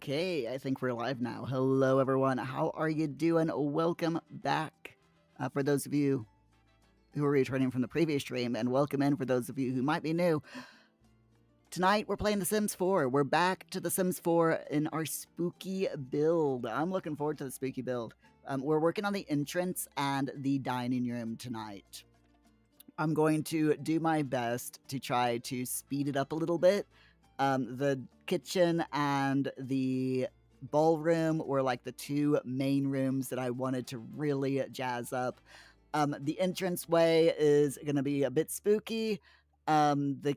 Okay, I think we're live now. Hello, everyone. How are you doing? Welcome back. For those of you who are returning from the previous stream, and welcome in for those of you who might be new. Tonight, we're playing The Sims 4. We're back to The Sims 4 in our spooky build. I'm looking forward to the spooky build. We're working on the entrance and the dining room tonight. I'm going to do my best to try to speed it up a little bit. The kitchen and the ballroom were like the two main rooms that I wanted to really jazz up. The entranceway is going to be a bit spooky. The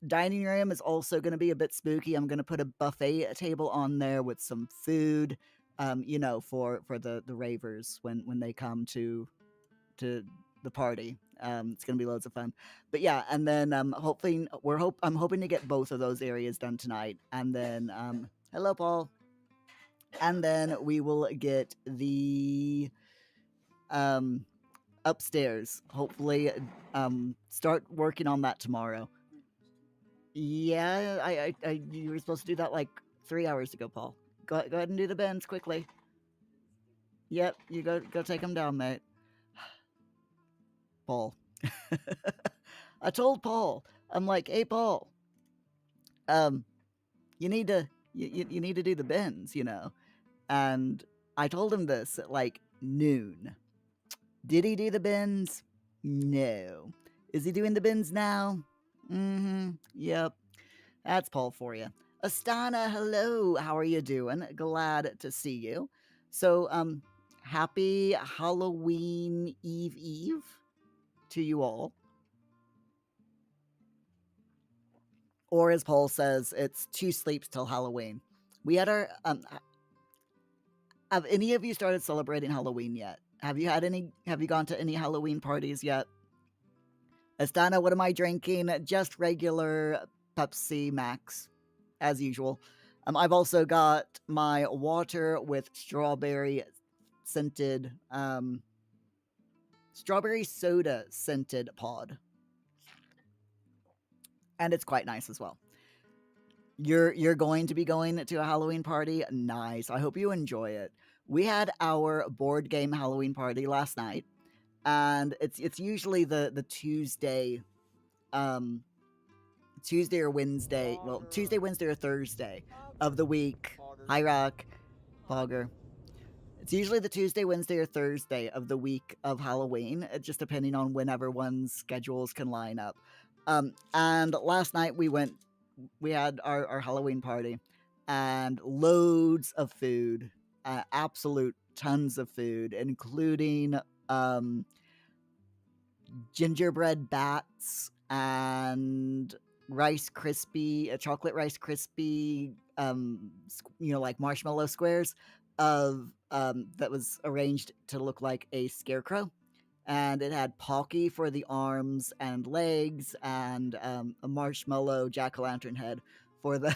dining room is also going to be a bit spooky. I'm going to put a buffet table on there with some food, for the ravers when they come to the party. It's gonna be loads of fun. But yeah, and then I'm hoping to get both of those areas done tonight. And then hello Paul. And then we will get the upstairs. Hopefully start working on that tomorrow. Yeah, I you were supposed to do that like 3 hours ago, Paul. Go ahead and do the bends quickly. Yep, you go take them down, mate. Paul. I told Paul, I'm like, hey Paul, you need to you need to do the bends, And I told him this at like noon. Did he do the bends? No. Is he doing the bends now? Yep. That's Paul for you. Astana, hello. How are you doing? Glad to see you. So, happy Halloween Eve to you all. Or as Paul says, it's 2 sleeps till Halloween. We had our have any of you started celebrating Halloween yet? Have you gone to any Halloween parties yet? Astana, what am I drinking? Just regular Pepsi Max, as usual. I've also got my water with strawberry soda scented pod. And it's quite nice as well. You're going to be going to a Halloween party? Nice. I hope you enjoy it. We had our board game Halloween party last night, and it's usually the Tuesday, Tuesday or Wednesday. Well, Tuesday, Wednesday, or Thursday of the week. Hi, Rock, Bogger. It's usually the Tuesday, Wednesday, or Thursday of the week of Halloween, just depending on when everyone's schedules can line up. And last night we had our Halloween party, and loads of food, absolute tons of food, including gingerbread bats and chocolate Rice Krispie, like marshmallow squares of that was arranged to look like a scarecrow. And it had Pocky for the arms and legs, and a marshmallow jack-o'-lantern head for the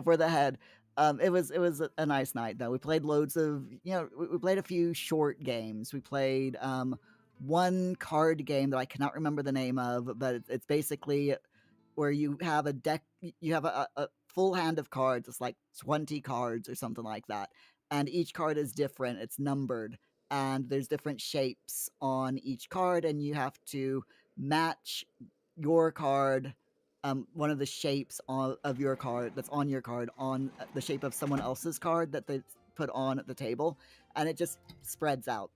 for the head. It was a nice night though. We played loads of we played a few short games. We played one card game that I cannot remember the name of, but it's basically where you have a deck, you have a full hand of cards. It's like 20 cards or something like that, and each card is different. It's numbered, and there's different shapes on each card, and you have to match your card, one of the shapes of your card that's on your card, on the shape of someone else's card that they put on the table, and it just spreads out.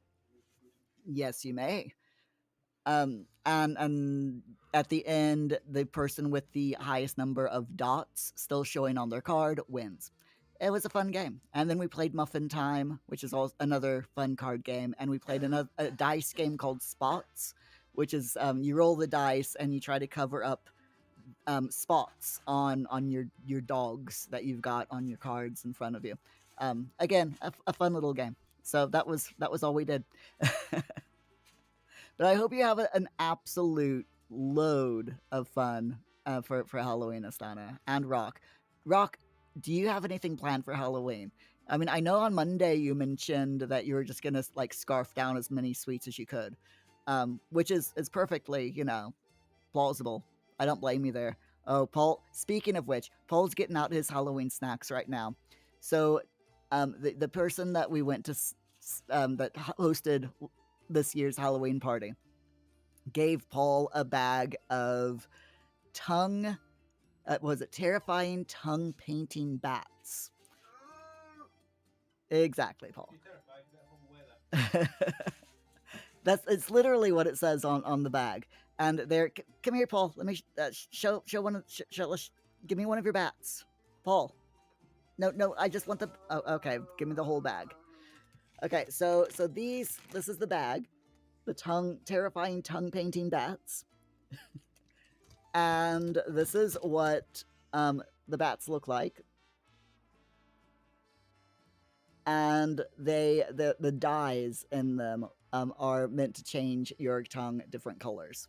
Yes, you may. And at the end, the person with the highest number of dots still showing on their card wins. It was a fun game. And then we played Muffin Time, which is also another fun card game. And we played a dice game called Spots, which is you roll the dice and you try to cover up spots on your dogs that you've got on your cards in front of you. Again, a fun little game. So that was all we did. But I hope you have an absolute load of fun for Halloween, Astana and Rock. Rock, do you have anything planned for Halloween? I mean, I know on Monday you mentioned that you were just gonna like scarf down as many sweets as you could, which is perfectly, plausible. I don't blame you there. Oh, Paul. Speaking of which, Paul's getting out his Halloween snacks right now. So, the person that we went to that hosted this year's Halloween party gave Paul a bag of tongue. Was it terrifying tongue painting bats? Exactly, Paul. That's it's literally what it says on the bag. And there, come here, Paul. Let me show one of give me one of your bats, Paul. No, no, I just want the. Oh, okay. Give me the whole bag. Okay, so this is the bag, the terrifying tongue painting bats, and this is what the bats look like. And the dyes in them are meant to change your tongue different colors.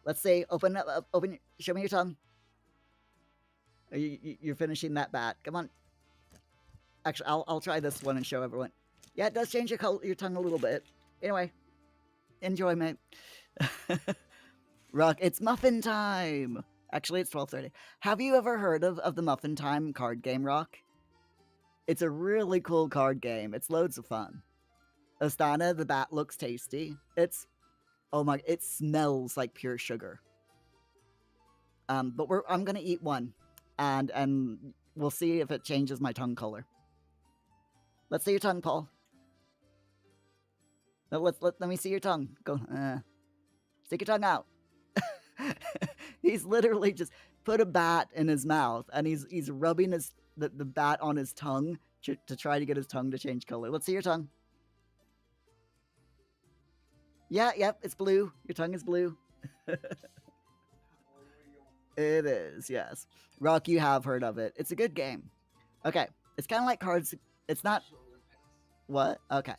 Let's see. Open up. Open. Show me your tongue. You're finishing that bat. Come on. Actually, I'll try this one and show everyone. Yeah, it does change your tongue a little bit. Anyway, enjoy, mate. Rock, it's muffin time. Actually, it's 12:30. Have you ever heard of the Muffin Time card game, Rock? It's a really cool card game. It's loads of fun. Ostana, the bat looks tasty. Oh my, it smells like pure sugar. But I'm gonna eat one, and we'll see if it changes my tongue color. Let's see your tongue, Paul. No, let me see your tongue. Go, stick your tongue out. He's literally just put a bat in his mouth, and he's rubbing the bat on his tongue to try to get his tongue to change color. Let's see your tongue. Yeah, yep, it's blue. Your tongue is blue. It is, yes. Rock, you have heard of it. It's a good game. Okay, it's kind of like cards. It's not. What? Okay.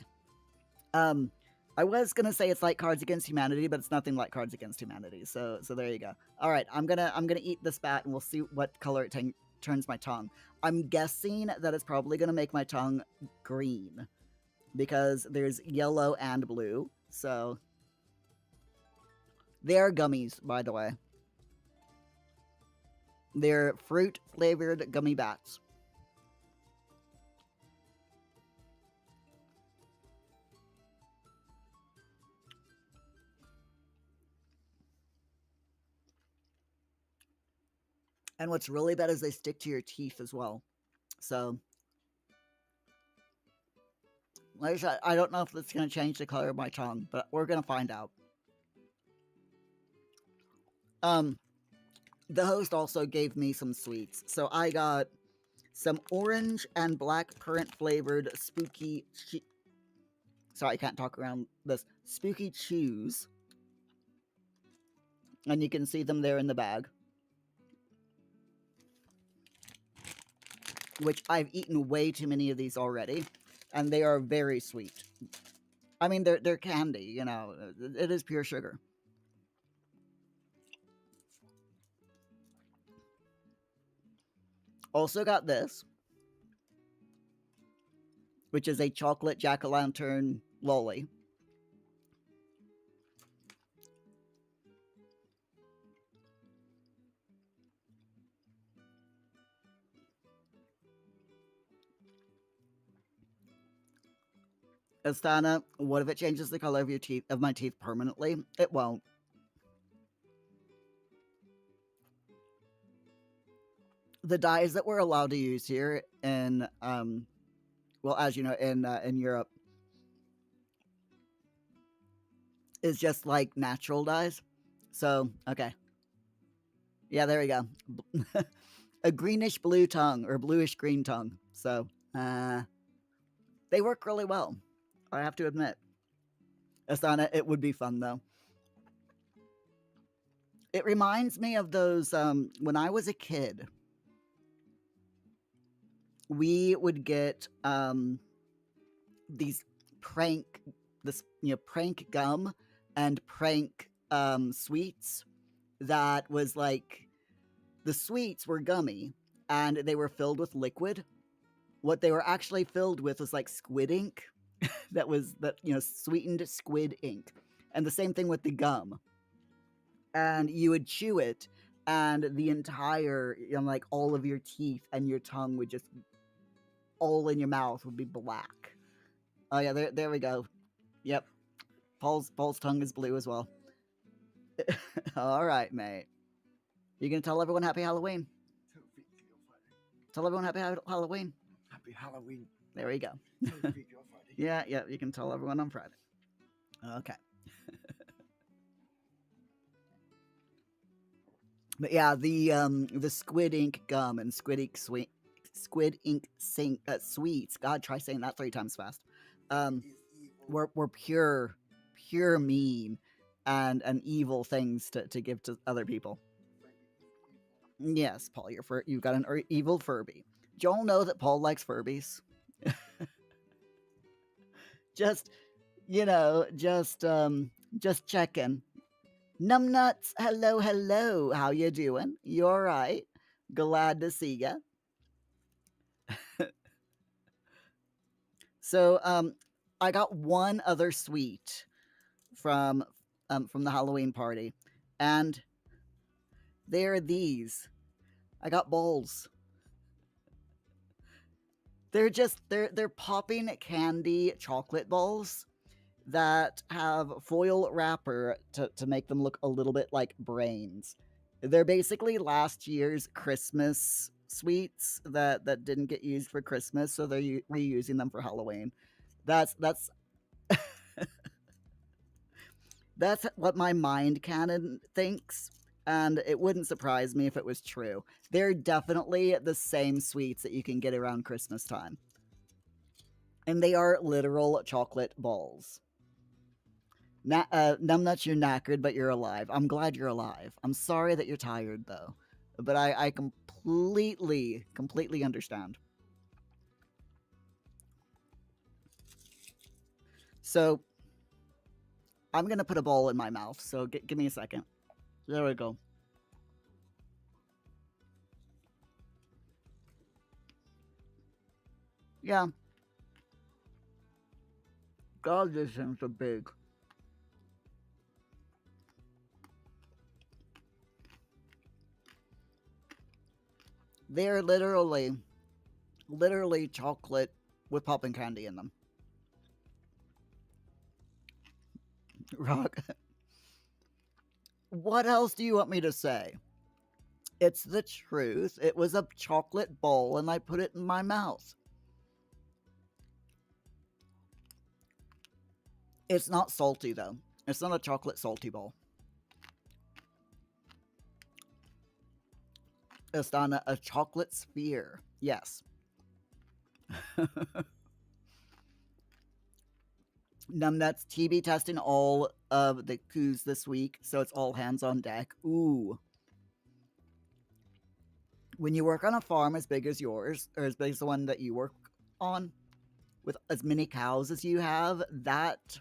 I was gonna say it's like Cards Against Humanity, but it's nothing like Cards Against Humanity. So there you go. All right, I'm gonna eat this bat, and we'll see what color it turns my tongue. I'm guessing that it's probably gonna make my tongue green because there's yellow and blue. So they are gummies, by the way. They're fruit flavored gummy bats. And what's really bad is they stick to your teeth as well. So, like I said, I don't know if it's going to change the color of my tongue, but we're going to find out. The host also gave me some sweets. So I got some orange and black currant flavored sorry, I can't talk around this. Spooky chews. And you can see them there in the bag. Which I've eaten way too many of these already, and they are very sweet. I mean, they're candy, you know. It is pure sugar. Also got this, which is a chocolate jack-o'-lantern lolly. Astana, what if it changes the color of my teeth permanently? It won't. The dyes that we're allowed to use here in, well, as you know, in Europe, is just like natural dyes. So, okay. Yeah, there we go. A greenish blue tongue or bluish green tongue. So, they work really well, I have to admit. Asana, it would be fun though. It reminds me of those when I was a kid. We would get these prank gum and prank sweets that was like the sweets were gummy and they were filled with liquid. What they were actually filled with was like squid ink that sweetened squid ink. And the same thing with the gum. And you would chew it and the entire, like all of your teeth and your tongue would just all in your mouth would be black. Oh yeah, there we go. Yep, Paul's tongue is blue as well. All right, mate. You gonna tell everyone Happy Halloween? Tell everyone Happy Halloween. Happy Halloween. There we go. Yeah, you can tell everyone on Friday. Okay. But yeah, the Squid Ink gum and Squid Ink sweets. God, try saying that 3 times fast. Were pure mean and evil things to give to other people. Yes, Paul, you've got an evil Furby. Do y'all know that Paul likes Furbies? just just checking. Numbnuts, hello. How you doing? You all right? Glad to see ya. So, I got one other sweet from the Halloween party, and they're these. I got balls. They're popping candy chocolate balls that have foil wrapper to make them look a little bit like brains. They're basically last year's Christmas sweets that didn't get used for Christmas, so they're reusing them for Halloween. That's that's what my mind canon thinks, and it wouldn't surprise me if it was true. They're definitely the same sweets that you can get around Christmas time. And they are literal chocolate balls. Numbnuts, you're knackered, but you're alive. I'm glad you're alive. I'm sorry that you're tired, though. But I completely understand. So, I'm going to put a ball in my mouth, so give me a second. There we go. Yeah. God, this thing's so big. They're literally chocolate with popping candy in them. Rock. What else do you want me to say? It's the truth. It was a chocolate bowl and I put it in my mouth. It's not salty though. It's not a chocolate salty bowl. It's on a chocolate sphere. Yes. Numbnuts TB testing all of the coups this week, so it's all hands on deck. Ooh. When you work on a farm as big as yours, or as big as the one that you work on, with as many cows as you have, that's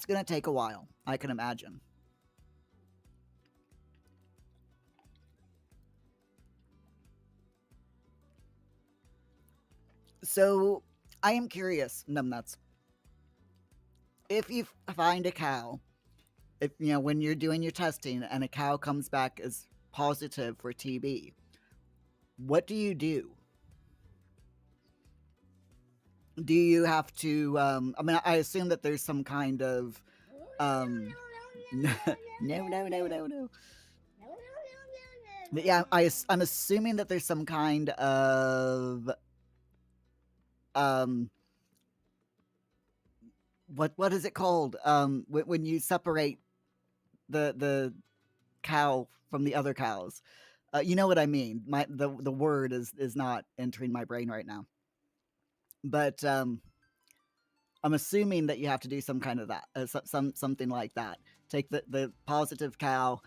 gonna take a while, I can imagine. So, I am curious, Numbnuts. If you find a cow, if when you're doing your testing and a cow comes back as positive for TB, what do you do? Do you have to? I mean, I assume that there's some kind of. No. But yeah, I'm assuming that there's some kind of what is it called? When you separate the cow from the other cows. You know what I mean. The word is not entering my brain right now. But I'm assuming that you have to do some kind of that, something like that. Take the positive cow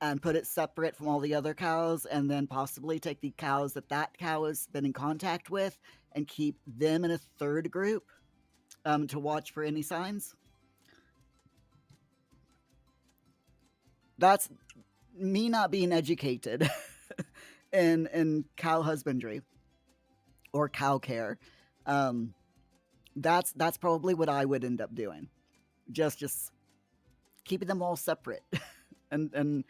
and put it separate from all the other cows, and then possibly take the cows that cow has been in contact with and keep them in a third group to watch for any signs. That's me not being educated in cow husbandry or cow care. That's probably what I would end up doing. Just keeping them all separate. and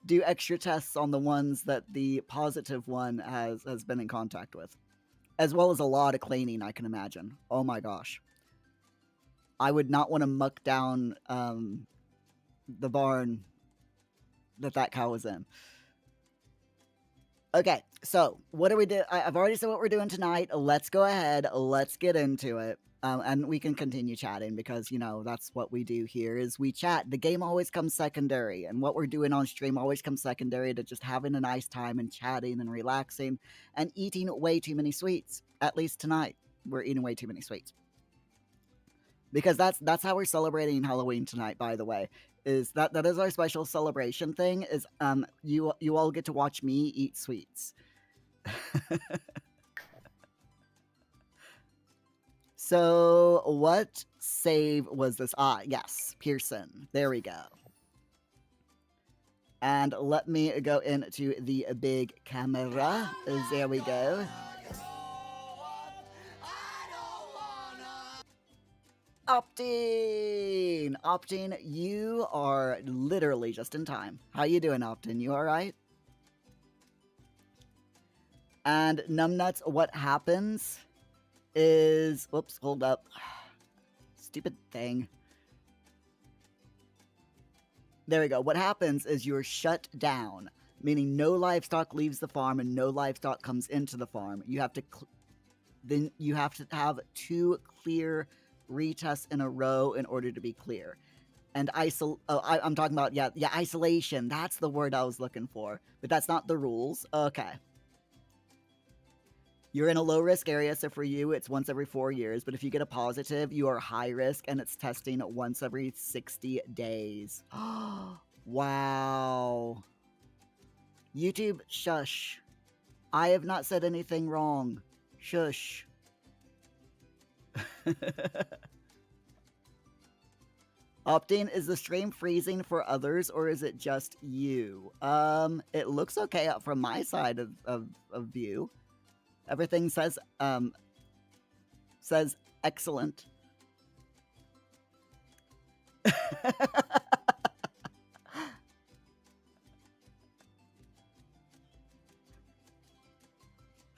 do extra tests on the ones that the positive one has been in contact with, as well as a lot of cleaning, I can imagine. Oh my gosh. I would not want to muck down the barn that cow was in. Okay, so what do we do? I've already said what we're doing tonight. Let's go ahead. Let's get into it. And we can continue chatting because, you know, that's what we do here is we chat. The game always comes secondary, and what we're doing on stream always comes secondary to just having a nice time and chatting and relaxing and eating way too many sweets. At least tonight, we're eating way too many sweets. Because that's how we're celebrating Halloween tonight, by the way. Is that is our special celebration thing, is you all get to watch me eat sweets. So what save was this? Ah, yes, Pearson. There we go. And let me go into the big camera. There we go. Optin! Optin, you are literally just in time. How you doing, Optin? You alright? And numbnuts, what happens is... Whoops, hold up. Stupid thing. There we go. What happens is you're shut down, meaning no livestock leaves the farm and no livestock comes into the farm. You have to... Then you have to have 2 clear retests in a row in order to be clear. And I'm talking about, yeah, isolation. That's the word I was looking for. But that's not the rules. Okay. You're in a low-risk area, so for you, it's once every 4 years. But if you get a positive, you are high risk, and it's testing once every 60 days. Wow. YouTube, shush. I have not said anything wrong. Shush. Opting, is the stream freezing for others or is it just you? It looks okay from my side of view. Everything says excellent.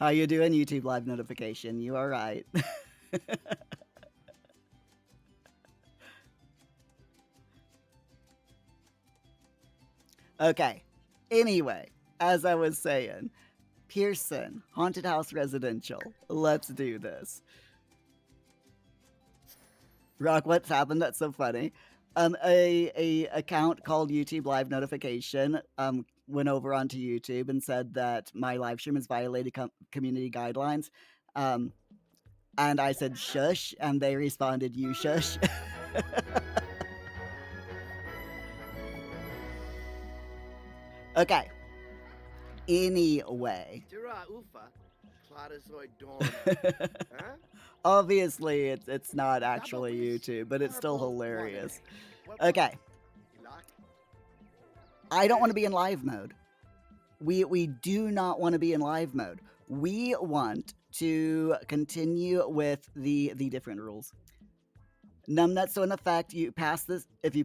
How you doing, YouTube live notification? You all right? Okay. Anyway, as I was saying, Pearson, Haunted House Residential. Let's do this. Rock, what's happened? That's so funny. A account called YouTube Live Notification went over onto YouTube and said that my live stream has violated community guidelines. And I said shush, and they responded, you shush. Okay. Anyway. Obviously, it's not actually YouTube, but it's still hilarious. Okay. I don't want to be in live mode. We do not want to be in live mode. We want to continue with the different rules. Numbnuts, so in effect, you pass this. If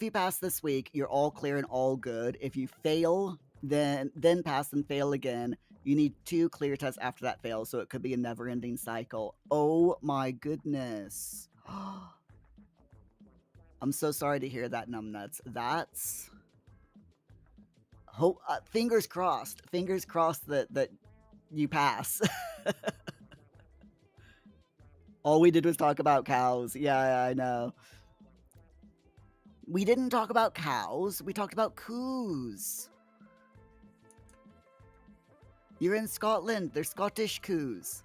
you pass this week, you're all clear and all good. If you fail, then pass and fail again. You need 2 clear tests after that fails, so it could be a never-ending cycle. Oh my goodness. I'm so sorry to hear that, Numbnuts. That's... Hope, fingers crossed. Fingers crossed that you pass. All we did was talk about cows. Yeah, I know. We didn't talk about cows. We talked about coos. You're in Scotland. They're Scottish coos.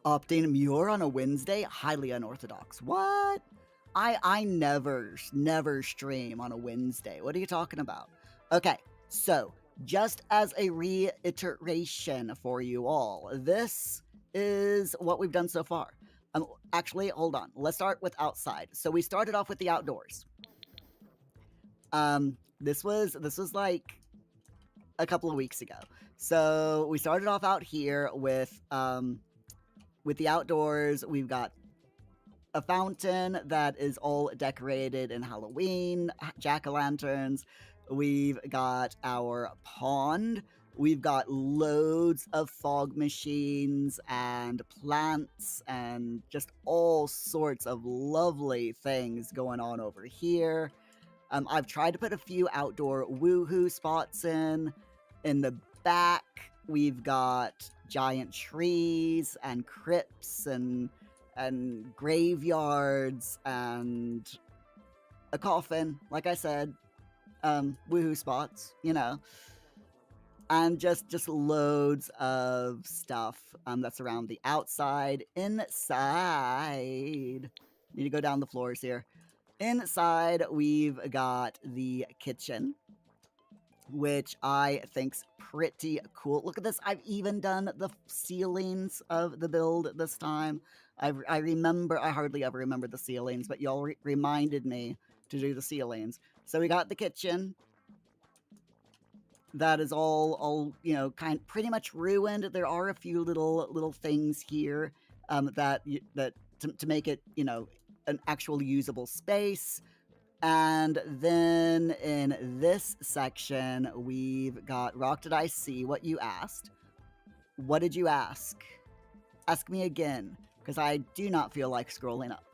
Opting Muir on a Wednesday? Highly unorthodox. What? I never stream on a Wednesday. What are you talking about? Okay, so just as a reiteration for you all, this is what we've done so far. Actually, hold on. Let's start with outside. So we started off with the outdoors. This was like a couple of weeks ago. So we started off out here with the outdoors. We've got a fountain that is all decorated in Halloween jack-o'-lanterns. We've got our pond. We've got loads of fog machines and plants and just all sorts of lovely things going on over here. I've tried to put a few outdoor woohoo spots in the back. We've got giant trees and crypts and graveyards and a coffin, like I said, woohoo spots, and just loads of stuff that's around the outside. Inside, need to go down the floors here. Inside, we've got the kitchen, which I think's pretty cool. Look at this. I've even done the ceilings of the build this time. I hardly ever remember the ceilings, but y'all reminded me to do the ceilings. So we got the kitchen. That is all pretty much ruined. There are a few little things here that to make it, an actual usable space. And then in this section, we've got Rock, did I see what you asked? What did you ask? Ask me again, because I do not feel like scrolling up.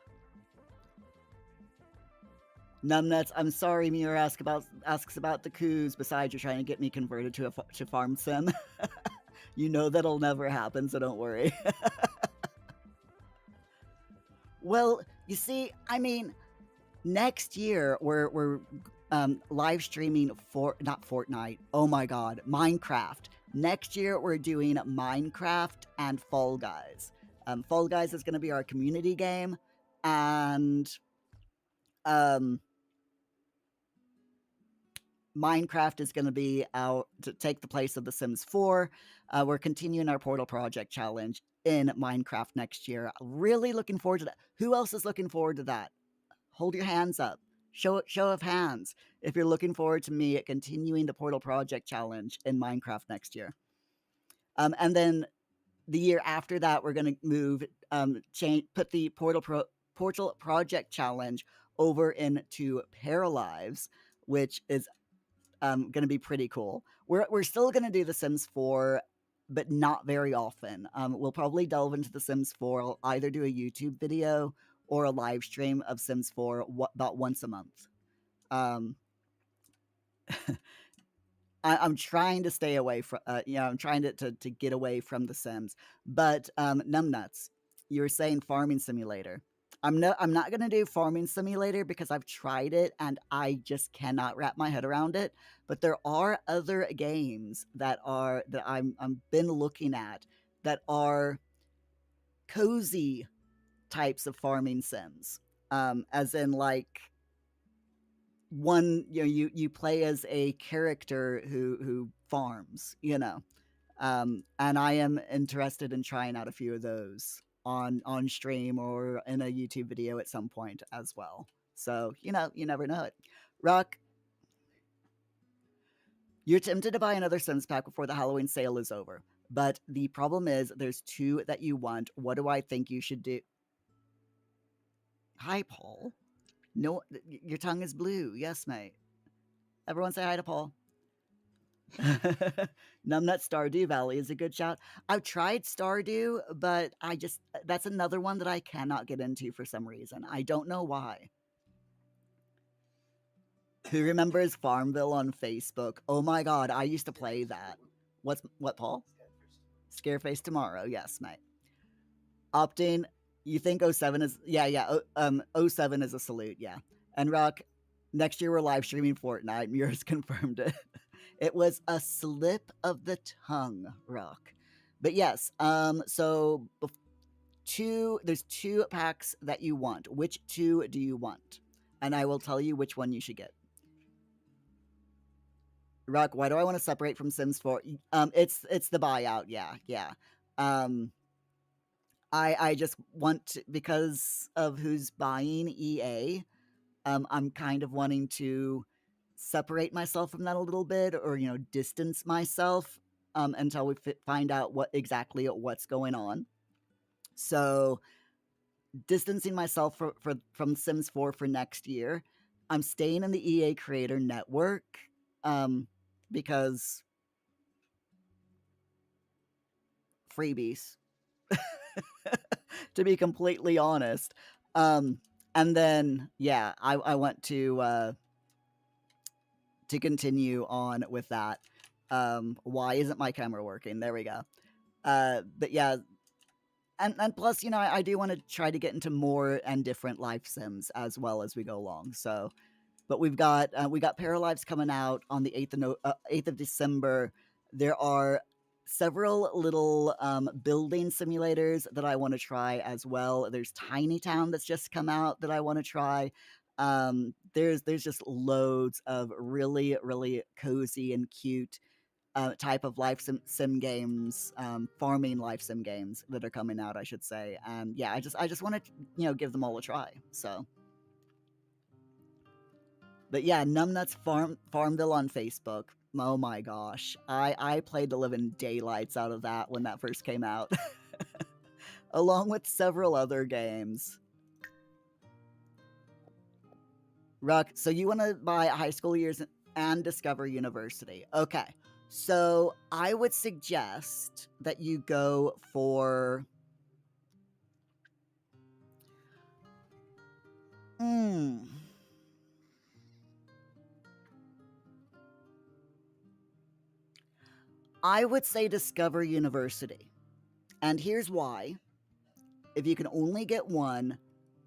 Numbnuts, I'm sorry Muir asks about the coups. Besides, you're trying to get me converted to Farm Sim. You know that'll never happen, so don't worry. Well, you see, I mean, next year we're live streaming not Fortnite. Oh my god, Minecraft. Next year we're doing Minecraft and Fall Guys. Fall Guys is going to be our community game, and Minecraft is going to be out to take the place of The Sims 4. We're continuing our Portal Project challenge in Minecraft next year. Really looking forward to that. Who else is looking forward to that? Hold your hands up. Show of hands if you're looking forward to me continuing the Portal Project challenge in Minecraft next year. And then the year after that, we're going to move, put the Portal Project challenge over into Paralives, which is going to be pretty cool. We're still going to do The Sims 4, but not very often. We'll probably delve into The Sims 4. I'll either do a YouTube video or a live stream of Sims 4 about once a month. I'm trying to stay away from, I'm trying to get away from The Sims. But Numbnuts, you were saying Farming Simulator. I'm not gonna do Farming Simulator because I've tried it and I just cannot wrap my head around it. But there are other games that I'm been looking at that are cozy types of farming sims, as in like one, you play as a character who farms, and I am interested in trying out a few of those on stream or in a YouTube video at some point as well. So you never know it. Rock, you're tempted to buy another Sims pack before the Halloween sale is over, but the problem is there's 2 that you want. What do I think you should do? Hi, Paul. No, your tongue is blue. Yes, mate. Everyone say hi to Paul. Numbnut Stardew Valley is a good shout. I've tried Stardew, but that's another one that I cannot get into for some reason. I don't know why. Who remembers Farmville on Facebook? Oh my god, I used to play that. What, Paul? Scareface Tomorrow. Yes, mate. Opting, you think 07 is... Yeah, 07 is a salute, yeah. And Rock, next year we're live streaming Fortnite. Muir's confirmed it. It was a slip of the tongue, Rock. But yes, so there's 2 packs that you want. Which 2 do you want? And I will tell you which one you should get. Rock, why do I want to separate from Sims 4? It's the buyout, yeah. I just want to, because of who's buying EA, I'm kind of wanting to separate myself from that a little bit, or distance myself until we find out what's going on. So distancing myself from Sims 4 for next year. I'm staying in the EA Creator Network um, because freebies, to be completely honest. Um, and then, yeah, I want to continue on with that. Why isn't my camera working? There we go. But yeah, and plus, I do want to try to get into more and different life sims as well as we go along. So, but we got Paralives coming out on the 8th of December. There are several little building simulators that I want to try as well. There's Tiny Town that's just come out that I want to try. There's just loads of really really cozy and cute type of life sim games, farming life sim games that are coming out, I should say. And yeah, I just want to give them all a try. So, but yeah, Numbnuts Farmville on Facebook. Oh my gosh, I played the living daylights out of that when that first came out, along with several other games. Ruck, so you want to buy High School Years and Discover University? Okay. So I would suggest that you go for. Hmm. I would say Discover University. And here's why. If you can only get one,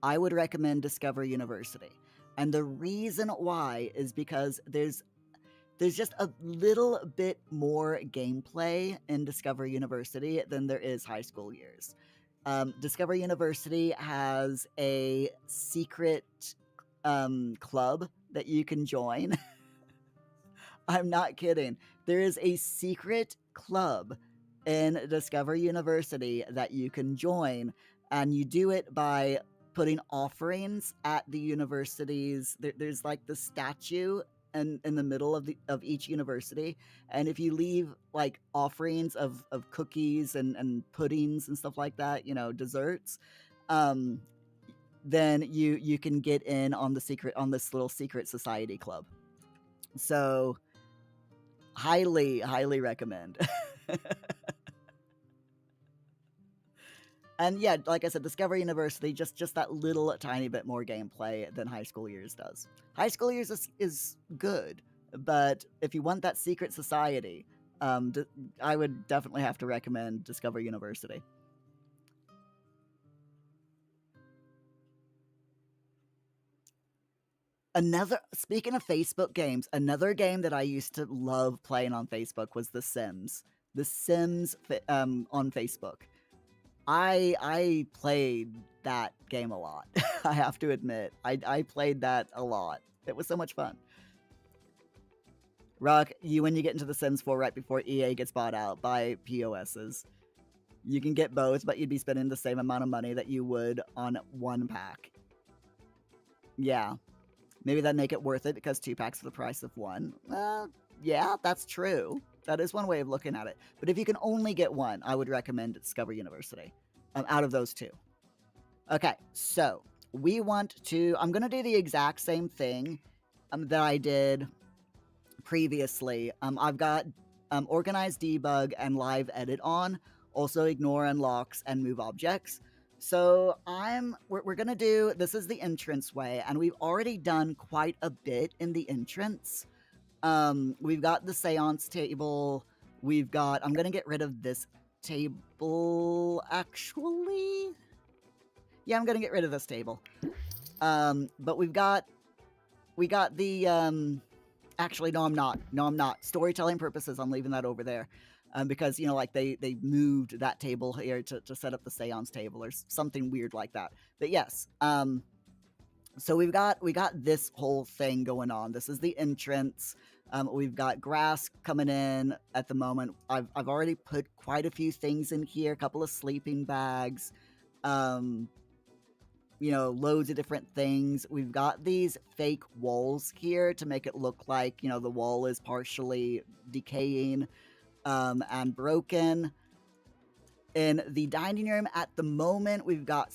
I would recommend Discover University. And the reason why is because there's just a little bit more gameplay in Discover University than there is High School Years. Discover University has a secret club that you can join. I'm not kidding. There is a secret club in Discover University that you can join, and you do it by putting offerings at the universities. There's like the statue in the middle of each university, and if you leave like offerings of cookies and puddings and stuff like that, desserts, um, then you can get in on this little secret society club. So highly, highly recommend. And yeah, like I said, Discover University, just that little tiny bit more gameplay than High School Years does. High School Years is good, but if you want that secret society, I would definitely have to recommend Discover University. Speaking of Facebook games, another game that I used to love playing on Facebook was The Sims. The Sims on Facebook. I played that game a lot. I have to admit, I played that a lot. It was so much fun. Rock, when you get into The Sims 4 right before EA gets bought out by POSs, you can get both, but you'd be spending the same amount of money that you would on one pack. Yeah. Maybe that'd make it worth it because 2 packs are the price of one. Yeah, that's true. That is one way of looking at it. But if you can only get one, I would recommend Discover University out of those two. Okay, so I'm going to do the exact same thing that I did previously. I've got Organize Debug and Live Edit on, also Ignore Unlocks and Move Objects. So we're gonna do, this is the entrance way, and we've already done quite a bit in the entrance. We've got the seance table. I'm gonna get rid of this table, actually. Yeah, I'm gonna get rid of this table. But we got the, actually, no, I'm not. No, I'm not. Storytelling purposes, I'm leaving that over there. Because, like they moved that table here to set up the seance table or something weird like that. But yes, so we got this whole thing going on. This is the entrance. We've got grass coming in at the moment. I've already put quite a few things in here, a couple of sleeping bags, loads of different things. We've got these fake walls here to make it look like, the wall is partially decaying and broken. In the dining room at the moment, we've got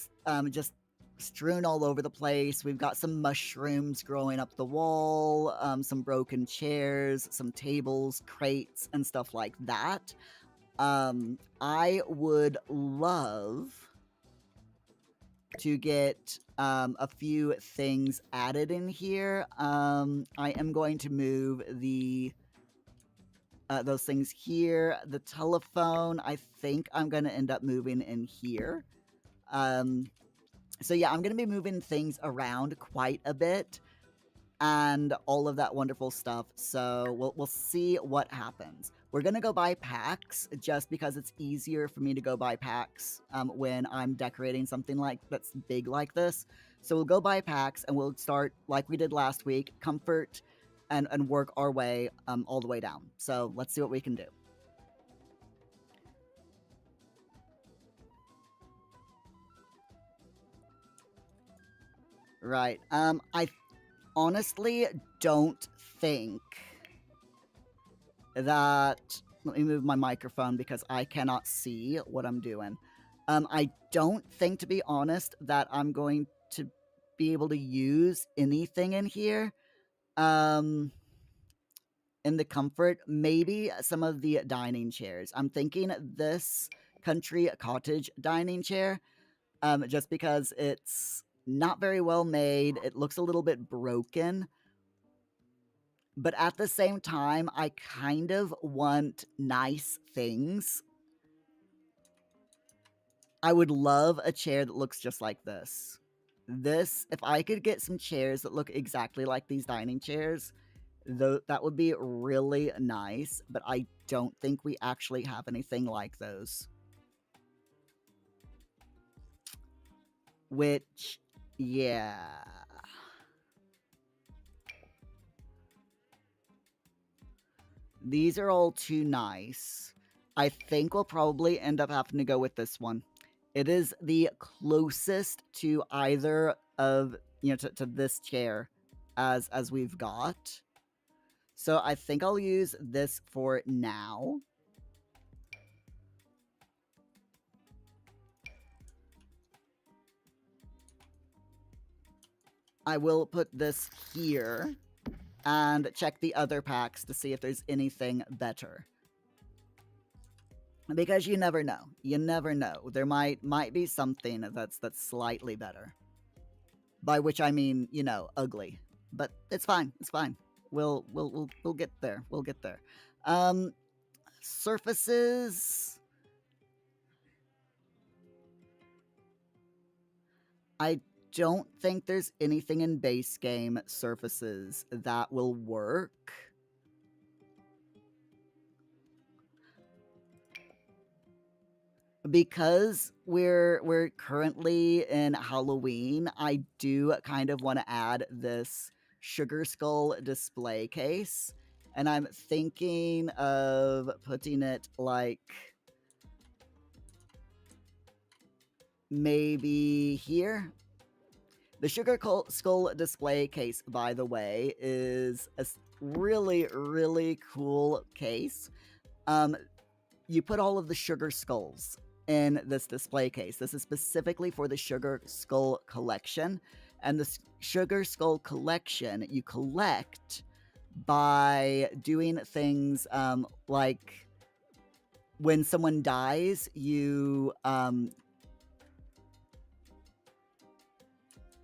just strewn all over the place. We've got some mushrooms growing up the wall, some broken chairs, some tables, crates, and stuff like that. I would love to get a few things added in here. I am going to move the those things here. The telephone, I think I'm going to end up moving in here. So yeah, I'm going to be moving things around quite a bit and all of that wonderful stuff. So we'll see what happens. We're gonna go buy packs just because it's easier for me to go buy packs when I'm decorating something like that's big like this. So we'll go buy packs and we'll start like we did last week, comfort, and work our way all the way down. So let's see what we can do. Right. I honestly don't think that. Let me move my microphone because I cannot see what I'm doing. I don't think, to be honest, that I'm going to be able to use anything in here. In the comfort, maybe some of the dining chairs. I'm thinking this country cottage dining chair, just because it's not very well made. It looks a little bit broken. But at the same time, I kind of want nice things. I would love a chair that looks just like this. If I could get some chairs that look exactly like these dining chairs, that would be really nice, but I don't think we actually have anything like those. Which, yeah. These are all too nice. I think we'll probably end up having to go with this one. It is the closest to either of, to this chair as we've got. So I think I'll use this for now. I will put this here and check the other packs to see if there's anything better. Because you never know. You never know. There might be something that's slightly better. By which I mean, ugly. But it's fine. It's fine. We'll get there. We'll get there. Surfaces. I don't think there's anything in base game surfaces that will work. Because we're currently in Halloween, I do kind of want to add this sugar skull display case, and I'm thinking of putting it like maybe here. The sugar skull display case, by the way, is a really, really cool case. You put all of the sugar skulls in this display case. This is specifically for the Sugar Skull collection. And the Sugar Skull collection you collect by doing things like when someone dies, you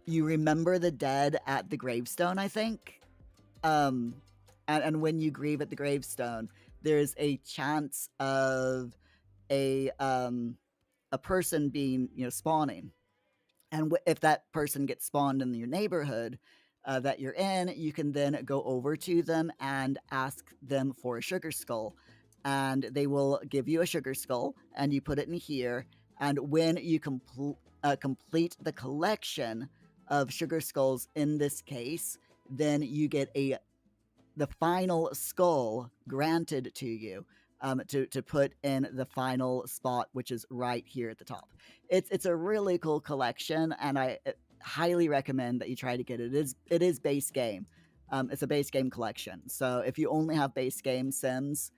remember the dead at the gravestone, I think. And when you grieve at the gravestone, there's a chance of a person being spawning, and if that person gets spawned in your neighborhood that you're in, you can then go over to them and ask them for a sugar skull, and they will give you a sugar skull, and you put it in here, and when you complete the collection of sugar skulls in this case, then you get the final skull granted to you to put in the final spot, which is right here at the top. It's a really cool collection, and I highly recommend that you try to get it. It is base game. It's a base game collection. So if you only have base game Sims,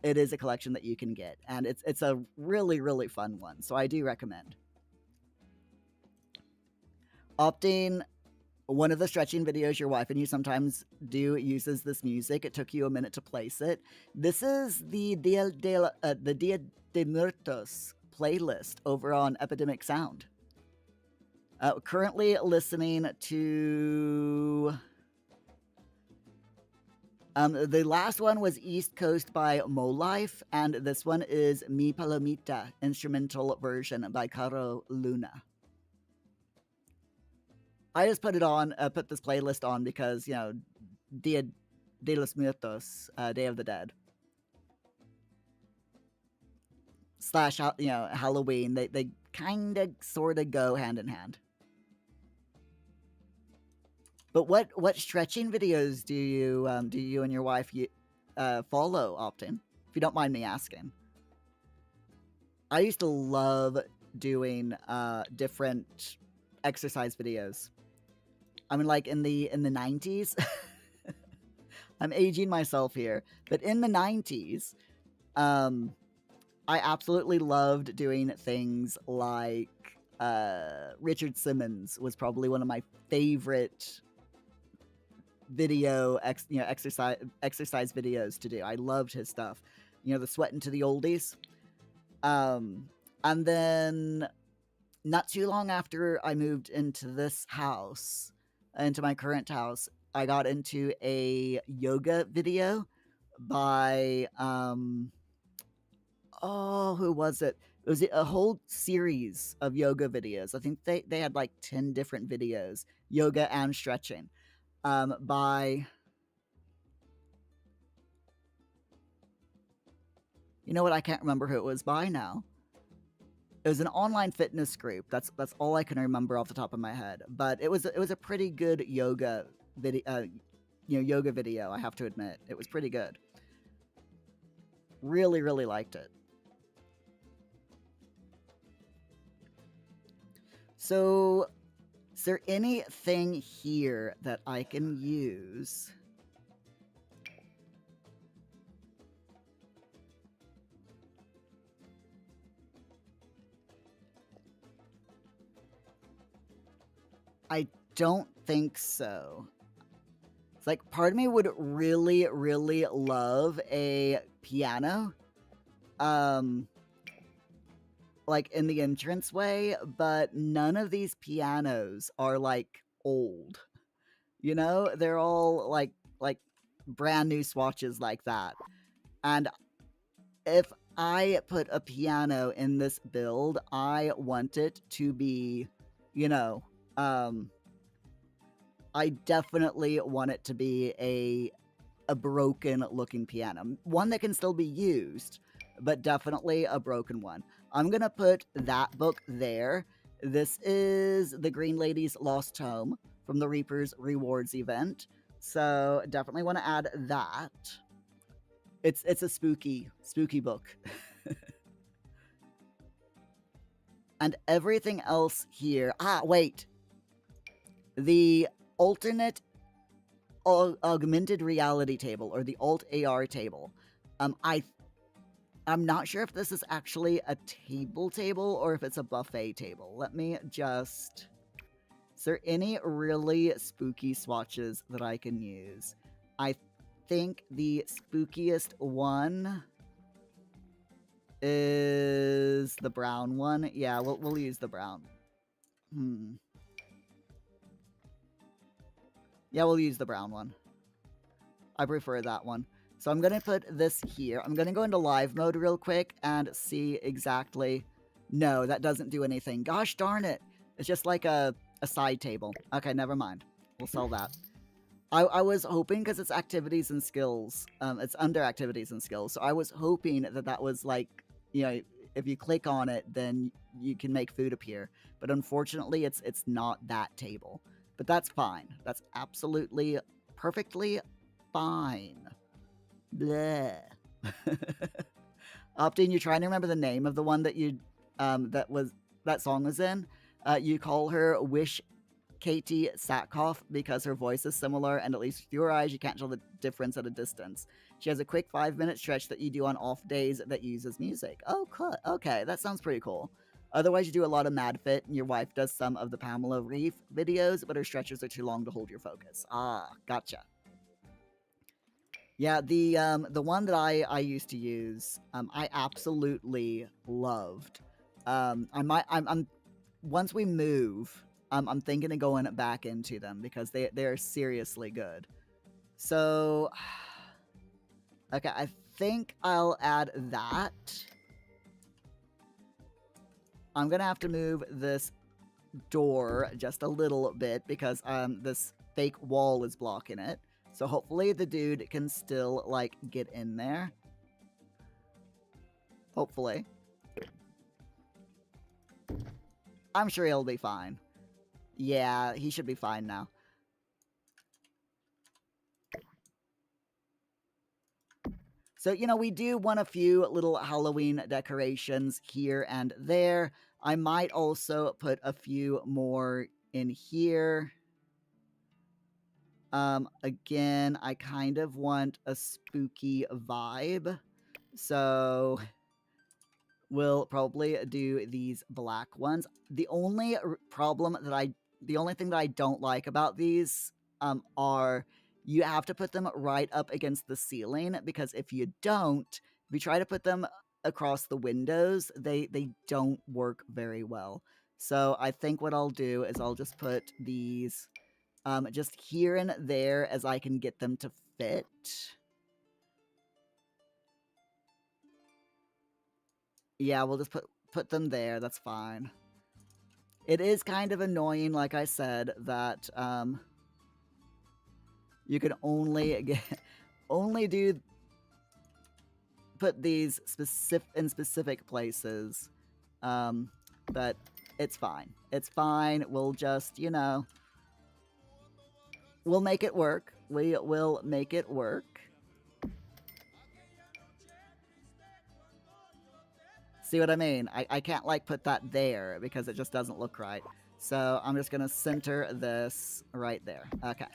it is a collection that you can get, and it's a really, really fun one. So I do recommend. Opting, one of the stretching videos your wife and you sometimes do uses this music. It took you a minute to place it. This is the Dia de Muertos playlist over on Epidemic Sound. Currently listening to... the last one was East Coast by Mo Life, and this one is Mi Palomita, instrumental version by Caro Luna. I just put it on, put this playlist on because, you know, Dia de los Muertos, Day of the Dead. Slash, you know, Halloween. They kind of, sort of go hand in hand. But what stretching videos do you and your wife follow often? If you don't mind me asking. I used to love doing different exercise videos. I mean, like in the 90s. I'm aging myself here, but in the 90s, I absolutely loved doing things like Richard Simmons was probably one of my favorite video exercise videos to do. I loved his stuff. You know, the Sweatin' to the Oldies. And then not too long after I moved into this house, into my current house, I got into a yoga video by who was it? It was a whole series of yoga videos. I think they had like 10 different videos, yoga and stretching. By, you know what, I can't remember who it was by now. It was an online fitness group. That's all I can remember off the top of my head. But it was a pretty good yoga video, yoga video. I have to admit, it was pretty good. Really, really liked it. So, is there anything here that I can use? I don't think so. It's like part of me would really, really love a piano. Like in the entranceway, but none of these pianos are like old. You know, they're all like brand new swatches like that. And if I put a piano in this build, I want it to be, you know, I definitely want it to be a broken looking piano. One that can still be used, but definitely a broken one. I'm gonna put that book there. This is The Green Lady's Lost Home from the Reaper's Rewards event. So definitely want to add that. It's a spooky book. And everything else here. Wait. The alternate augmented reality table, or the alt AR table. I'm not sure if this is actually a table or if it's a buffet table. Let me just... Is there any really spooky swatches that I can use? I think the spookiest one is the brown one. Yeah, we'll use the brown. Yeah, we'll use the brown one. I prefer that one. So I'm going to put this here. I'm going to go into live mode real quick and see exactly... No, that doesn't do anything. Gosh darn it. It's just like a side table. Okay, never mind. We'll sell that. I was hoping, because it's activities and skills. It's under activities and skills. So I was hoping that was like, you know, if you click on it, then you can make food appear. But unfortunately, it's not that table. But that's fine. That's absolutely, perfectly fine. Bleh. Optin, you're trying to remember the name of the one that you that song was in. You call her Wish Katie Satkoff because her voice is similar, and at least with your eyes, you can't tell the difference at a distance. She has a quick 5-minute stretch that you do on off days that uses music. Oh, cool. Okay, that sounds pretty cool. Otherwise, you do a lot of Mad Fit, and your wife does some of the Pamela Reef videos, but her stretches are too long to hold your focus. Ah, gotcha. Yeah, the one that I used to use, I absolutely loved. I'm once we move, I'm thinking of going back into them because they're seriously good. So, okay, I think I'll add that. I'm gonna have to move this door just a little bit because this fake wall is blocking it. So hopefully the dude can still like get in there. Hopefully. I'm sure he'll be fine. Yeah, he should be fine now. So, you know, we do want a few little Halloween decorations here and there. I might also put a few more in here. Again, I kind of want a spooky vibe. So we'll probably do these black ones. The only thing that I don't like about these are you have to put them right up against the ceiling, because if you try to put them across the windows, they don't work very well. So I think what I'll do is I'll just put these just here and there as I can get them to fit. Yeah, we'll just put them there. That's fine. It is kind of annoying, like I said, that you can only put these in specific places. But it's fine. It's fine. We'll just, you know, we'll make it work. We will make it work. See what I mean? I can't like put that there because it just doesn't look right. So I'm just gonna center this right there. Okay.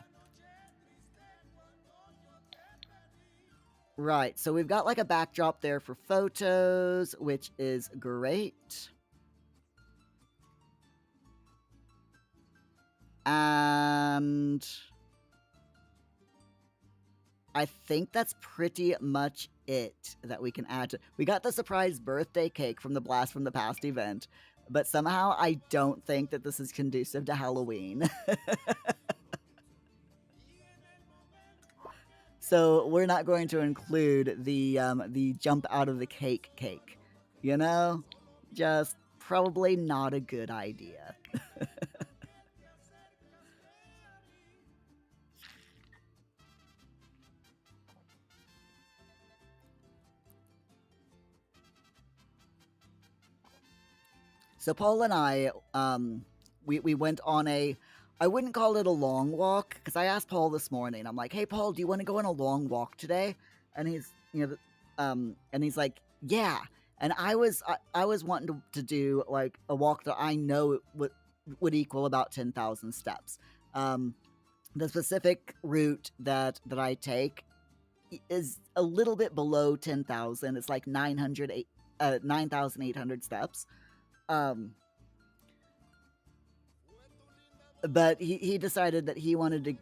Right, so we've got like a backdrop there for photos, which is great. And I think that's pretty much it that we can add to. We got the surprise birthday cake from the Blast from the Past event, but somehow I don't think that this is conducive to Halloween. So we're not going to include the jump out of the cake. You know? Just probably not a good idea. So Paul and I, we went on I wouldn't call it a long walk, because I asked Paul this morning. I'm like, hey Paul, do you want to go on a long walk today? And he's, and he's like, yeah. And I was wanting to do like a walk that I know would equal about 10,000 steps. The specific route that I take is a little bit below 10,000. It's like 9,800 steps. But he decided that he wanted to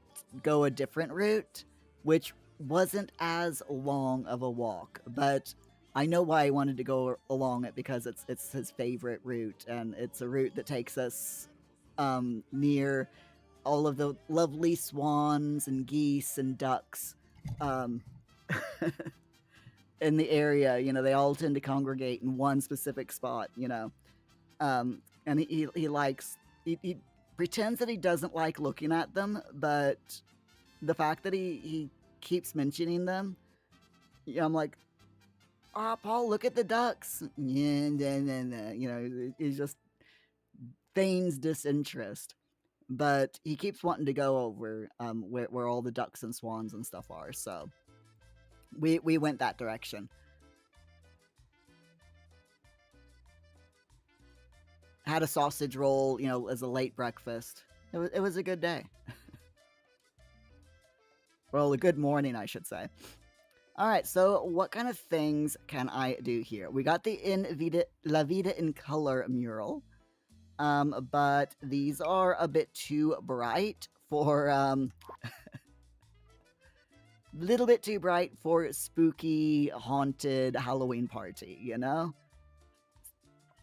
go a different route, which wasn't as long of a walk. But I know why he wanted to go along it, because it's his favorite route, and it's a route that takes us near all of the lovely swans and geese and ducks in the area. You know, they all tend to congregate in one specific spot, you know. And he pretends that he doesn't like looking at them, but the fact that he keeps mentioning them, I'm like, Paul, look at the ducks. Yeah, you know, he just feigns disinterest, but he keeps wanting to go over where all the ducks and swans and stuff are. So we went that direction. Had a sausage roll, you know, as a late breakfast. It was a good day. Well, a good morning, I should say. All right, so what kind of things can I do here? We got the La Vida in Color mural, but these are a bit too bright for little bit too bright for spooky, haunted Halloween party, you know?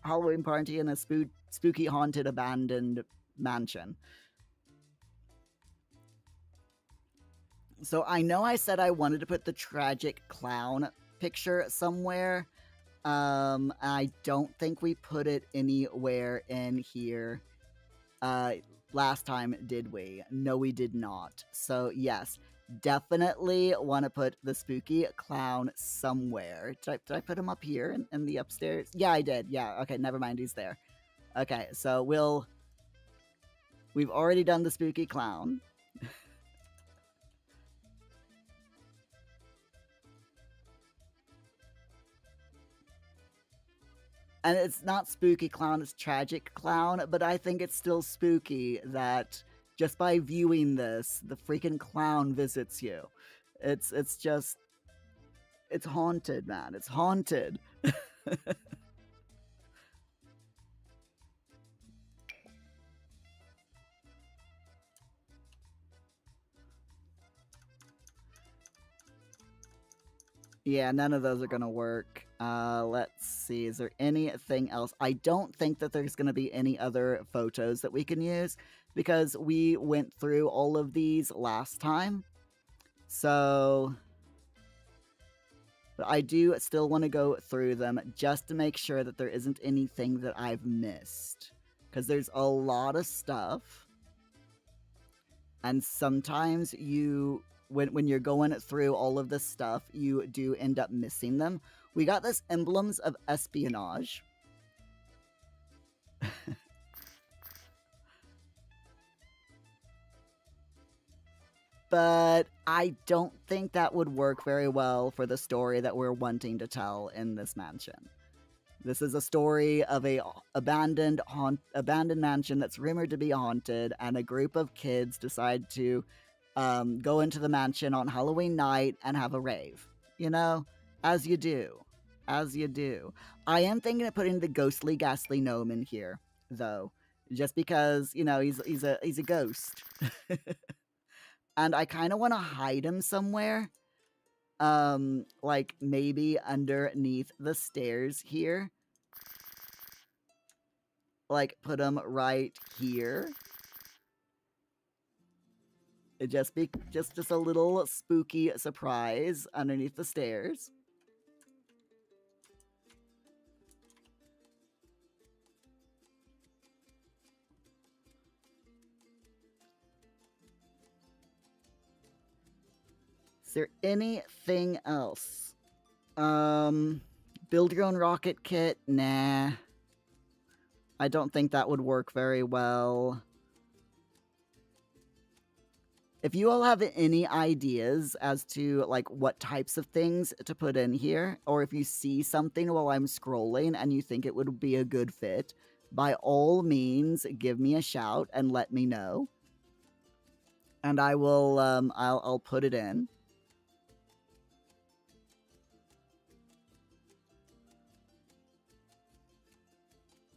Halloween party in a spooky, haunted, abandoned mansion. So I know I said I wanted to put the tragic clown picture somewhere. I don't think we put it anywhere in here. Last time, did we? No, we did not. So yes, definitely want to put the spooky clown somewhere. Did I put him up here in the upstairs? Yeah, I did. Yeah, okay, never mind, he's there. Okay, so we've already done the spooky clown. And it's not spooky clown, it's tragic clown, but I think it's still spooky that just by viewing this, the freaking clown visits you. It's just, it's haunted, man. It's haunted. Yeah, none of those are gonna work. Let's see, is there anything else? I don't think that there's gonna be any other photos that we can use because we went through all of these last time. So, but I do still want to go through them just to make sure that there isn't anything that I've missed. Because there's a lot of stuff. And sometimes when you're going through all of this stuff, you do end up missing them. We got this emblems of espionage. But I don't think that would work very well for the story that we're wanting to tell in this mansion. This is a story of a abandoned mansion that's rumored to be haunted, and a group of kids decide to go into the mansion on Halloween night and have a rave. You know, as you do, as you do. I am thinking of putting the ghostly, ghastly gnome in here, though, just because he's a ghost, and I kind of want to hide him somewhere. Like maybe underneath the stairs here. Like put him right here. It just be just a little spooky surprise underneath the stairs. Is there anything else? Build your own rocket kit? Nah. I don't think that would work very well. If you all have any ideas as to like what types of things to put in here, or if you see something while I'm scrolling and you think it would be a good fit, by all means give me a shout and let me know. And I will I'll put it in.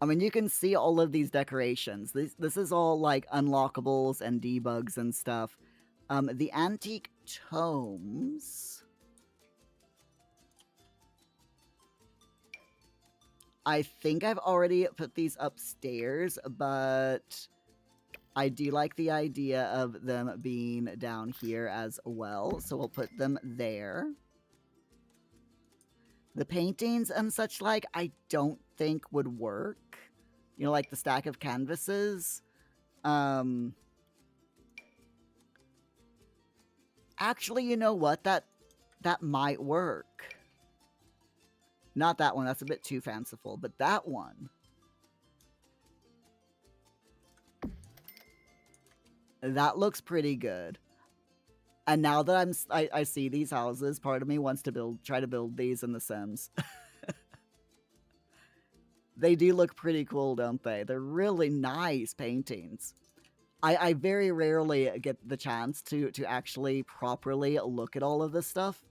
I mean, you can see all of these decorations. This is all like unlockables and debugs and stuff. The antique tomes. I think I've already put these upstairs, but I do like the idea of them being down here as well, so we'll put them there. The paintings and such like, I don't think would work. You know, like the stack of canvases. Actually, you know what? That might work. Not that one, that's a bit too fanciful, but that one. That looks pretty good. And now that I see these houses, part of me wants to try to build these in The Sims. They do look pretty cool, don't they? They're really nice paintings. I very rarely get the chance to actually properly look at all of this stuff.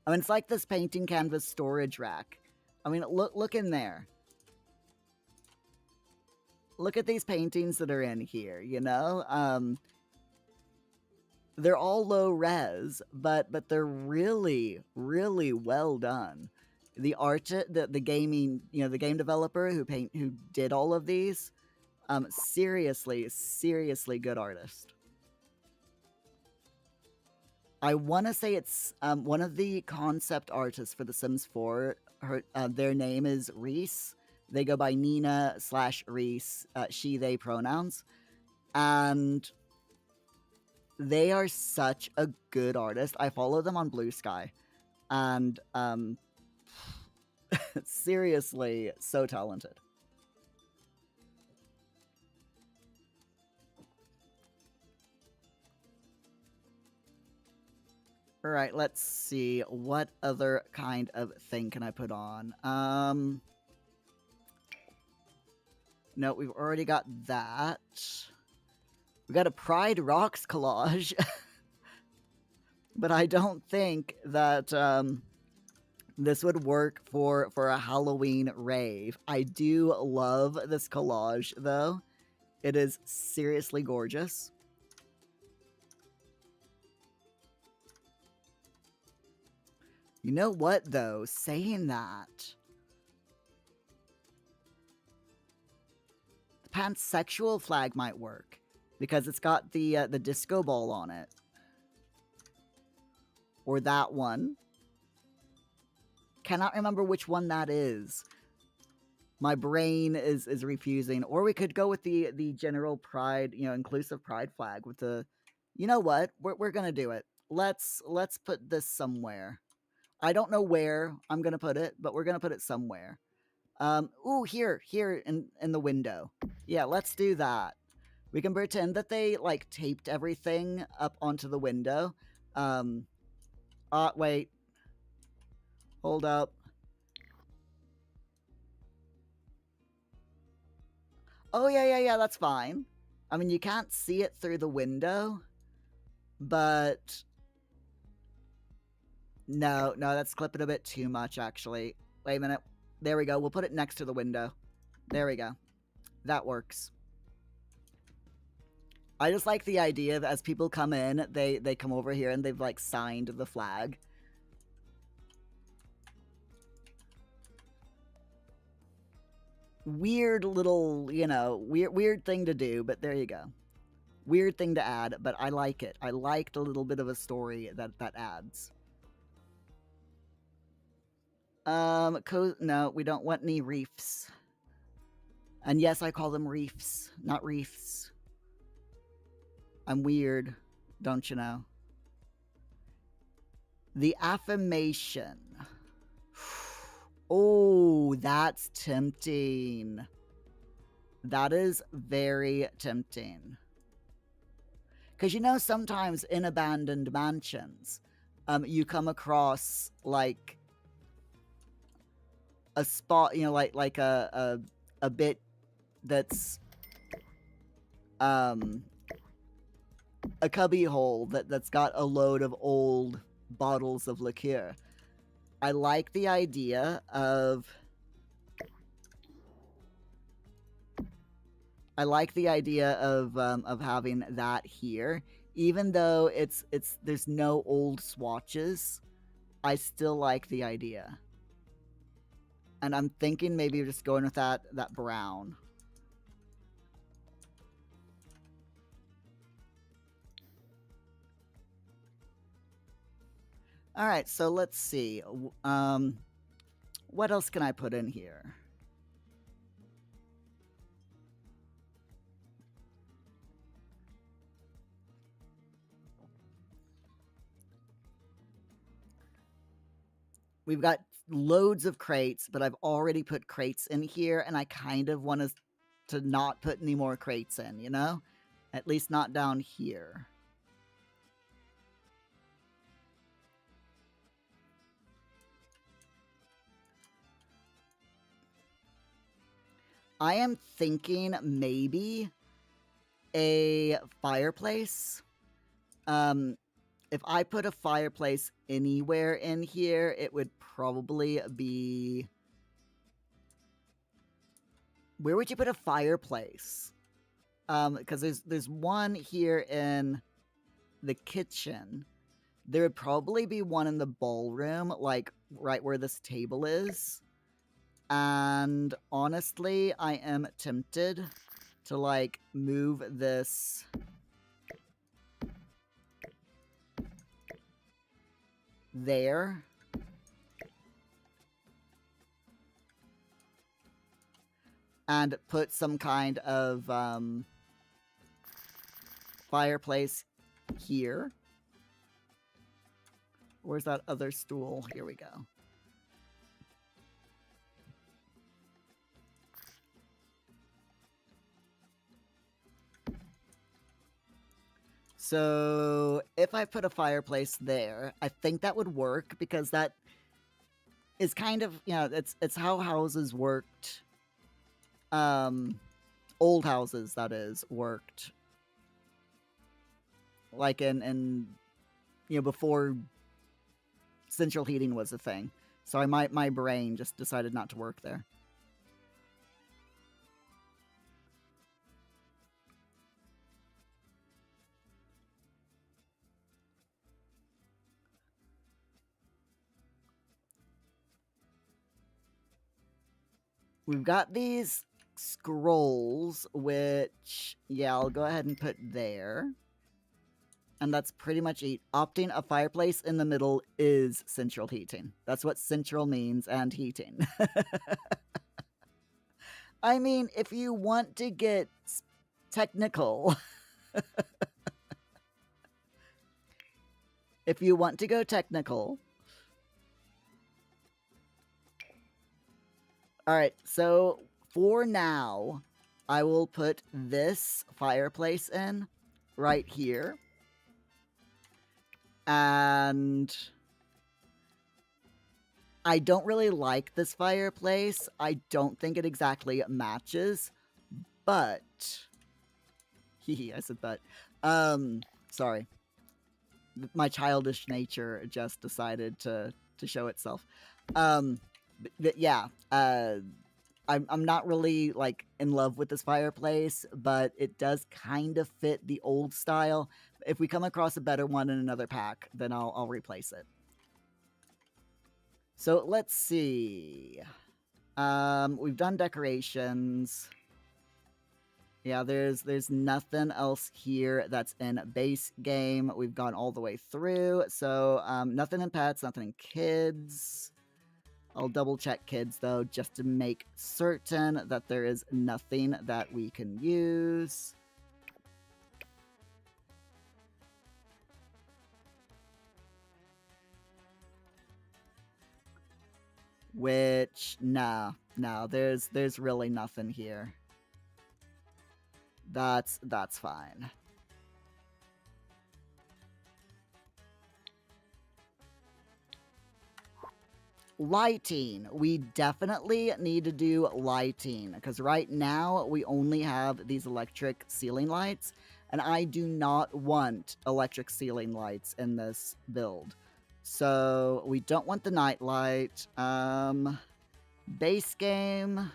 I mean, it's like this painting canvas storage rack. I mean, look in there. Look at these paintings that are in here, you know? They're all low res, but they're really, really well done. The the gaming, you know, the game developer who did all of these, seriously good artist. I want to say it's one of the concept artists for The Sims 4. Their name is Reese. They go by Nina/Reese, she, they pronouns. And they are such a good artist. I follow them on Blue Sky. And seriously, so talented. All right, let's see. What other kind of thing can I put on? No, we've already got that. We got a Pride Rocks collage. But I don't think that this would work for a Halloween rave. I do love this collage, though. It is seriously gorgeous. You know what, though? Saying that, the pansexual flag might work because it's got the disco ball on it, or that one. Cannot remember which one that is. My brain is refusing. Or we could go with the general pride, you know, inclusive pride flag with the. You know what? We're gonna do it. Let's put this somewhere. I don't know where I'm gonna put it, but we're gonna put it somewhere. Ooh, here in the window. Yeah, let's do that. We can pretend that they like taped everything up onto the window. Wait. Hold up. Oh yeah, that's fine. I mean, you can't see it through the window, but no, that's clipping a bit too much, actually. Wait a minute. There we go. We'll put it next to the window. There we go. That works. I just like the idea that as people come in, they come over here and they've, like, signed the flag. Weird little, you know, weird thing to do, but there you go. Weird thing to add, but I like it. I liked a little bit of a story that adds. No, we don't want any reefs. And yes, I call them reefs, not reefs. I'm weird, don't you know? The affirmation. Oh, that's tempting. That is very tempting. Because, you know, sometimes in abandoned mansions, you come across, like, a spot, you know, like a bit that's a cubby hole that's got a load of old bottles of liqueur. I like the idea of having that here, even though there's no old swatches. I still like the idea. And I'm thinking maybe just going with that brown. All right, so let's see. What else can I put in here? We've got loads of crates, but I've already put crates in here, and I kind of want to not put any more crates in, you know? At least not down here. I am thinking maybe a fireplace. if I put a fireplace anywhere in here, it would probably be... Where would you put a fireplace? Because there's one here in the kitchen. There would probably be one in the ballroom, like right where this table is. And honestly, I am tempted to like move this there. And put some kind of fireplace here. Where's that other stool? Here we go. So if I put a fireplace there, I think that would work because that is kind of, you know, it's how houses worked. Old houses, that is, worked. Like in you know, before central heating was a thing. So my brain just decided not to work there. We've got these scrolls, which, yeah, I'll go ahead and put there. And that's pretty much it. Opting a fireplace in the middle is central heating. That's what central means, and heating. I mean, if you want to get technical... if you want to go technical... Alright, so for now, I will put this fireplace in right here. And I don't really like this fireplace. I don't think it exactly matches, but... Hehe, I said but. Sorry. My childish nature just decided to show itself. But yeah, I'm not really, like, in love with this fireplace, but it does kind of fit the old style. If we come across a better one in another pack, then I'll replace it. So, let's see. We've done decorations. Yeah, there's nothing else here that's in base game. We've gone all the way through. So, nothing in pets, nothing in kids. I'll double check kids though, just to make certain that there is nothing that we can use. Which, no, there's really nothing here. That's fine. Lighting. We definitely need to do lighting, because right now we only have these electric ceiling lights, and I do not want electric ceiling lights in this build. So we don't want the night light. Base game.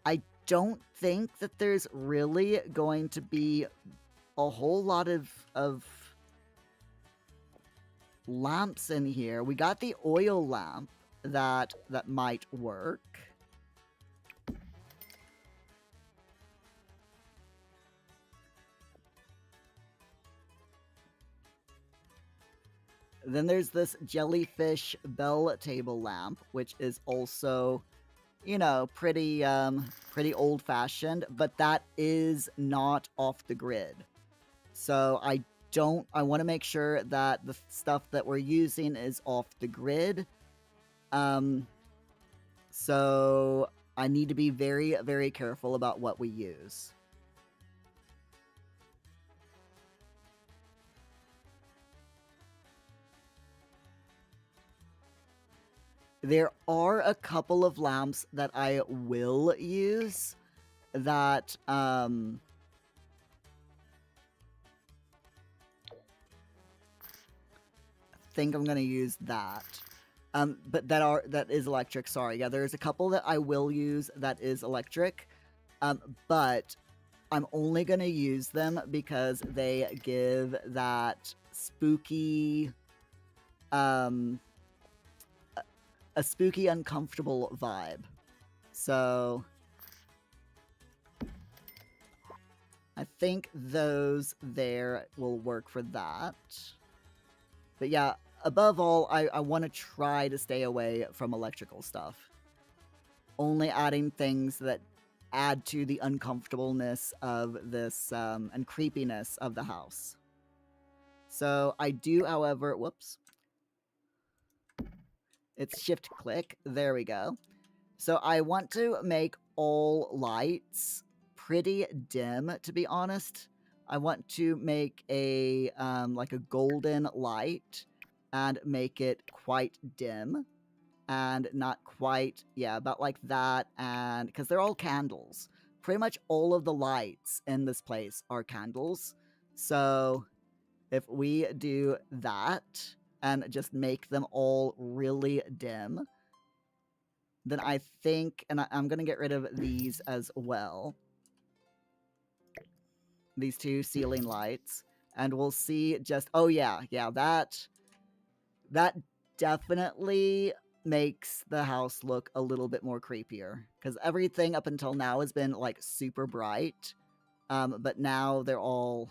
I don't think that there's really going to be a whole lot of lamps in here. We got the oil lamp that might work. Then there's this jellyfish bell table lamp, which is also, you know, pretty old-fashioned, but that is not off the grid. So I want to make sure that the stuff that we're using is off the grid. So I need to be very, very careful about what we use. There are a couple of lamps that I will use that, think I'm gonna use that. But that is electric. Sorry, yeah. There's a couple that I will use that is electric, but I'm only gonna use them because they give that spooky, a spooky, uncomfortable vibe. So I think those there will work for that. But yeah, above all, I want to try to stay away from electrical stuff. Only adding things that add to the uncomfortableness of this and creepiness of the house. So I do, however, whoops. It's shift click. There we go. So I want to make all lights pretty dim, to be honest. I want to make a like a golden light and make it quite dim and not quite, yeah, about like that. And because they're all candles, pretty much all of the lights in this place are candles. So if we do that and just make them all really dim, then I think, and I'm going to get rid of these as well. These two ceiling lights. And we'll see just, oh yeah, that definitely makes the house look a little bit more creepier. Because everything up until now has been like super bright. But now they're all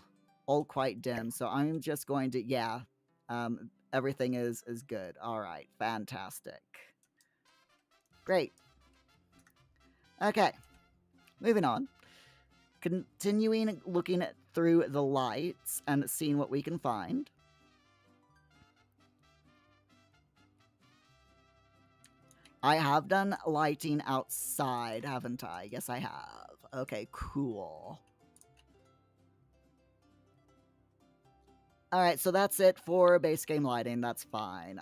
quite dim. So I'm just going to, yeah, everything is good. All right, fantastic. Great. Okay, moving on. Continuing looking through the lights and seeing what we can find. I have done lighting outside, haven't I? Yes, I have. Okay, cool. All right, so that's it for base game lighting. That's fine.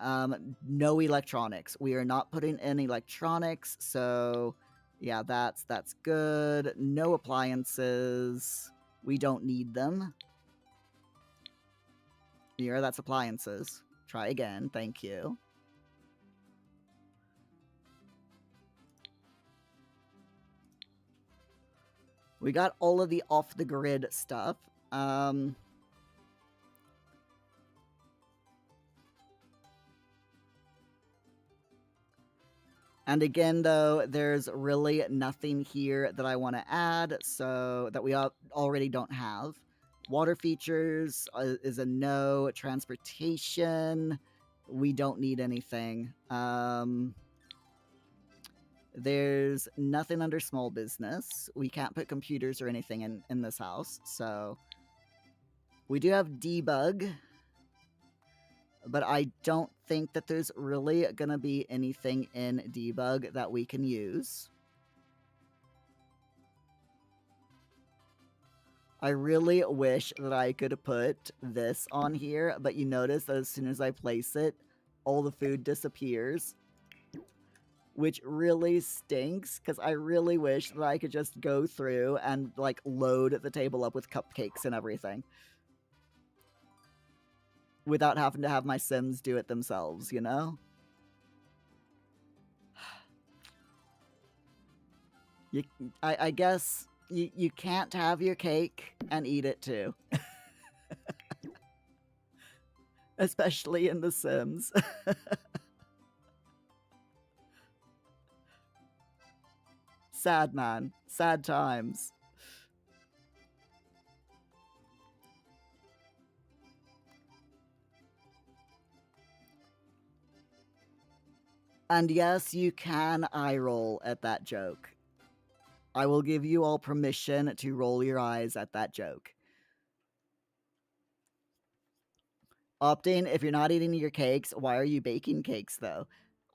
No electronics. We are not putting in electronics, so yeah, that's good. No appliances. We don't need them. Here, that's appliances. Try again. Thank you. We got all of the off-the-grid stuff. And again, though, there's really nothing here that I want to add, so that we already don't have. Water features is a no. Transportation, we don't need anything. There's nothing under small business. We can't put computers or anything in this house, so we do have debug. But I don't think that there's really going to be anything in debug that we can use. I really wish that I could put this on here, but you notice that as soon as I place it, all the food disappears. Which really stinks, because I really wish that I could just go through and, like, load the table up with cupcakes and everything. Without having to have my Sims do it themselves, you know? I guess you can't have your cake and eat it too. Especially in The Sims. Sad, man. Sad times. And yes, you can eye roll at that joke. I will give you all permission to roll your eyes at that joke. Opting, if you're not eating your cakes, why are you baking cakes, though?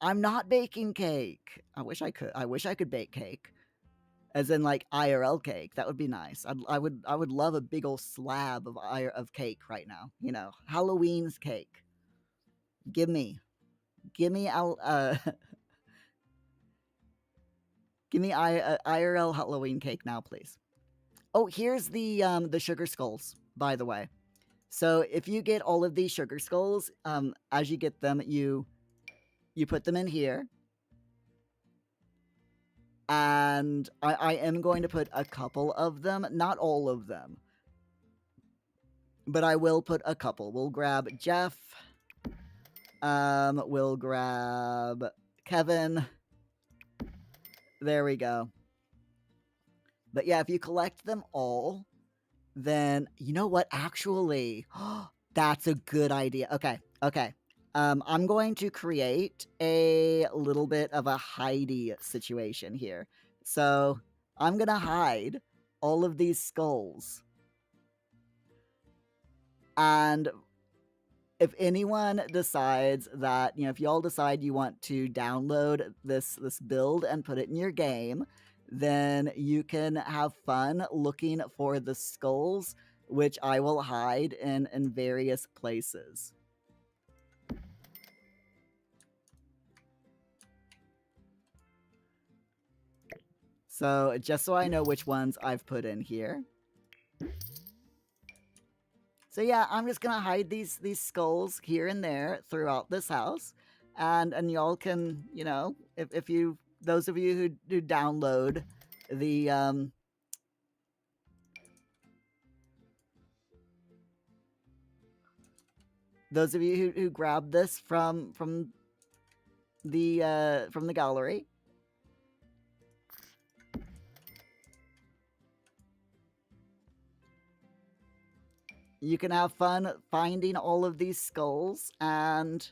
I'm not baking cake. I wish I could. I wish I could bake cake. As in, like, IRL cake. That would be nice. I would love a big old slab of cake right now. You know, Halloween's cake. Give me give me IRL Halloween cake now, please. Oh, here's the sugar skulls, by the way. So if you get all of these sugar skulls, as you get them, you put them in here. And I am going to put a couple of them, not all of them, but I will put a couple. We'll grab Jeff. We'll grab Kevin. There we go. But yeah, if you collect them all, then you know what? Actually, that's a good idea. Okay. I'm going to create a little bit of a hidey situation here. So I'm gonna hide all of these skulls. And if anyone decides that, if y'all decide you want to download this build and put it in your game, then you can have fun looking for the skulls, which I will hide in various places. So just so I know which ones I've put in here. So yeah, I'm just gonna hide these skulls here and there throughout this house, and y'all can, if you, those of you who download the those of you who grab this from the gallery, you can have fun finding all of these skulls and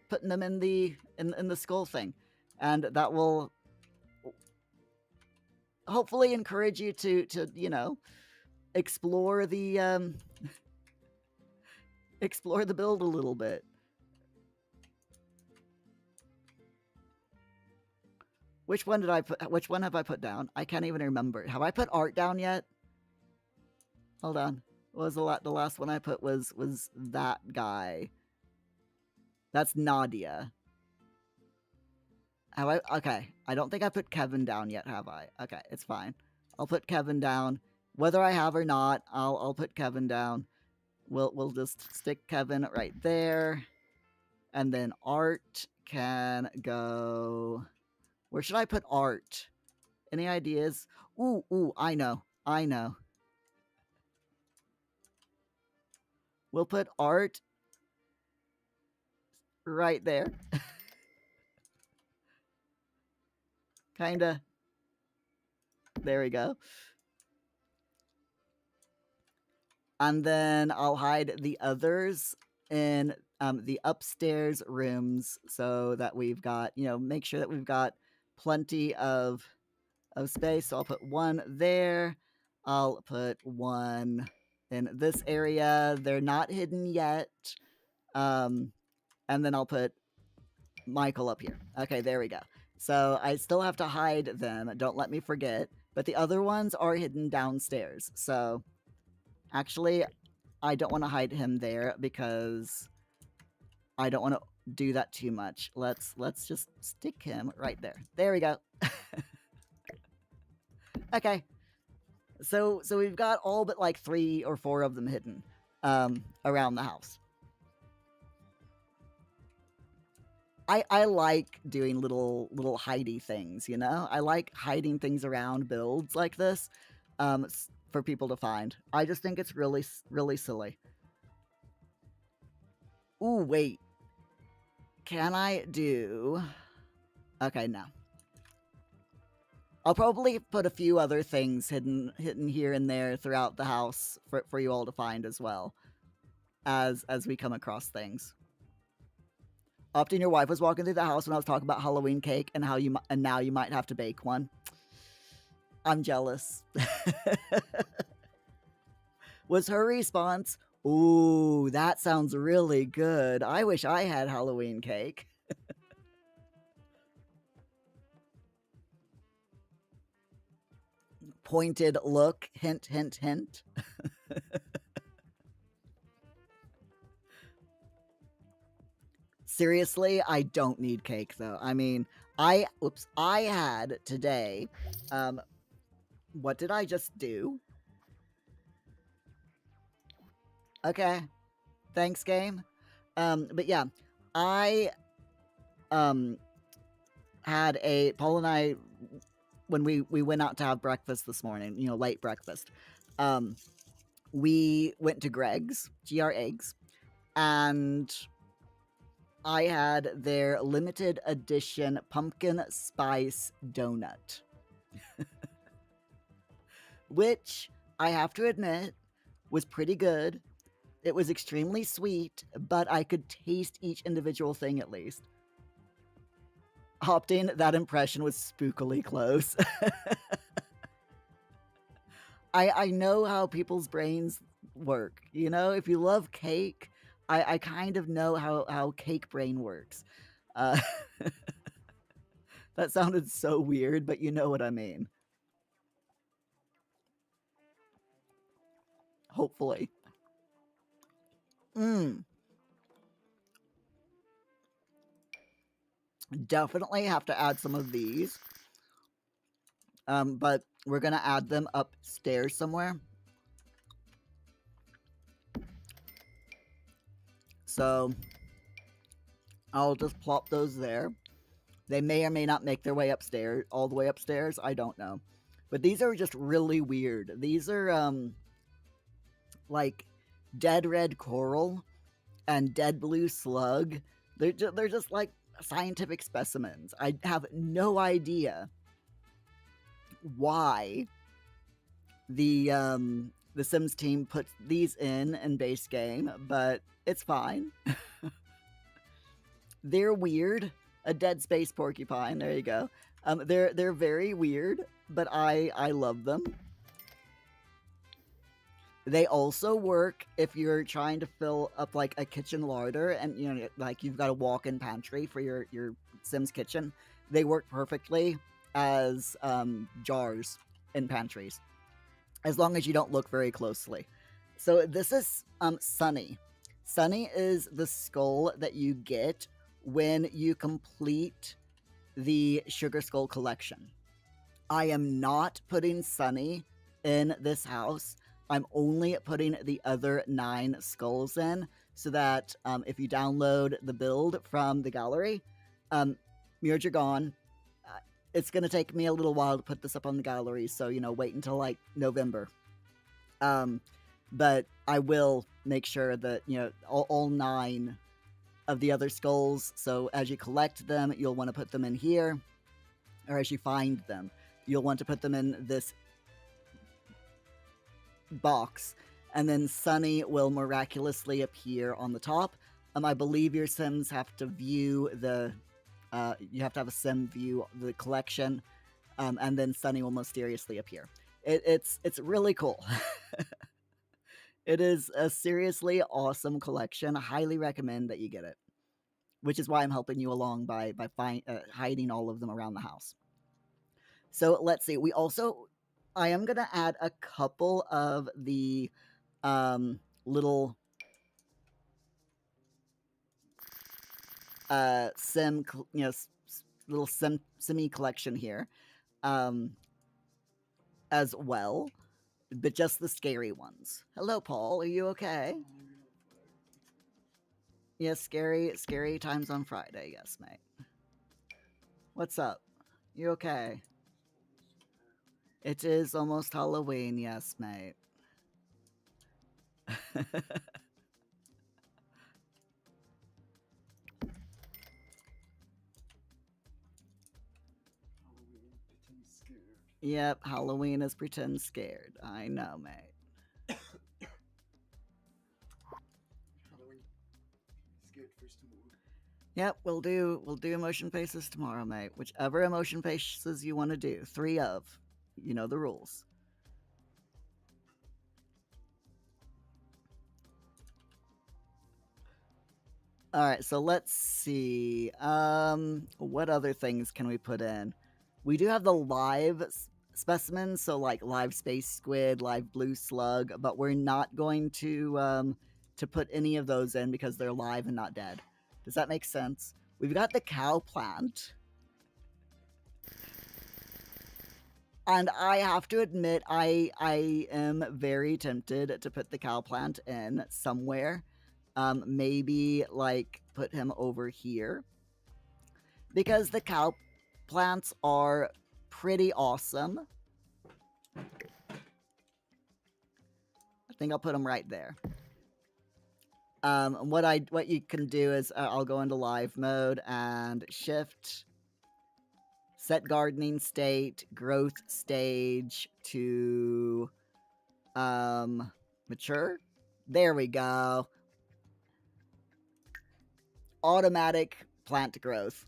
putting them in the skull thing, and that will hopefully encourage you to explore the explore the build a little bit. Which one did I put? Which one have I put down? I can't even remember. Have I put art down yet? Hold on. What was the last one I put was that guy. That's Nadia. Have I? Okay. I don't think I put Kevin down yet, have I? Okay, it's fine. I'll put Kevin down. Whether I have or not, I'll put Kevin down. We'll just stick Kevin right there. And then art can go... Where should I put art? Any ideas? Ooh, I know. We'll put art right there. Kinda. There we go. And then I'll hide the others in the upstairs rooms so that we've got, make sure that we've got plenty of space. So I'll put one there. I'll put one in this area. They're not hidden yet. And then I'll put Michael up here. Okay, there we go. So I still have to hide them. Don't let me forget. But the other ones are hidden downstairs. So actually, I don't want to hide him there because I don't want to do that too much. Let's just stick him right there. There we go. Okay. So we've got all but like 3 or 4 of them hidden around the house. I like doing little hidey things, I like hiding things around builds like this for people to find. I just think it's really silly. Ooh, wait. Can I do... Okay, no. I'll probably put a few other things hidden here and there throughout the house for you all to find as well, as we come across things. Often your wife was walking through the house when I was talking about Halloween cake and how now you might have to bake one. I'm jealous. Was her response, "Ooh, that sounds really good. I wish I had Halloween cake." Pointed look, hint, hint, hint. Seriously, I don't need cake though. I mean, I had today, what did I just do? Okay. Thanks, game. But yeah, I um had a Paul and I when we went out to have breakfast this morning, late breakfast. Um, we went to Greg's, GR Eggs, and I had their limited edition pumpkin spice donut, which I have to admit was pretty good. It was extremely sweet, but I could taste each individual thing at least. Opting, that impression was spookily close. I know how people's brains work. If you love cake, I kind of know how cake brain works. Uh, that sounded so weird, but you know what I mean. Hopefully. Definitely have to add some of these. But we're going to add them upstairs somewhere. So I'll just plop those there. They may or may not make their way upstairs, all the way upstairs. I don't know. But these are just really weird. These are like dead red coral and dead blue slug. They're just like scientific specimens. I have no idea why the Sims team puts these in base game, but it's fine. They're weird. A dead space porcupine. There you go. They're very weird, but I love them. They also work if you're trying to fill up like a kitchen larder, and like you've got a walk-in pantry for your Sims kitchen. They work perfectly as jars in pantries, as long as you don't look very closely. So this is Sunny. Sunny is the skull that you get when you complete the Sugar Skull collection. I am not putting Sunny in this house. I'm only putting the other 9 skulls in, so that if you download the build from the gallery, Muir, you're gone. It's going to take me a little while to put this up on the gallery, so, wait until like November. But I will make sure that, all 9 of the other skulls, so as you collect them, you'll want to put them in here, or as you find them, you'll want to put them in this box, and then Sunny will miraculously appear on the top. I believe your Sims have to view the you have to have a Sim view the collection, and then Sunny will mysteriously appear. It's really cool. It is a seriously awesome collection. I highly recommend that you get it, which is why I'm helping you along by hiding all of them around the house. So let's see. I am going to add a couple of the little sim, little simi collection here as well, but just the scary ones. Hello, Paul. Are you okay? Yes, scary times on Friday. Yes, mate. What's up? You okay? It is almost Halloween. Yes, mate. Yep, Halloween is pretend scared. I know, mate. Yep, we'll do emotion faces tomorrow, mate. Whichever emotion faces you want to do. 3 of. You know the rules. All right, so let's see. What other things can we put in? We do have the live specimens, so like live space squid, live blue slug, but we're not going to put any of those in because they're live and not dead. Does that make sense? We've got the cow plant. And I have to admit, I am very tempted to put the cow plant in somewhere. Maybe like put him over here because the cow plants are pretty awesome. I think I'll put them right there. What you can do is I'll go into live mode and shift, set gardening state, growth stage to mature. There we go. Automatic plant growth.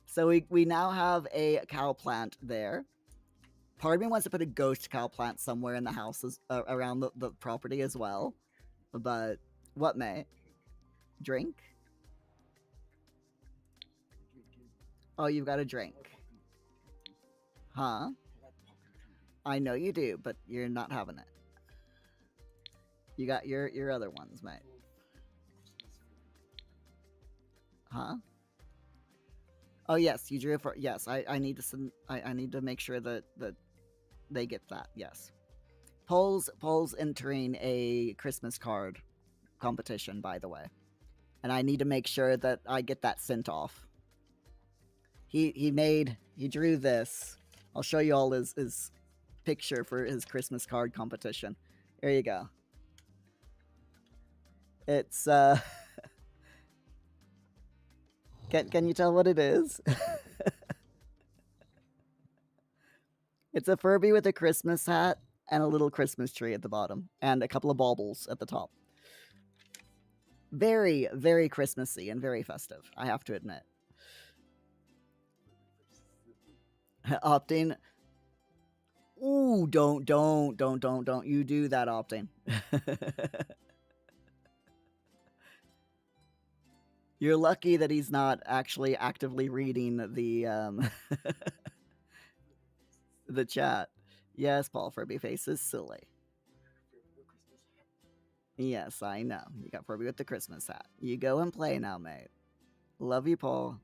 So we now have a cow plant there. Part of me wants to put a ghost cow plant somewhere in the houses around the property as well. But what may? Drink? Oh, you've got a drink. Huh? I know you do, but you're not having it. You got your other ones, mate. Huh? Oh yes, you drew for yes. I need to send. I need to make sure that they get that. Yes. Paul's entering a Christmas card competition, by the way, and I need to make sure that I get that sent off. He drew this. I'll show you all his picture for his Christmas card competition. There you go. It's can you tell what it is? It's a Furby with a Christmas hat and a little Christmas tree at the bottom, and a couple of baubles at the top. Very, very Christmassy and very festive, I have to admit. Opting. Ooh, don't you do that, Opting. You're lucky that he's not actually actively reading the the chat. Yes, Paul Furby face is silly. Yes, I know. You got Furby with the Christmas hat. You go and play now, mate. Love you, Paul.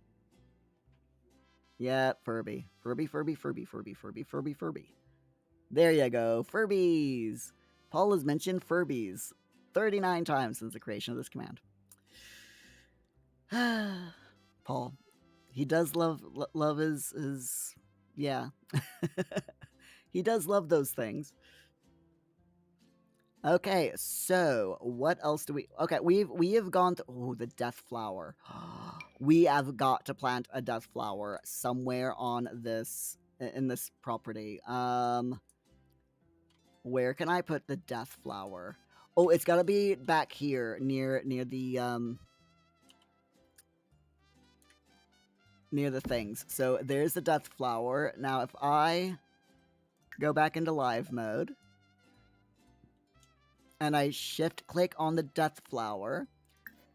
Yeah, Furby. Furby. There you go. Furbies. Paul has mentioned Furbies 39 times since the creation of this command. Paul. He does love his yeah. He does love those things. Okay, so what else do we? Okay, we have gone to the death flower. We have got to plant a death flower somewhere on this in this property. Where can I put the death flower? Oh, it's got to be back here near the near the things. So there's the death flower. Now if I go back into live mode and I shift click on the death flower,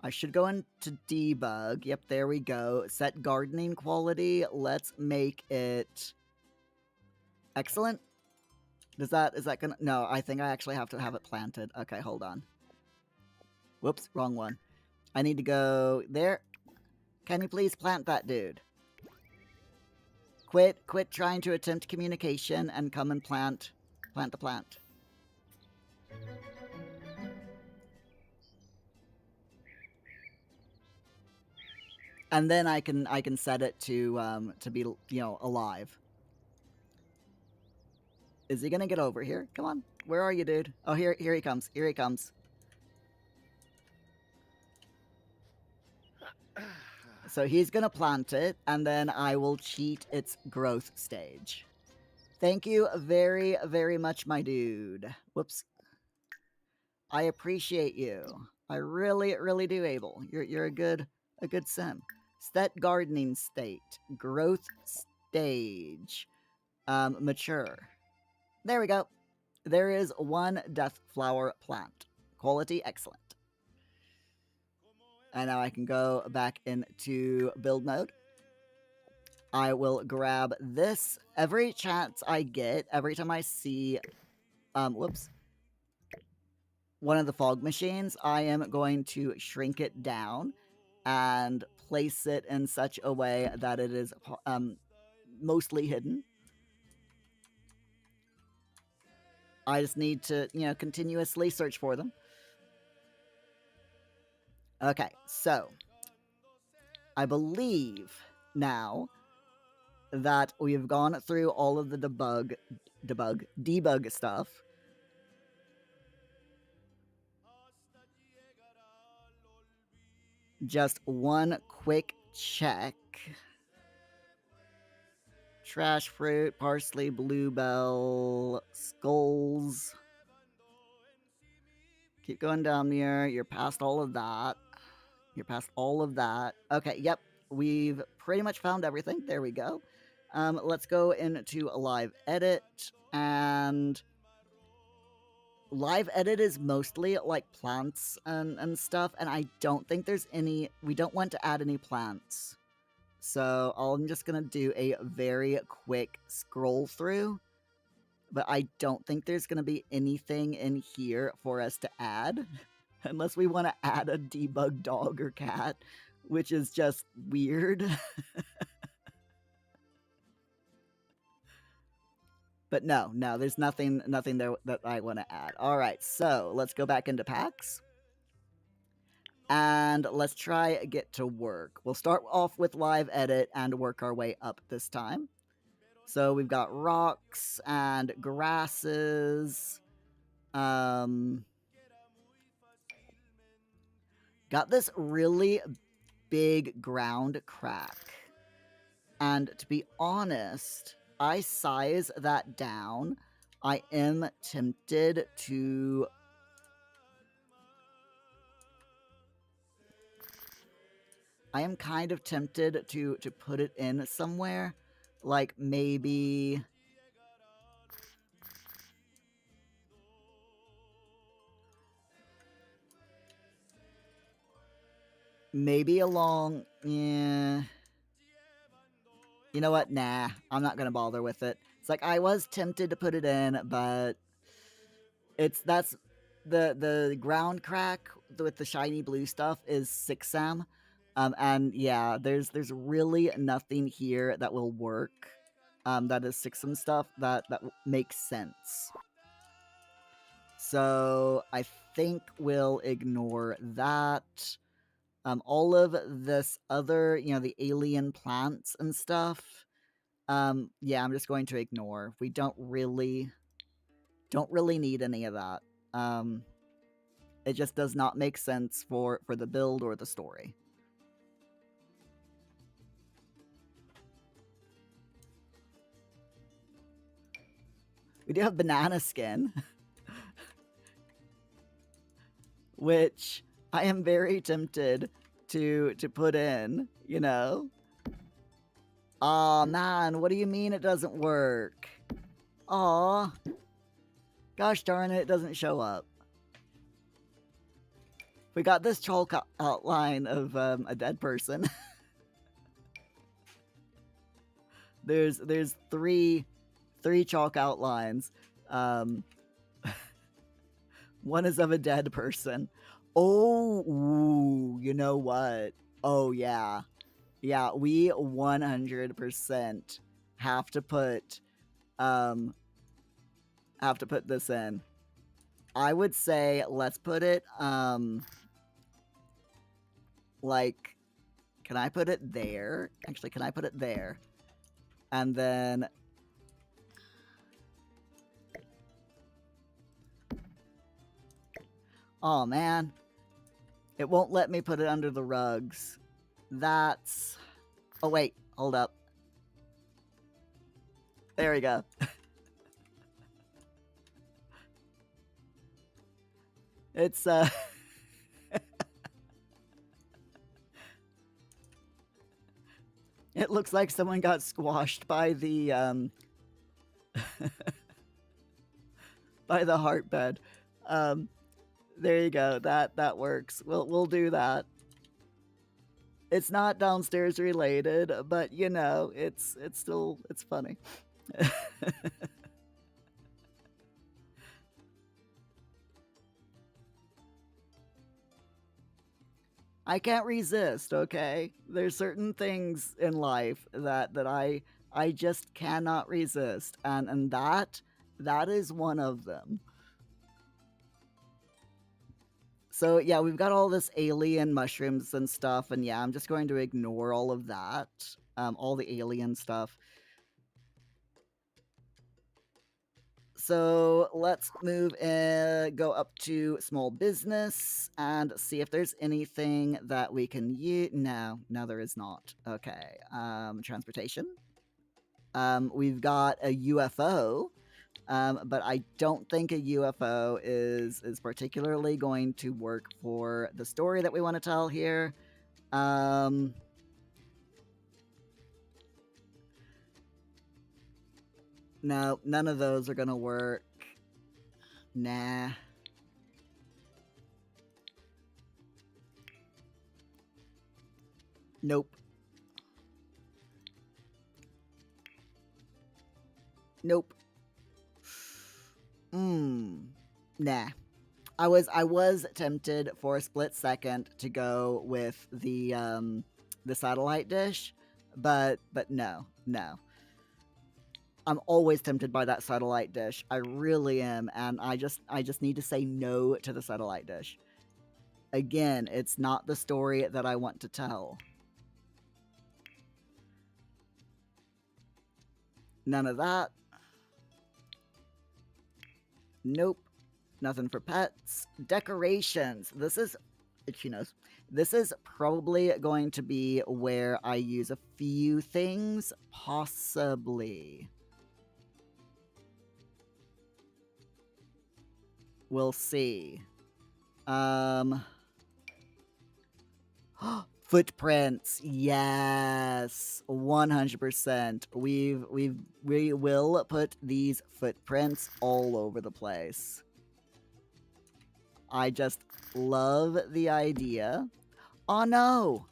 I should go into debug. Yep, there we go. Set gardening quality. Let's make it excellent. Is that gonna? No, I think I actually have to have it planted. Okay, hold on. Whoops, wrong one. I need to go there. Can you please plant that dude? Quit trying to attempt communication and come and plant the plant. And then I can set it to be, you know, alive. Is he gonna get over here? Come on. Where are you, dude? Oh, here he comes. Here he comes. So he's gonna plant it, and then I will cheat its growth stage. Thank you very, very much, my dude. Whoops. I appreciate you. I really, really do, Abel. You're a good sim. Set gardening state. Growth stage. Mature. There we go. There is one death flower plant. Quality excellent. And now I can go back into build mode. I will grab this. Every chance I get, every time I see, whoops, one of the fog machines, I am going to shrink it down and place it in such a way that it is mostly hidden. I just need to, continuously search for them. Okay, so I believe now that we've gone through all of the debug stuff. Just one quick check. Trash fruit, parsley, bluebell, skulls. Keep going down here. You're past all of that. You're past all of that. Okay, yep. We've pretty much found everything. There we go. Let's go into a live edit. And live edit is mostly like plants and stuff. And I don't think there's any... We don't want to add any plants. So I'm just going to do a very quick scroll through. But I don't think there's going to be anything in here for us to add. Unless we want to add a debug dog or cat, which is just weird. But no, there's nothing there that I want to add. All right, so let's go back into packs. And let's try get to work. We'll start off with live edit and work our way up this time. So we've got rocks and grasses. Got this really big ground crack. And to be honest, I size that down. I am tempted to... I am kind of tempted to put it in somewhere. Like maybe... Maybe along... Yeah... You know what? Nah, I'm not gonna bother with it. It's like I was tempted to put it in, but that's the ground crack with the shiny blue stuff is 6am. And yeah, there's really nothing here that will work. That is 6am stuff that makes sense. So I think we'll ignore that. All of this other, the alien plants and stuff. Yeah, I'm just going to ignore. We don't really need any of that. It just does not make sense for the build or the story. We do have banana skin, which I am very tempted to put in, Aw, man, what do you mean it doesn't work? Aw. Gosh darn it doesn't show up. We got this chalk outline of a dead person. There's three chalk outlines. One is of a dead person. Oh, ooh, you know what? Oh, yeah. Yeah, we 100% have to put this in. I would say let's put it like, can I put it there? Actually, can I put it there? And then oh man, it won't let me put it under the rugs. That's... Oh wait, hold up. There we go. It's it looks like someone got squashed by the by the heart bed. There you go. That works. We'll do that. It's not downstairs related, but it's still funny. I can't resist, okay? There's certain things in life that I just cannot resist, and that That is one of them. So yeah, we've got all this alien mushrooms and stuff, and yeah, I'm just going to ignore all of that. All the alien stuff. So let's move go up to small business and see if there's anything that we can use. No, there is not. Okay. Transportation. We've got a UFO. But I don't think a UFO is particularly going to work for the story that we want to tell here. No, none of those are going to work. Nah. Nope. Nope. Nah. I was tempted for a split second to go with the satellite dish, but no. I'm always tempted by that satellite dish. I really am, and I just need to say no to the satellite dish. Again, it's not the story that I want to tell. None of that. Nope. Nothing for pets. Decorations. This is, she knows. This is probably going to be where I use a few things, possibly. We'll see. Footprints. Yes. 100%. We will put these footprints all over the place. I just love the idea. Oh no!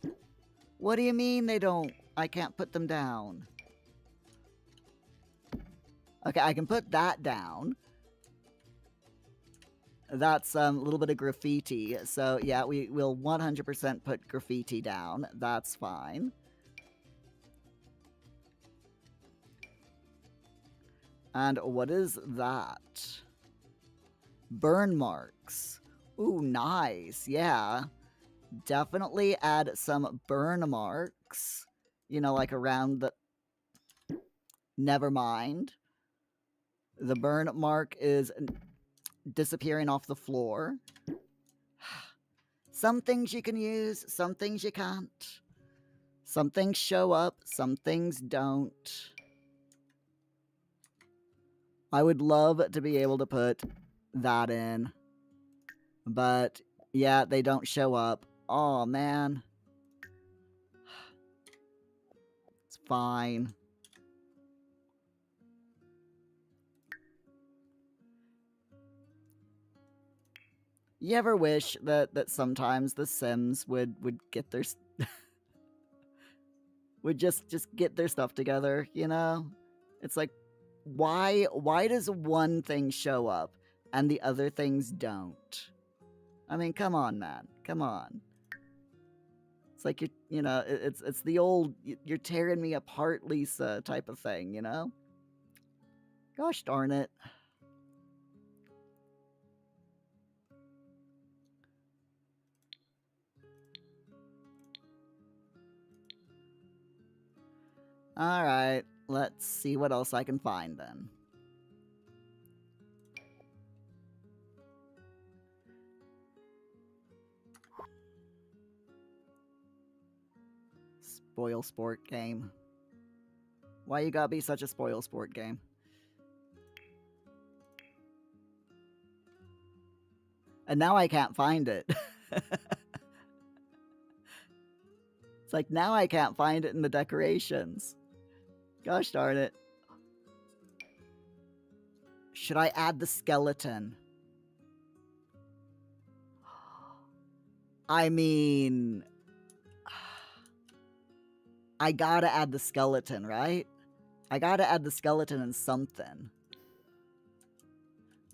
What do you mean they don't? I can't put them down. Okay, I can put that down. That's a little bit of graffiti. So yeah, we will 100% put graffiti down. That's fine. And what is that? Burn marks. Ooh, nice. Yeah. Definitely add some burn marks. You know, like around the... Never mind. The burn mark is disappearing off the floor. Some things you can use, some things you can't. Some things show up, some things don't. I would love to be able to put that in. But yeah, they don't show up. Oh man. It's fine. You ever wish that sometimes the Sims would get their would just get their stuff together, you know? It's like, why does one thing show up and the other things don't? I mean, come on, man. Come on. It's like you know, it's the old you're tearing me apart, Lisa type of thing, you know? Gosh darn it. All right, let's see what else I can find then. Spoil sport game. Why you gotta be such a spoil sport game? And now I can't find it. It's like now I can't find it in the decorations. Gosh darn it. Should I add the skeleton? I mean, I gotta add the skeleton, right? I gotta add the skeleton in something.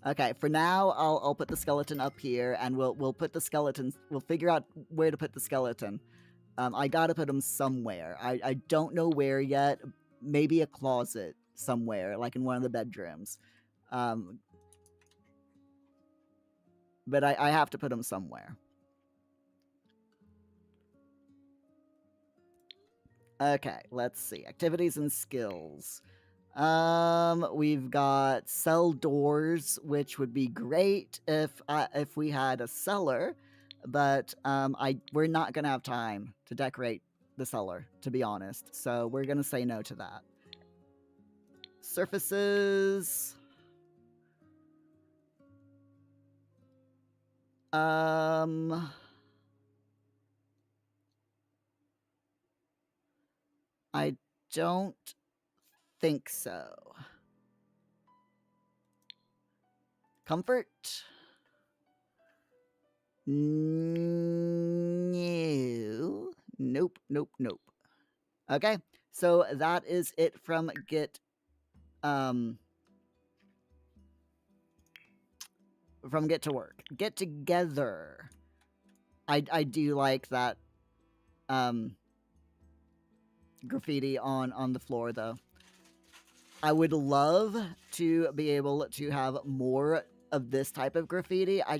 Okay, for now, I'll put the skeleton up here, and we'll put the skeleton. We'll figure out where to put the skeleton. I gotta put him somewhere. I don't know where yet. Maybe a closet somewhere, like in one of the bedrooms. But I have to put them somewhere. Okay, let's see. Activities and skills. We've got sell doors, which would be great if we had a cellar, but we're not gonna have time to decorate the cellar, to be honest. So we're gonna say no to that. Surfaces. I don't think so. Comfort? No. Nope, nope, nope. Okay, so that is it from Get to Work. Get Together. I do like that graffiti on the floor though. I would love to be able to have more of this type of graffiti. I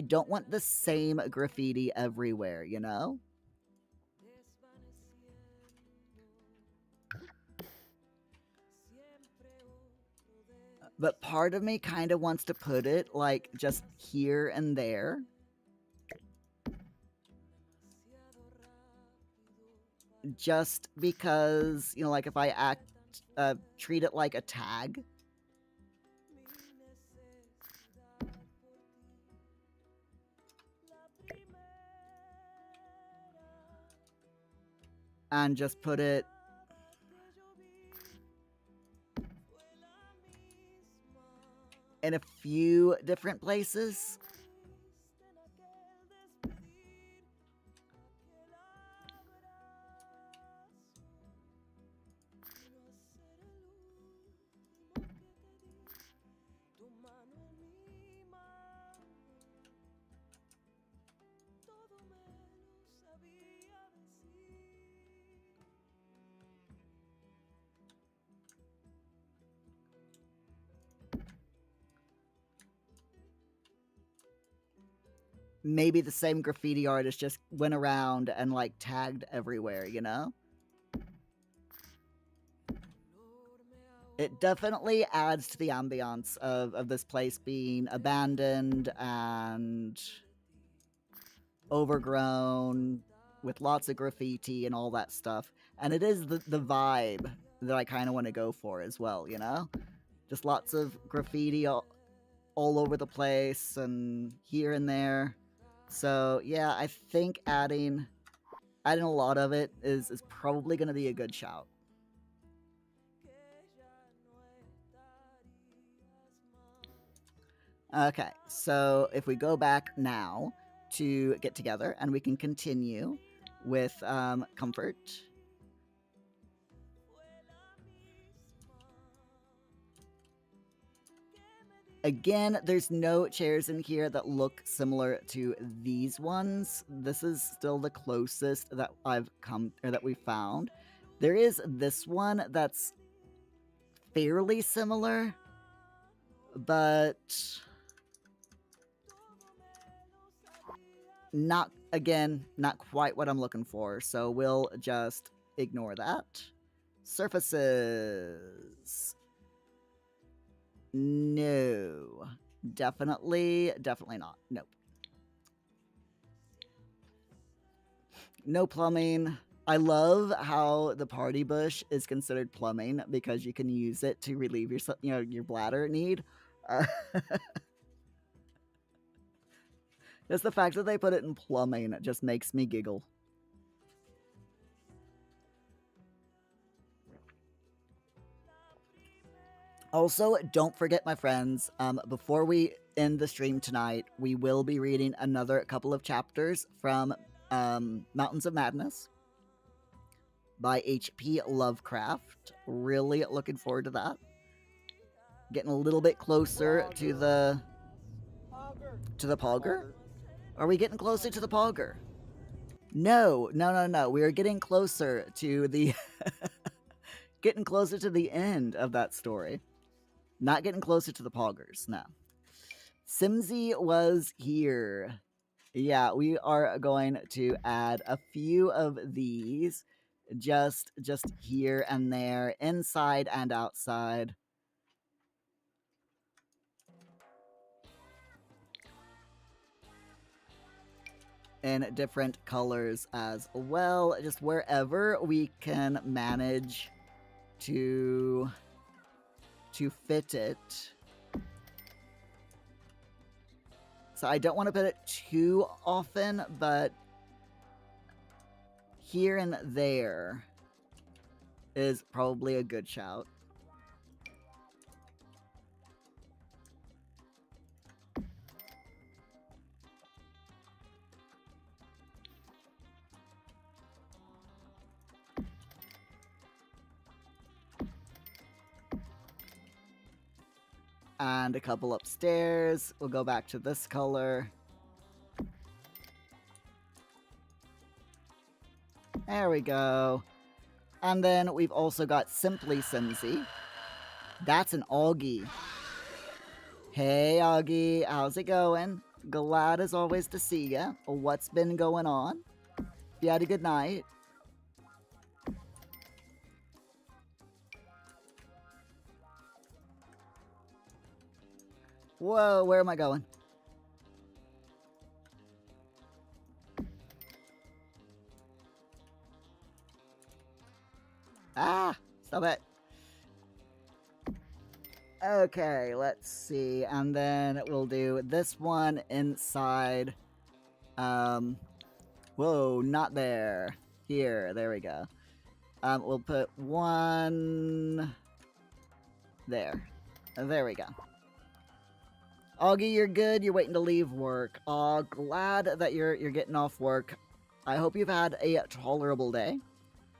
don't want the same graffiti everywhere, you know? But part of me kind of wants to put it like just here and there. Just because, you know, like if I treat it like a tag. And just put it in a few different places. Maybe the same graffiti artist just went around and like tagged everywhere, you know? It definitely adds to the ambiance of this place being abandoned and overgrown with lots of graffiti and all that stuff. And it is the vibe that I kind of want to go for as well, you know? Just lots of graffiti all over the place and here and there. So yeah, I think adding a lot of it is probably going to be a good shout. Okay, so if we go back now to Get Together, and we can continue with Comfort. Again, there's no chairs in here that look similar to these ones. This is still the closest that that we found. There is this one that's fairly similar, but not quite what I'm looking for. So we'll just ignore that. Surfaces. No. Definitely not. Nope. No plumbing. I love how the party bush is considered plumbing because you can use it to relieve your bladder need. Just the fact that they put it in plumbing just makes me giggle. Also, don't forget, my friends, before we end the stream tonight, we will be reading another couple of chapters from Mountains of Madness by H.P. Lovecraft. Really looking forward to that. Getting a little bit closer to the Pogger. Are we getting closer to the Pogger? No. We are getting closer to the getting closer to the end of that story. Not getting closer to the poggers, no. Simsy was here. Yeah, we are going to add a few of these just here and there, inside and outside. In different colors as well, just wherever we can manage to fit it. So I don't want to put it too often, but here and there is probably a good shout. And a couple upstairs. We'll go back to this color. There we go. And then we've also got Simply Simsy. That's an Augie. Hey, Augie. How's it going? Glad as always to see ya. What's been going on? You had a good night? Whoa, where am I going? Ah, stop it. Okay, let's see. And then we'll do this one inside. Whoa, not there. Here, there we go. We'll put one there. There we go. Augie, you're good. You're waiting to leave work. Glad that you're getting off work. I hope you've had a tolerable day.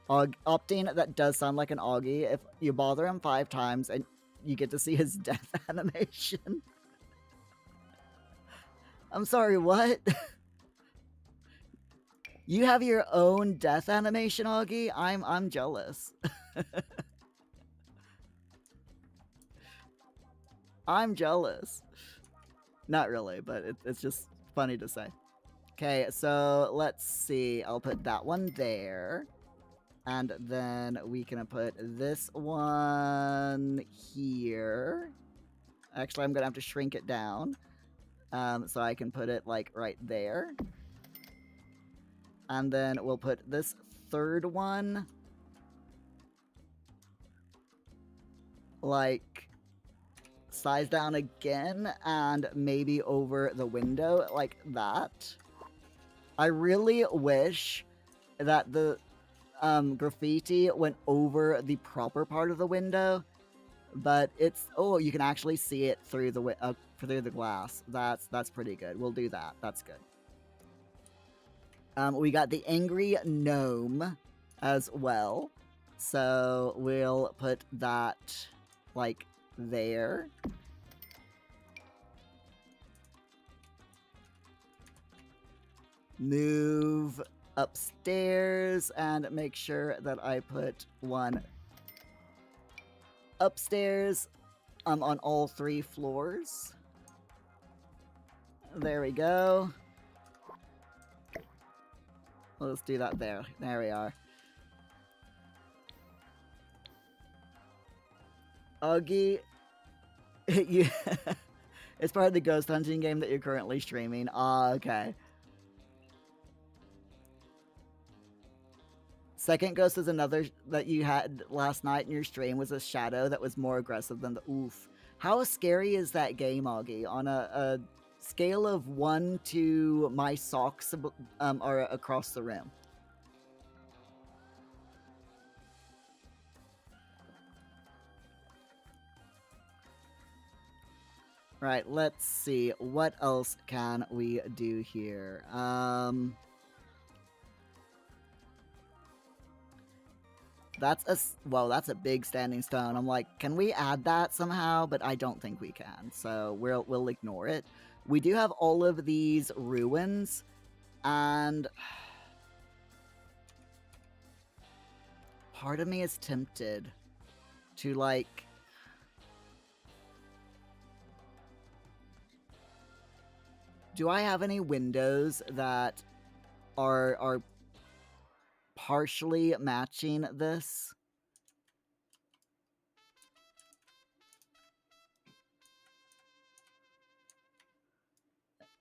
Opting, that does sound like an Augie. If you bother him 5 times and you get to see his death animation. I'm sorry, what? You have your own death animation, Augie? I'm jealous. I'm jealous. Not really, but it's just funny to say. Okay, so let's see. I'll put that one there. And then we can put this one here. Actually, I'm going to have to shrink it down. So I can put it, like, right there. And then we'll put this third one, like, size down again, and maybe over the window, like that. I really wish that the graffiti went over the proper part of the window, but it's, oh, you can actually see it through the glass. That's pretty good. We'll do that. That's good. We got the angry gnome as well, so we'll put that like there. Move upstairs and make sure that I put one upstairs on all 3 floors. There we go. Let's do that there. There we are. Augie, you it's part of the ghost hunting game that you're currently streaming. Ah, okay. Second ghost is another that you had last night in your stream, was a shadow that was more aggressive than the oof. How scary is that game, Augie? On a scale of 1 to my socks are across the room. Right, let's see. What else can we do here? That's a big standing stone. I'm like, can we add that somehow? But I don't think we can, so we'll ignore it. We do have all of these ruins, and part of me is tempted to, like, Do I have any windows that are partially matching this?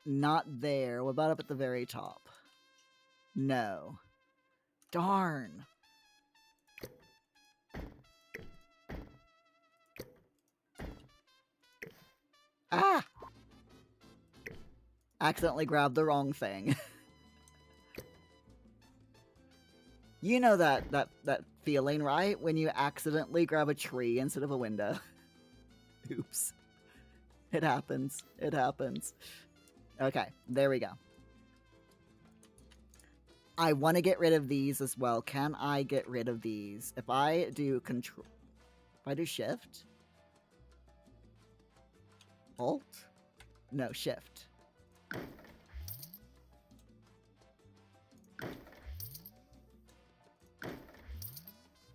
Not there. What about up at the very top? No. Darn. Ah! Accidentally grabbed the wrong thing. You know that feeling, right? When you accidentally grab a tree instead of a window. Oops. It happens. It happens. Okay, there we go. I want to get rid of these as well. Can I get rid of these? If I do control... If I do shift? Alt? No, shift.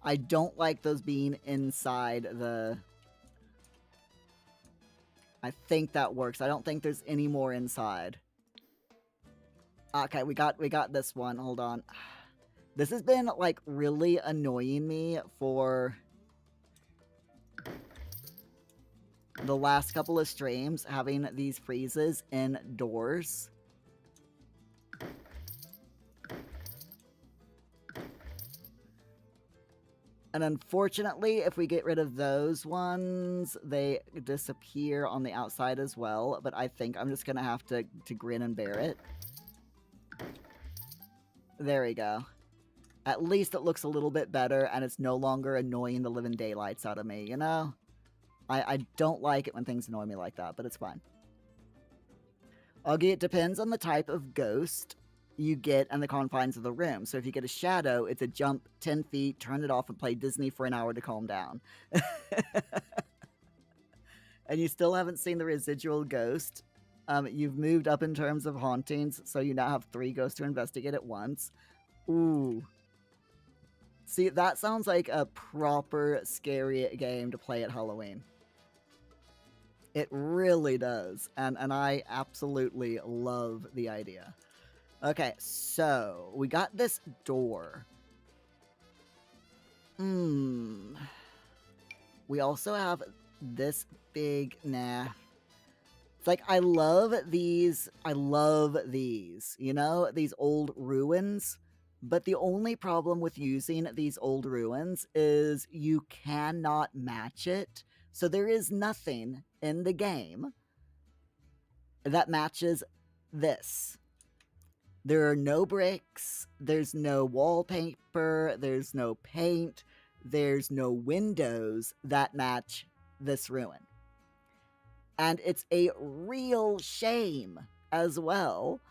I don't like those being inside the... I think that works. I don't think there's any more inside. Okay, we got this one. Hold on. This has been, like, really annoying me for the last couple of streams, having these freezes indoors. And unfortunately, if we get rid of those ones, they disappear on the outside as well. But I think I'm just going to have to grin and bear it. There we go. At least it looks a little bit better, and it's no longer annoying the living daylights out of me, you know? I don't like it when things annoy me like that, but it's fine. Augie, it depends on the type of ghost you get and the confines of the room. So if you get a shadow, it's a jump 10 feet, turn it off, and play Disney for an hour to calm down. And you still haven't seen the residual ghost. You've moved up in terms of hauntings, so you now have 3 ghosts to investigate at once. Ooh. See, that sounds like a proper scary game to play at Halloween. It really does, and I absolutely love the idea. Okay, so we got this door. We also have this big... Nah. It's like, I love these, you know, these old ruins. But the only problem with using these old ruins is you cannot match it. So there is nothing in the game that matches this. There are no bricks, there's no wallpaper, there's no paint, there's no windows that match this ruin. And it's a real shame as well,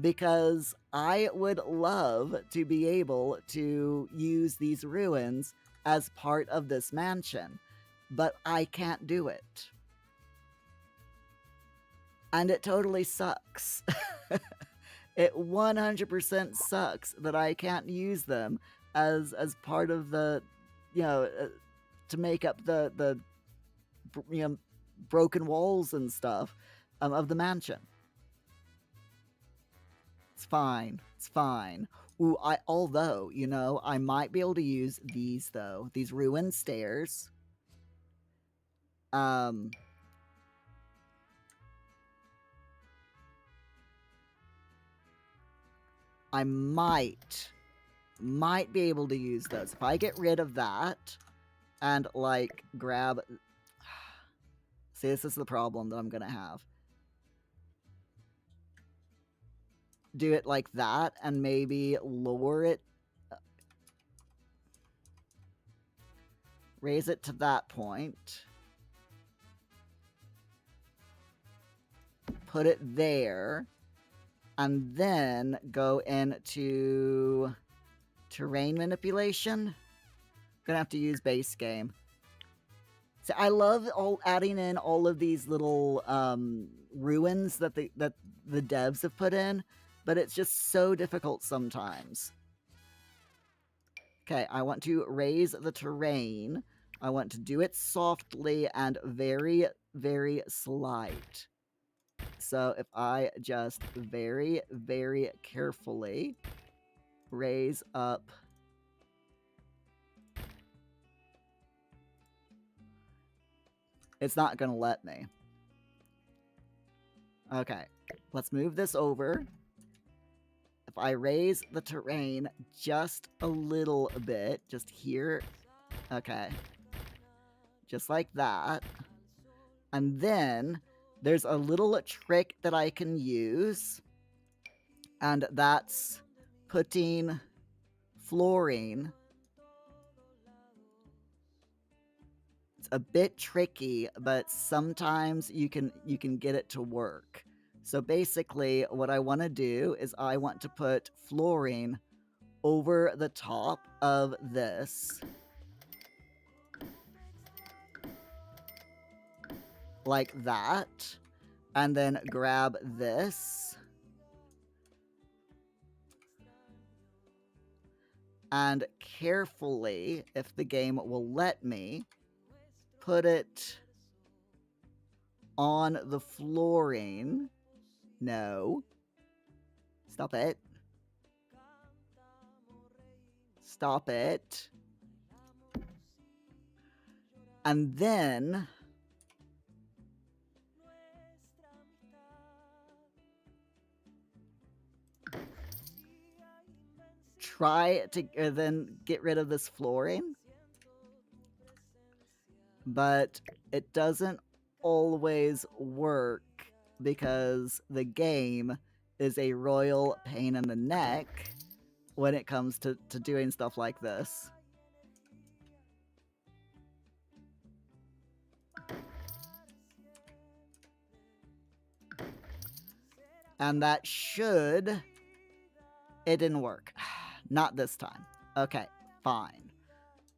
because I would love to be able to use these ruins as part of this mansion, but I can't do it. And it totally sucks. It 100% sucks that I can't use them as part of the, you know, to make up the you know, broken walls and stuff of the mansion. It's fine. It's fine. Ooh, although, you know, I might be able to use these, though. These ruined stairs. I might be able to use those. If I get rid of that and, like, grab... See, this is the problem that I'm going to have. Do it like that and maybe lower it. Raise it to that point. Put it there. And then go into terrain manipulation. Gonna have to use base game. So I love adding in all of these little ruins that the devs have put in, but it's just so difficult sometimes. Okay, I want to raise the terrain. I want to do it softly and very, very slight. So if I just very, very carefully raise up... It's not going to let me. Okay, let's move this over. If I raise the terrain just a little bit, just here, okay, just like that. And then there's a little trick that I can use, and that's putting flooring. It's a bit tricky, but sometimes you can get it to work. So basically, what I want to do is I want to put flooring over the top of this. Like that. And then grab this. And carefully, if the game will let me, put it on the flooring. No. Stop it. Stop it. And then try to then get rid of this flooring. But it doesn't always work because the game is a royal pain in the neck when it comes to doing stuff like this. And that should... It didn't work. Not this time. Okay, fine.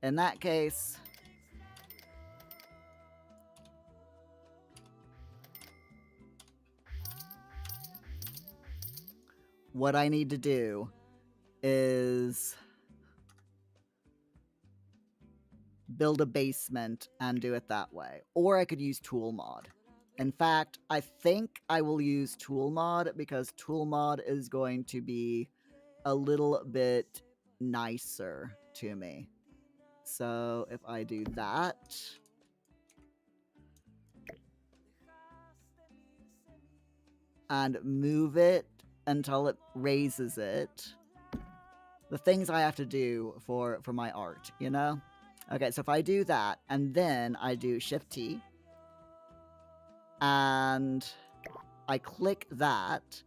In that case... what I need to do is build a basement and do it that way. Or I could use tool mod. In fact, I think I will use tool mod because tool mod is going to be a little bit nicer to me. So if I do that... and move it until it raises it. The things I have to do for my art, you know? Okay, so if I do that, and then I do Shift-T, and I click that,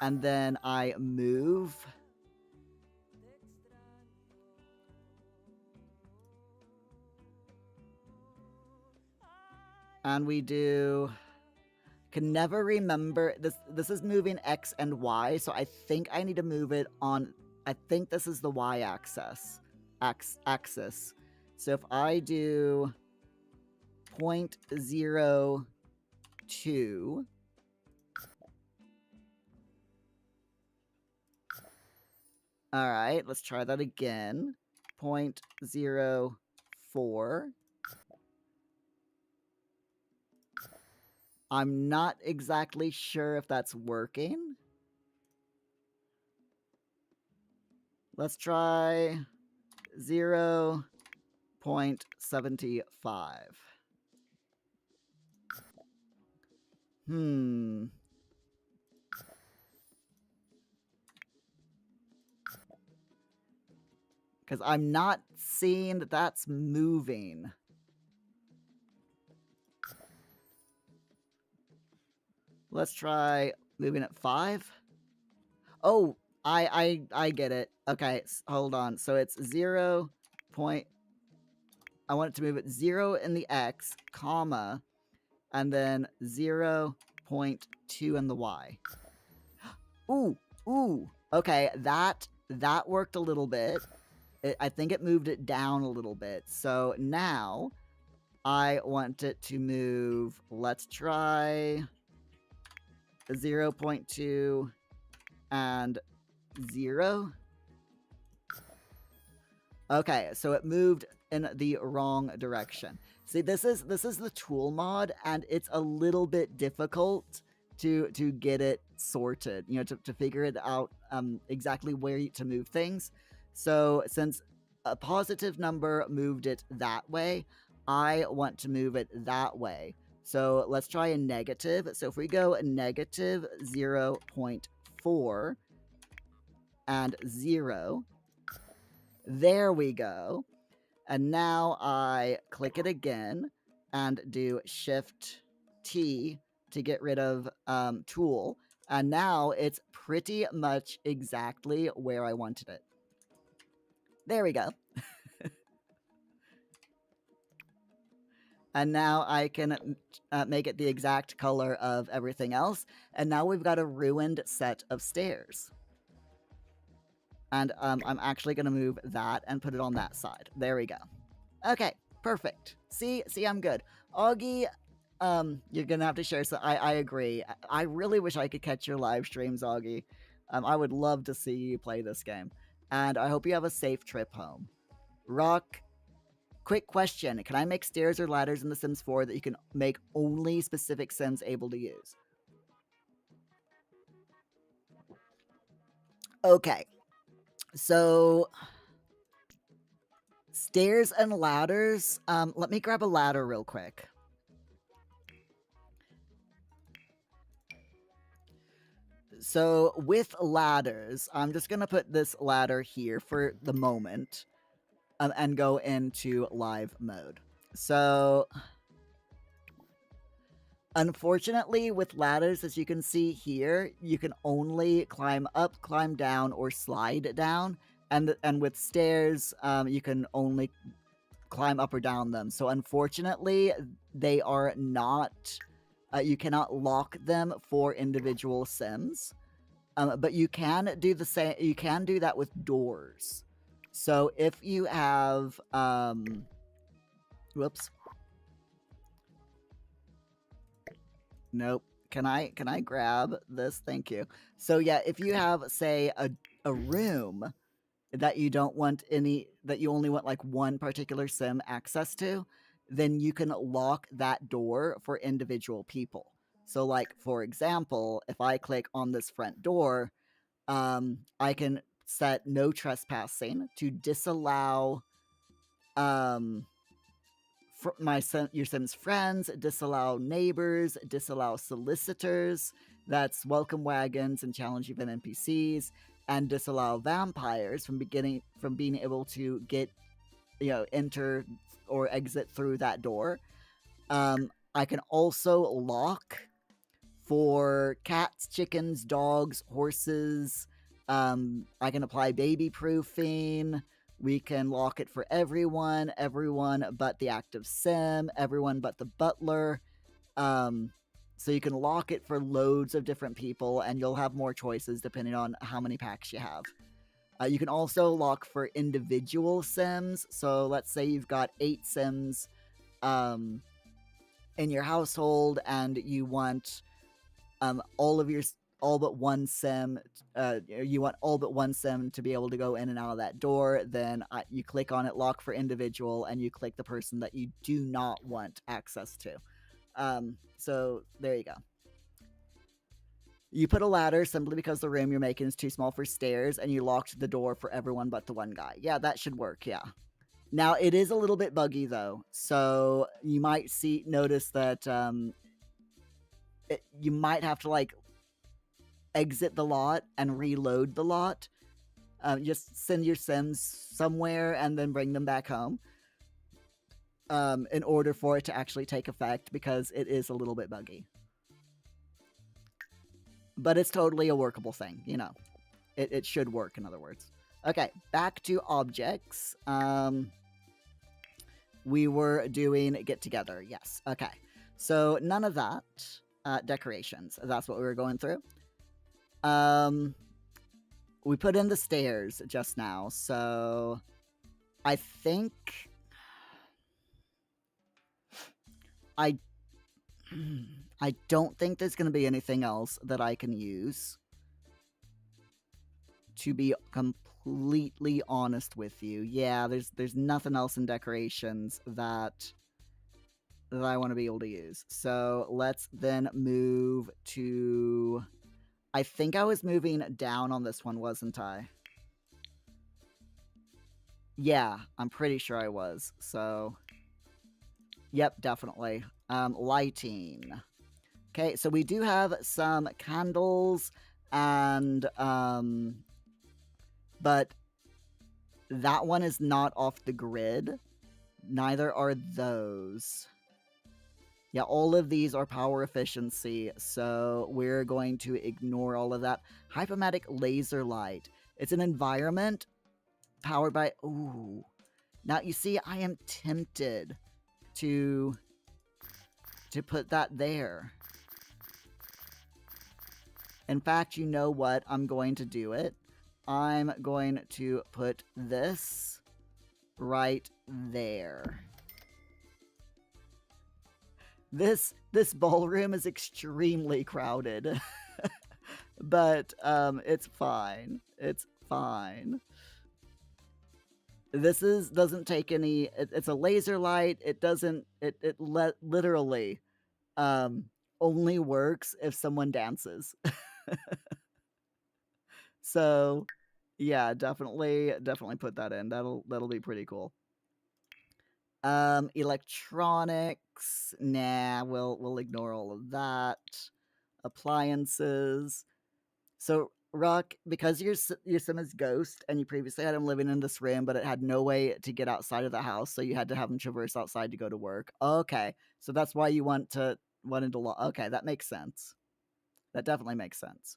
and then I move... and we do... can never remember... This is moving X and Y, so I think I need to move it on... I think this is the Y axis. Axis. So if I do 0.02... Alright, let's try that again. 0.04... I'm not exactly sure if that's working. Let's try 0.75. Because I'm not seeing that that's moving. Let's try moving at 5. Oh, I get it. Okay, hold on. So it's 0. I want it to move at 0 in the X, comma, and then 0.2 in the Y. Ooh. Okay, that worked a little bit. I think it moved it down a little bit. So now I want it to move. Let's try 0.2 and 0. Okay, so it moved in the wrong direction. See, this is the tool mod, and it's a little bit difficult to get it sorted, to figure it out exactly where to move things. So since a positive number moved it that way, I want to move it that way. So let's try a negative. So if we go a negative 0.4 and 0, there we go. And now I click it again and do Shift T to get rid of tool. And now it's pretty much exactly where I wanted it. There we go. And now I can make it the exact color of everything else. And now we've got a ruined set of stairs. And I'm actually going to move that and put it on that side. There we go. Okay, perfect. See, I'm good. Augie, you're going to have to share. So I agree. I really wish I could catch your live streams, Augie. I would love to see you play this game. And I hope you have a safe trip home. Rock, quick question. Can I make stairs or ladders in The Sims 4 that you can make only specific Sims able to use? Okay. So, stairs and ladders. Let me grab a ladder real quick. So, with ladders, I'm just going to put this ladder here for the moment and go into live mode. So, unfortunately, with ladders, as you can see here, you can only climb up, climb down, or slide down. And with stairs, you can only climb up or down them. So unfortunately, they are not... you cannot lock them for individual Sims. But you can do the same. You can do that with doors. So if you have... whoops. Nope. Can I grab this? Thank you. So yeah, if you have, say, a room that you don't want that you only want like one particular Sim access to, then you can lock that door for individual people. So like, for example, if I click on this front door, I can set no trespassing to disallow your Sims friends, disallow neighbors, disallow solicitors, that's welcome wagons and challenge event NPCs, and disallow vampires from being able to get, enter or exit through that door. I can also lock for cats, chickens, dogs, horses. I can apply baby proofing. We can lock it for everyone but the active Sim, everyone but the butler. So you can lock it for loads of different people, and you'll have more choices depending on how many packs you have. You can also lock for individual Sims. So let's say you've got 8 Sims in your household, and you want all but one Sim. You want all but one Sim to be able to go in and out of that door. Then you click on it, lock for individual, and you click the person that you do not want access to. So there you go. You put a ladder simply because the room you're making is too small for stairs, and you locked the door for everyone but the one guy. Yeah, that should work, yeah. Now, it is a little bit buggy, though, so you might notice that you might have to, like, exit the lot and reload the lot. Just send your Sims somewhere and then bring them back home in order for it to actually take effect, because it is a little bit buggy. But it's totally a workable thing, It should work, in other words. Okay, back to objects. We were doing get together, yes. Okay, so none of that. Decorations, that's what we were going through. We put in the stairs just now, so I think I don't think there's going to be anything else that I can use, to be completely honest with you. Yeah, there's nothing else in decorations that that I want to be able to use. So let's then move to... I think I was moving down on this one, wasn't I? Yeah, I'm pretty sure I was. So, yep, definitely. Lighting. Okay, so we do have some candles and, but that one is not off the grid. Neither are those. Yeah, all of these are power efficiency, so we're going to ignore all of that. Hypomatic laser light. It's an environment powered by... Ooh. Now, you see, I am tempted to put that there. In fact, you know what? I'm going to do it. I'm going to put this right there. This ballroom is extremely crowded. But it's fine. It's fine. This doesn't take any... It's a laser light. It doesn't... It literally only works if someone dances. So, yeah, definitely put that in. That'll be pretty cool. Electronics. Nah, we'll ignore all of that. Appliances. So, Ruck, because your sim is Ghost, and you previously had him living in this room, but it had no way to get outside of the house, so you had to have him traverse outside to go to work. Okay, so that's why you wanted to okay, that makes sense. That definitely makes sense.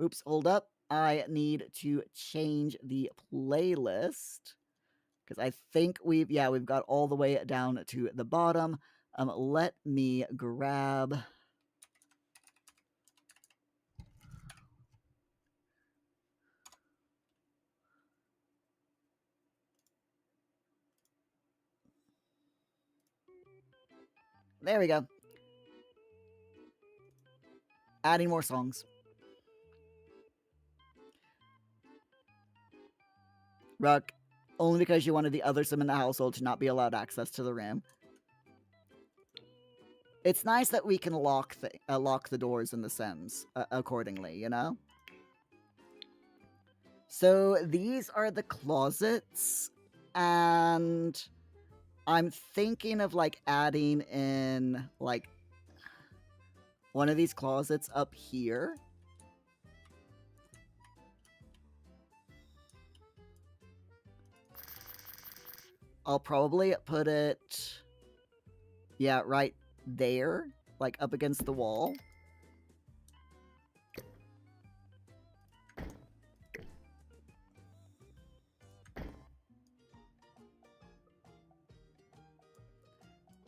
Oops, hold up. I need to change the playlist because I think we've got all the way down to the bottom. Let me grab... There we go. Adding more songs. Ruck, only because you wanted the other sim in the household to not be allowed access to the room. It's nice that we can lock the doors in the sims accordingly, you know? So these are the closets, and I'm thinking of like adding in like one of these closets up here. I'll probably put it, yeah, right there, like up against the wall.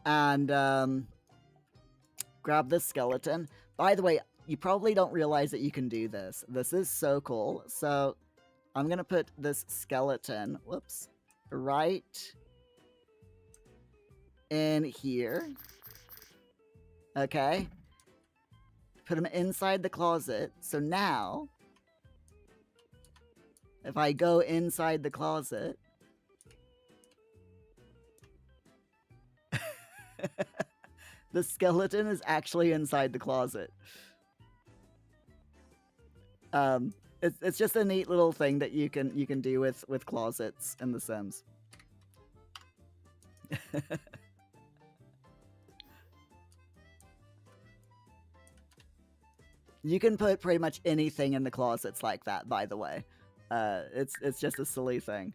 And grab this skeleton. By the way, you probably don't realize that you can do this. This is so cool. So I'm going to put this skeleton, whoops, right in here. Okay. Put him inside the closet. So now, if I go inside the closet, the skeleton is actually inside the closet. It's just a neat little thing that you can do with closets in The Sims. You can put pretty much anything in the closets like that, by the way. It's just a silly thing.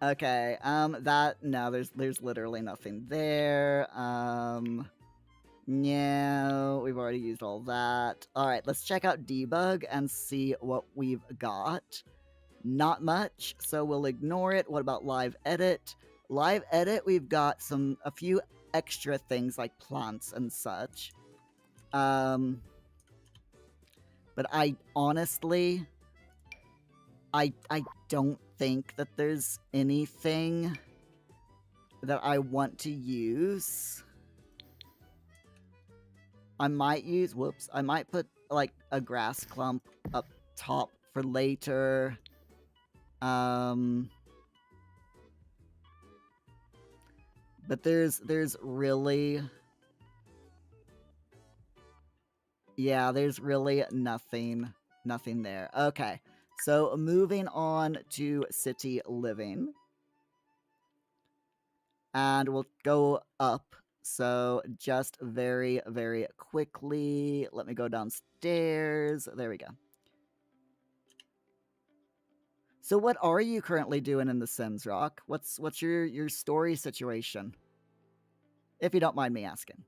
Okay, no, there's literally nothing there. No, we've already used all that. Alright, let's check out debug and see what we've got. Not much, so we'll ignore it. What about live edit? Live edit, we've got a few extra things like plants and such. But I honestly, I don't think that there's anything that I want to use. I might put like a grass clump up top for later. But there's really... Yeah, there's really nothing there. Okay, so moving on to city living. And we'll go up. So just very, very quickly, let me go downstairs. There we go. So what are you currently doing in The Sims, Rock? What's your story situation? If you don't mind me asking.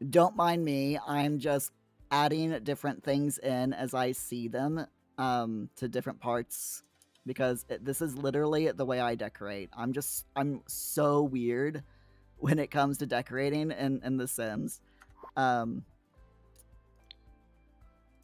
Don't mind me. I'm just adding different things in as I see them to different parts because this is literally the way I decorate. I'm so weird when it comes to decorating in The Sims.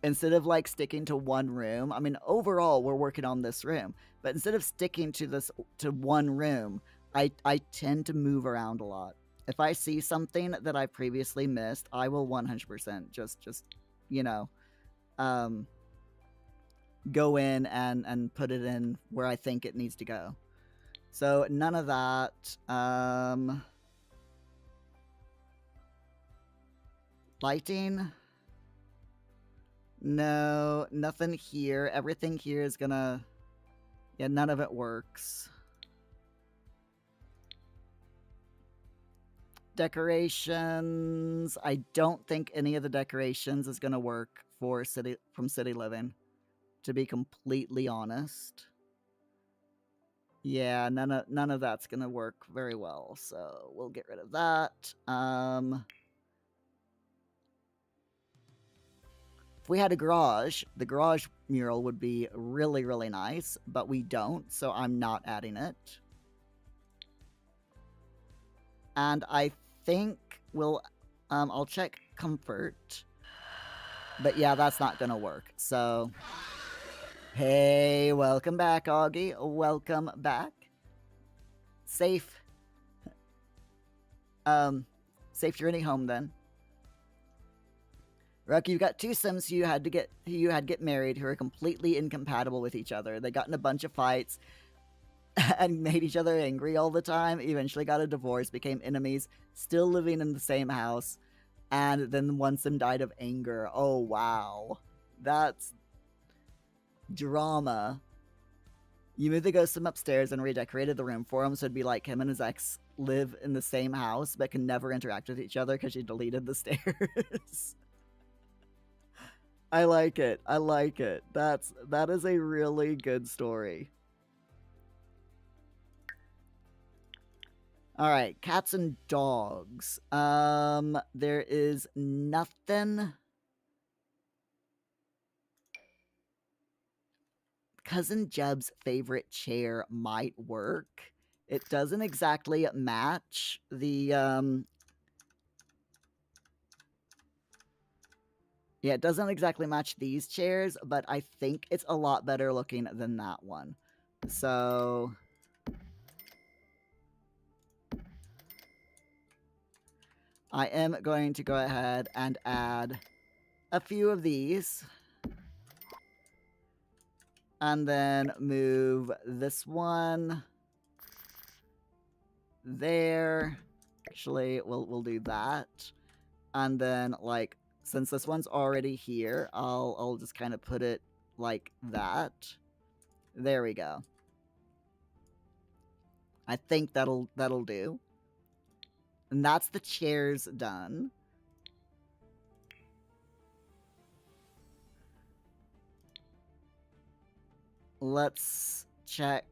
Instead of like sticking to one room, I mean, overall we're working on this room, but instead of sticking to one room, I tend to move around a lot. If I see something that I previously missed, I will 100% just you know, go in and put it in where I think it needs to go. So none of that. Lighting. No, nothing here. Everything here is gonna... Yeah, none of it works. Decorations. I don't think any of the decorations is gonna work for city living, to be completely honest. Yeah, none of that's gonna work very well, so we'll get rid of that. If we had a garage, the garage mural would be really, really nice, but we don't, so I'm not adding it. And I think we'll... I'll check comfort. But yeah, that's not gonna work, so... Hey, welcome back, Augie. Welcome back. Safe. Safe journey home, then. Rook, you've got two Sims who you had get married who are completely incompatible with each other. They got in a bunch of fights and made each other angry all the time, eventually got a divorce, became enemies, still living in the same house, and then one Sim died of anger. Oh, wow. That's drama. You moved the ghost Sim upstairs and redecorated the room for him, so it'd be like him and his ex live in the same house but can never interact with each other because you deleted the stairs. I like it. I like it. That is a really good story. All right, cats and dogs. There is nothing. Cousin Jeb's favorite chair might work. It doesn't exactly match the Yeah, it doesn't exactly match these chairs, but I think it's a lot better looking than that one. So I am going to go ahead and add a few of these. And then move this one there. Actually, we'll do that. And then, like, since this one's already here, I'll just kind of put it like that. There we go. I think that'll do. And that's the chairs done. Let's check,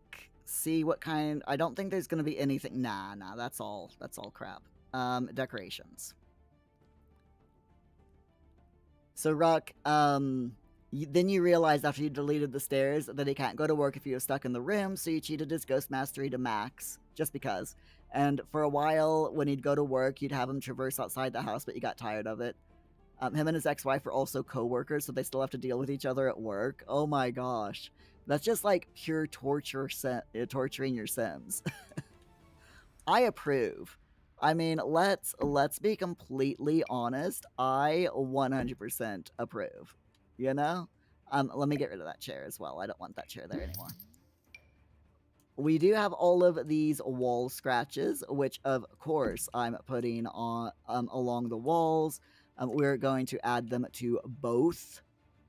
see what kind... I don't think there's gonna be anything... Nah, that's all crap. Decorations. So, Ruck, then you realized after you deleted the stairs that he can't go to work if you were stuck in the room, so you cheated his Ghost Mastery to max, just because. And for a while, when he'd go to work, you'd have him traverse outside the house, but you got tired of it. Him and his ex-wife are also co-workers, so they still have to deal with each other at work. Oh my gosh. That's just like pure torture, torturing your Sims. I approve. I mean, let's be completely honest. I 100% approve. You know? Let me get rid of that chair as well. I don't want that chair there anymore. We do have all of these wall scratches, which of course I'm putting on along the walls. We're going to add them to both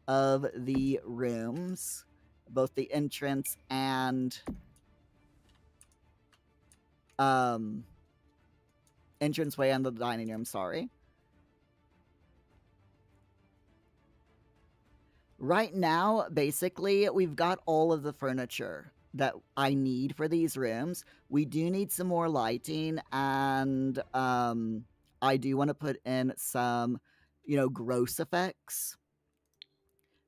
of the rooms, both the entrance and entranceway and the dining room, sorry. Right now, basically, we've got all of the furniture that I need for these rooms. We do need some more lighting, and I do want to put in some, gross effects.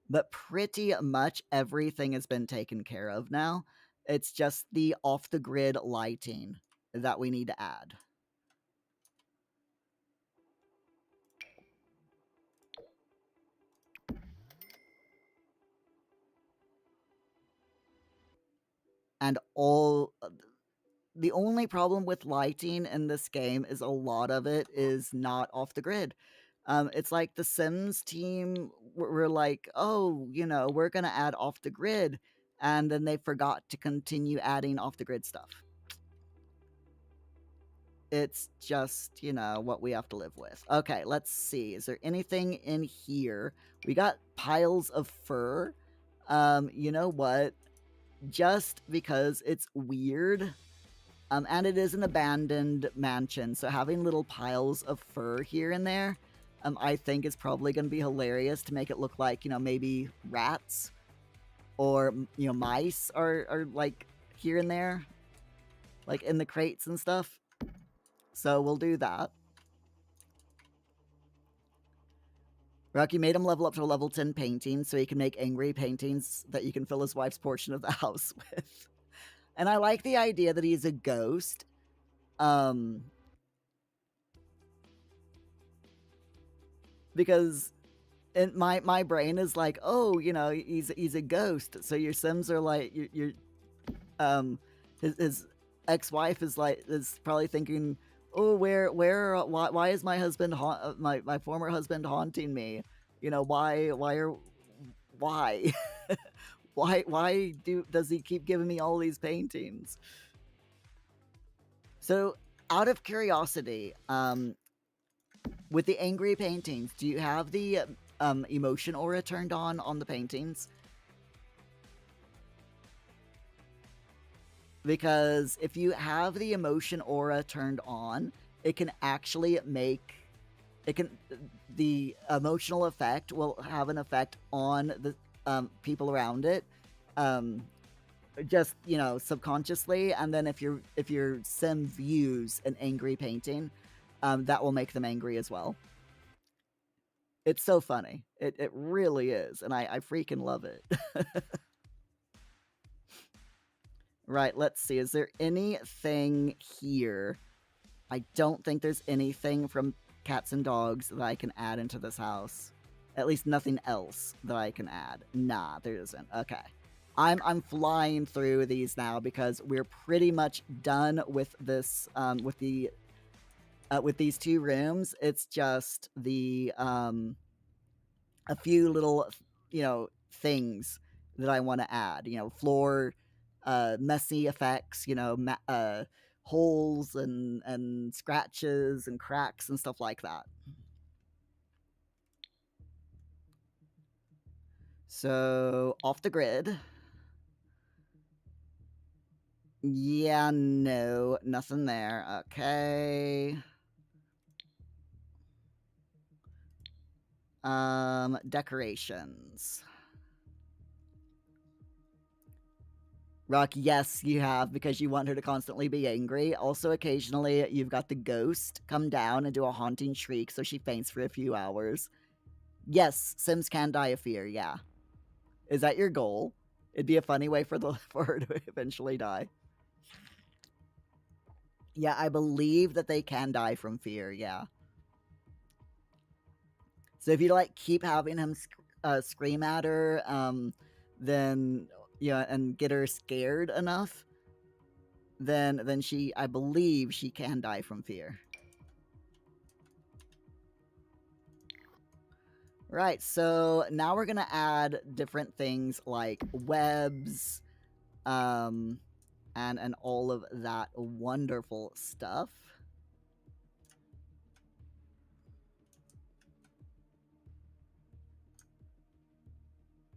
But pretty much everything has been taken care of now. It's just the off the grid lighting that we need to add. And the only problem with lighting in this game is a lot of it is not off the grid. It's like the Sims team were like, oh, we're going to add off the grid. And then they forgot to continue adding off the grid stuff. It's just, what we have to live with. Okay, let's see. Is there anything in here? We got piles of fur. You know what? Just because it's weird. And it is an abandoned mansion, so having little piles of fur here and there, I think is probably going to be hilarious to make it look like, maybe rats or, mice are like here and there, like in the crates and stuff. So we'll do that. Rocky made him level up to a level 10 painting so he can make angry paintings that you can fill his wife's portion of the house with. And I like the idea that he's a ghost. Because my brain is like, oh, he's a ghost. So your Sims are like your his ex-wife is probably thinking, oh, why is my husband my former husband haunting me? Why why does he keep giving me all these paintings? So out of curiosity, with the angry paintings, do you have the emotion aura turned on the paintings? Because if you have the emotion aura turned on, it can actually the emotional effect will have an effect on the people around it, just subconsciously. And then if your sim views an angry painting, that will make them angry as well. It's so funny. It really is, and I freaking love it. Right, let's see. Is there anything here? I don't think there's anything from Cats and Dogs that I can add into this house. At least nothing else that I can add. Nah, there isn't. Okay. I'm flying through these now because we're pretty much done with this with these two rooms. It's just the a few little things that I want to add. Floor messy effects. Holes and scratches and cracks and stuff like that. So off the grid. Yeah, no, nothing there. Okay. Decorations. Rock, yes, you have, because you want her to constantly be angry. Also, occasionally, you've got the ghost come down and do a haunting shriek so she faints for a few hours. Yes, Sims can die of fear, yeah. Is that your goal? It'd be a funny way for her to eventually die. Yeah, I believe that they can die from fear, yeah. So if you keep having him scream at her, then and get her scared enough, then I believe she can die from fear. Right, so now we're gonna add different things like webs, and all of that wonderful stuff.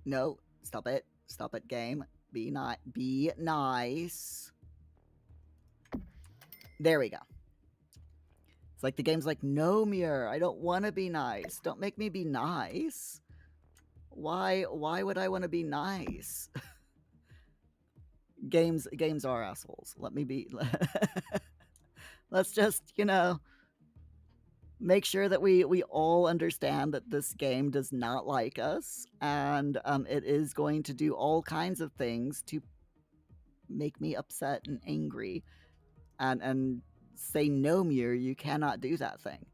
No, stop it. Stop it, game. Be nice. There we go. It's like the game's like, no, Muir, I don't want to be nice. Don't make me be nice. Why would I want to be nice? Games are assholes. Let me be. Let's just, make sure that we all understand that this game does not like us, and it is going to do all kinds of things to make me upset and angry, and say, no, Muir, you cannot do that thing.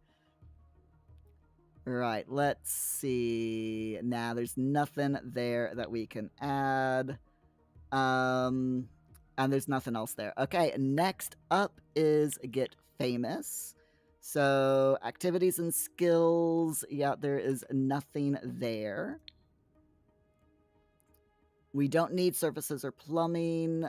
Right, let's see. Nah, there's nothing there that we can add. And there's nothing else there. Okay, next up is Get Famous. So, activities and skills. Yeah, there is nothing there. We don't need surfaces or plumbing.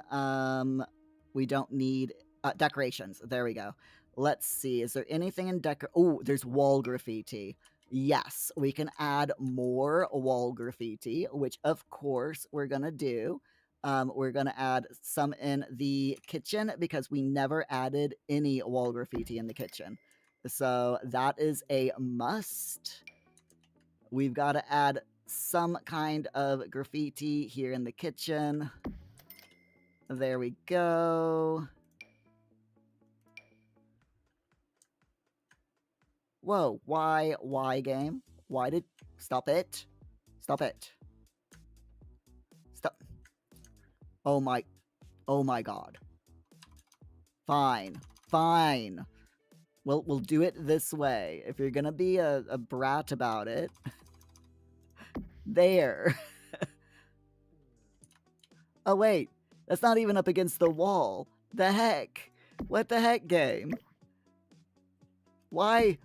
We don't need decorations. There we go. Let's see. Is there anything in Oh, there's wall graffiti. Yes, we can add more wall graffiti, which of course we're going to do. We're going to add some in the kitchen because we never added any wall graffiti in the kitchen. So that is a must. We've got to add some kind of graffiti here in the kitchen. There we go. Whoa, why game? Why did... Stop it. Stop it. Stop. Oh my god. Fine. Fine. We'll do it this way. If you're gonna be a brat about it. There. Oh wait, that's not even up against the wall. The heck? What the heck, game? Why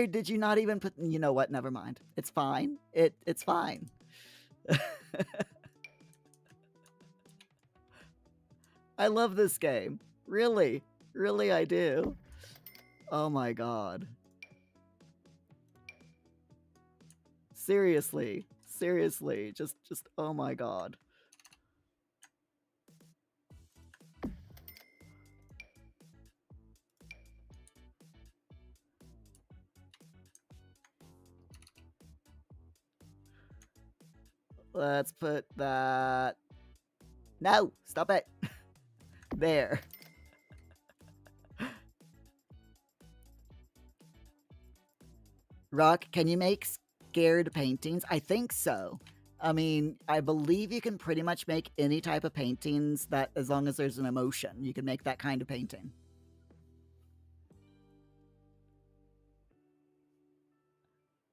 did you not even put... You know what? Never mind. It's fine. It's fine. I love this game. Really. Really, I do. Oh my god. Seriously. Seriously. Just, oh my god. Let's put that... No! Stop it! There. Rock, can you make scared paintings? I think so. I mean, I believe you can pretty much make any type of paintings that, as long as there's an emotion, you can make that kind of painting.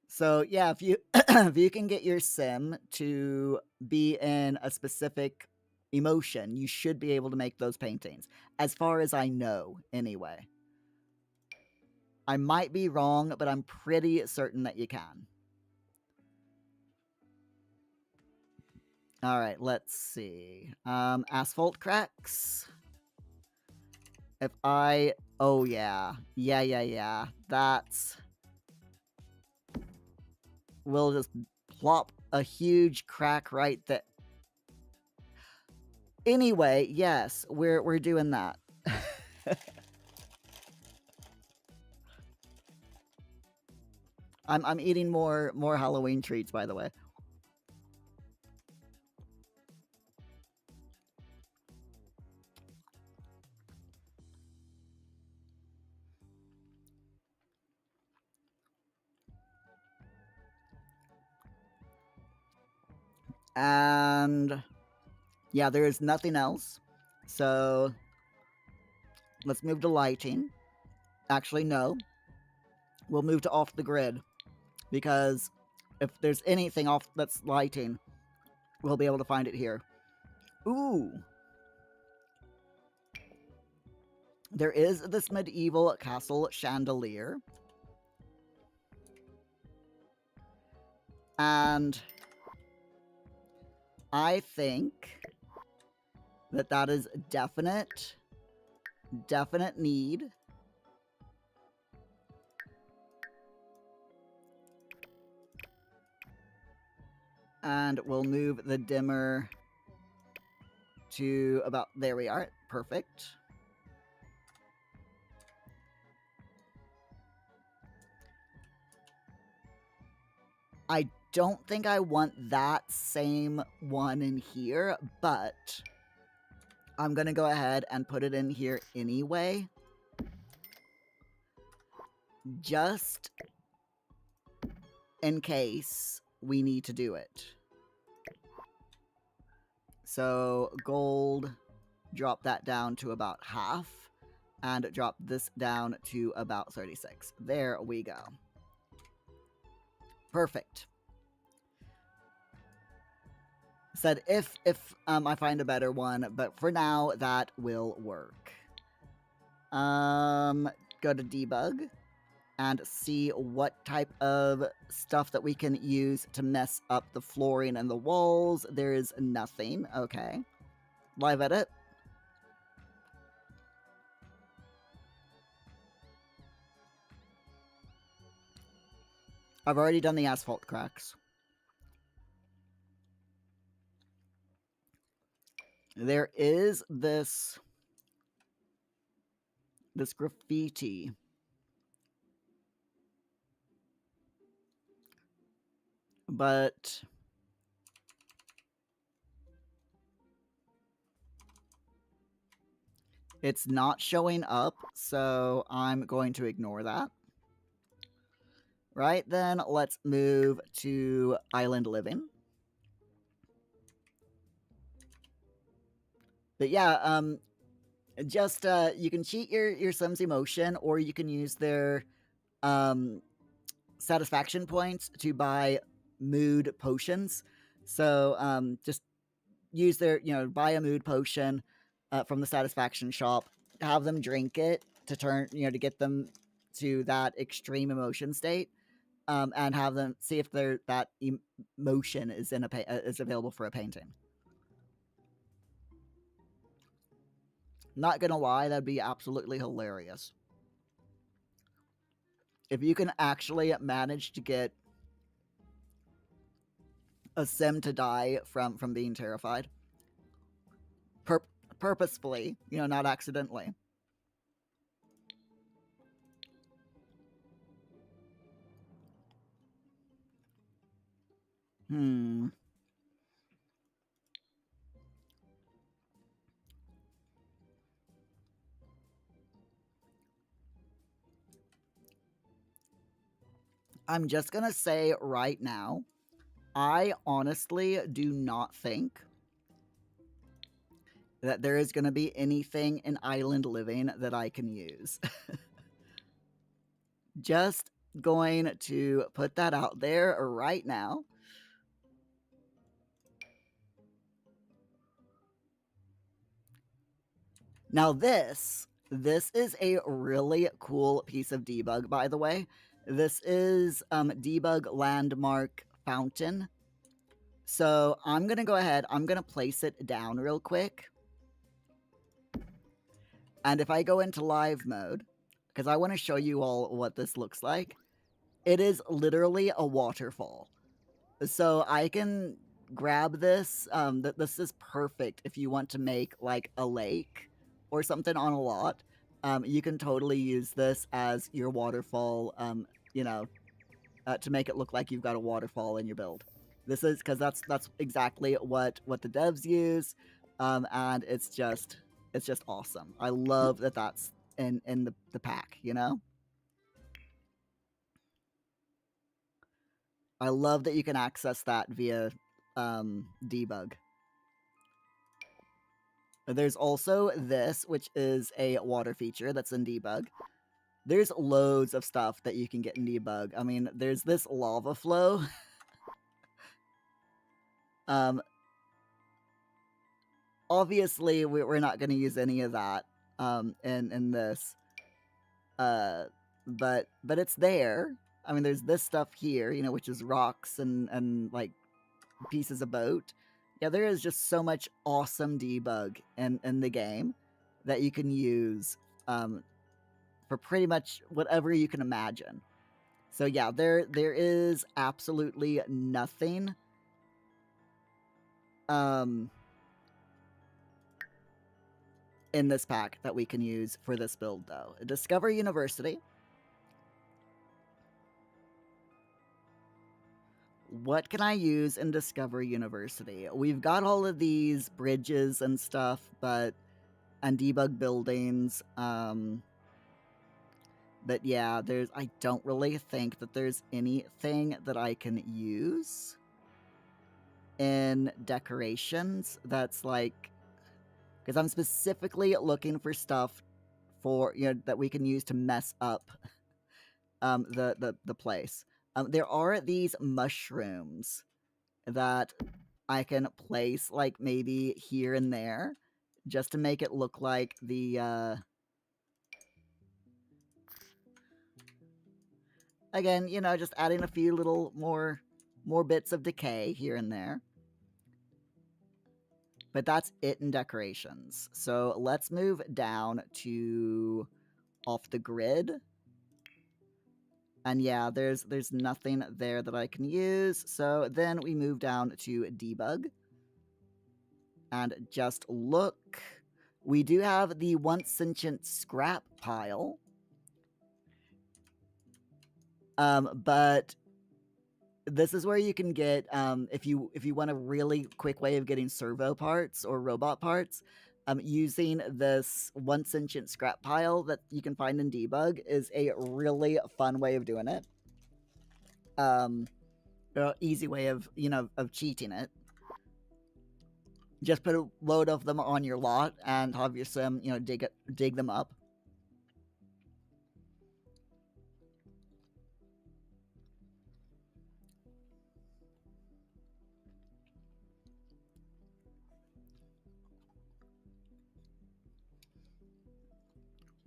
So yeah, if you if you can get your sim to be in a specific emotion, you should be able to make those paintings. As far as I know, anyway. I might be wrong, but I'm pretty certain that you can. All right, let's see. Asphalt cracks. If I... Oh, yeah. Yeah. That's... We'll just plop a huge crack right there. Anyway, yes, we're doing that. I'm eating more Halloween treats, by the way. And yeah, there is nothing else. So let's move to lighting. Actually, no. We'll move to off the grid. Because if there's anything off that's lighting, we'll be able to find it here. Ooh. there is this medieval castle chandelier. And I think that that is definite need. And we'll move the dimmer to about, there we are, perfect. I don't think I want that same one in here, but I'm gonna go ahead and put it in here anyway. Just in case we need to do it. So gold, drop that down to about half, and drop this down to about 36. There we go. Perfect. Said if I find a better one, but for now that will work. Go to debug and see what type of stuff that we can use to mess up the flooring and the walls. There is nothing. Okay. Live edit. I've already done the asphalt cracks. There is this graffiti. But it's not showing up, so I'm going to ignore that. Right, then let's move to island living. But yeah, just you can cheat your Sims emotion, or you can use their satisfaction points to buy mood potions. So just use their, buy a mood potion from the satisfaction shop, have them drink it to turn, to get them to that extreme emotion state, and have them see if that emotion is is available for a painting. Not gonna lie, that'd be absolutely hilarious. If you can actually manage to get a sim to die from being terrified. Purposefully, not accidentally. I'm just gonna say right now, I honestly do not think that there is going to be anything in island living that I can use. Just going to put that out there right now. Now this is a really cool piece of debug, by the way. This is debug landmark fountain. So I'm going to go ahead, I'm going to place it down real quick. And if I go into live mode, because I want to show you all what this looks like, it is literally a waterfall. So I can grab this. This is perfect if you want to make like a lake or something on a lot. You can totally use this as your waterfall, to make it look like you've got a waterfall in your build. This is because that's exactly what the devs use, and it's just awesome. I love that that's in the pack. I love that you can access that via debug. There's also this, which is a water feature that's in debug. There's loads of stuff that you can get in debug. I mean, there's this lava flow. Obviously, we're not going to use any of that. in this. But it's there. I mean, there's this stuff here, you know, which is rocks and like pieces of boat. Yeah, there is just so much awesome debug in the game that you can use for pretty much whatever you can imagine. So yeah, there is absolutely nothing in this pack that we can use for this build though. Discover University. What can I use in Discover University? We've got all of these bridges and stuff, and debug buildings. But yeah, I don't really think that there's anything that I can use in decorations that's like, because I'm specifically looking for stuff for, you know, that we can use to mess up the place. There are these mushrooms that I can place like maybe here and there just to make it look like the again, you know, just adding a few little more bits of decay here and there. But that's it in decorations. So let's move down to off the grid. And yeah, there's nothing there that I can use. So then we move down to debug. And just look. We do have the once sentient scrap pile. But this is where you can get if you want a really quick way of getting servo parts or robot parts, using this one sentient scrap pile that you can find in debug is a really fun way of doing it. Easy way of, you know, of cheating it. Just put a load of them on your lot and have your sim, you know, dig them up.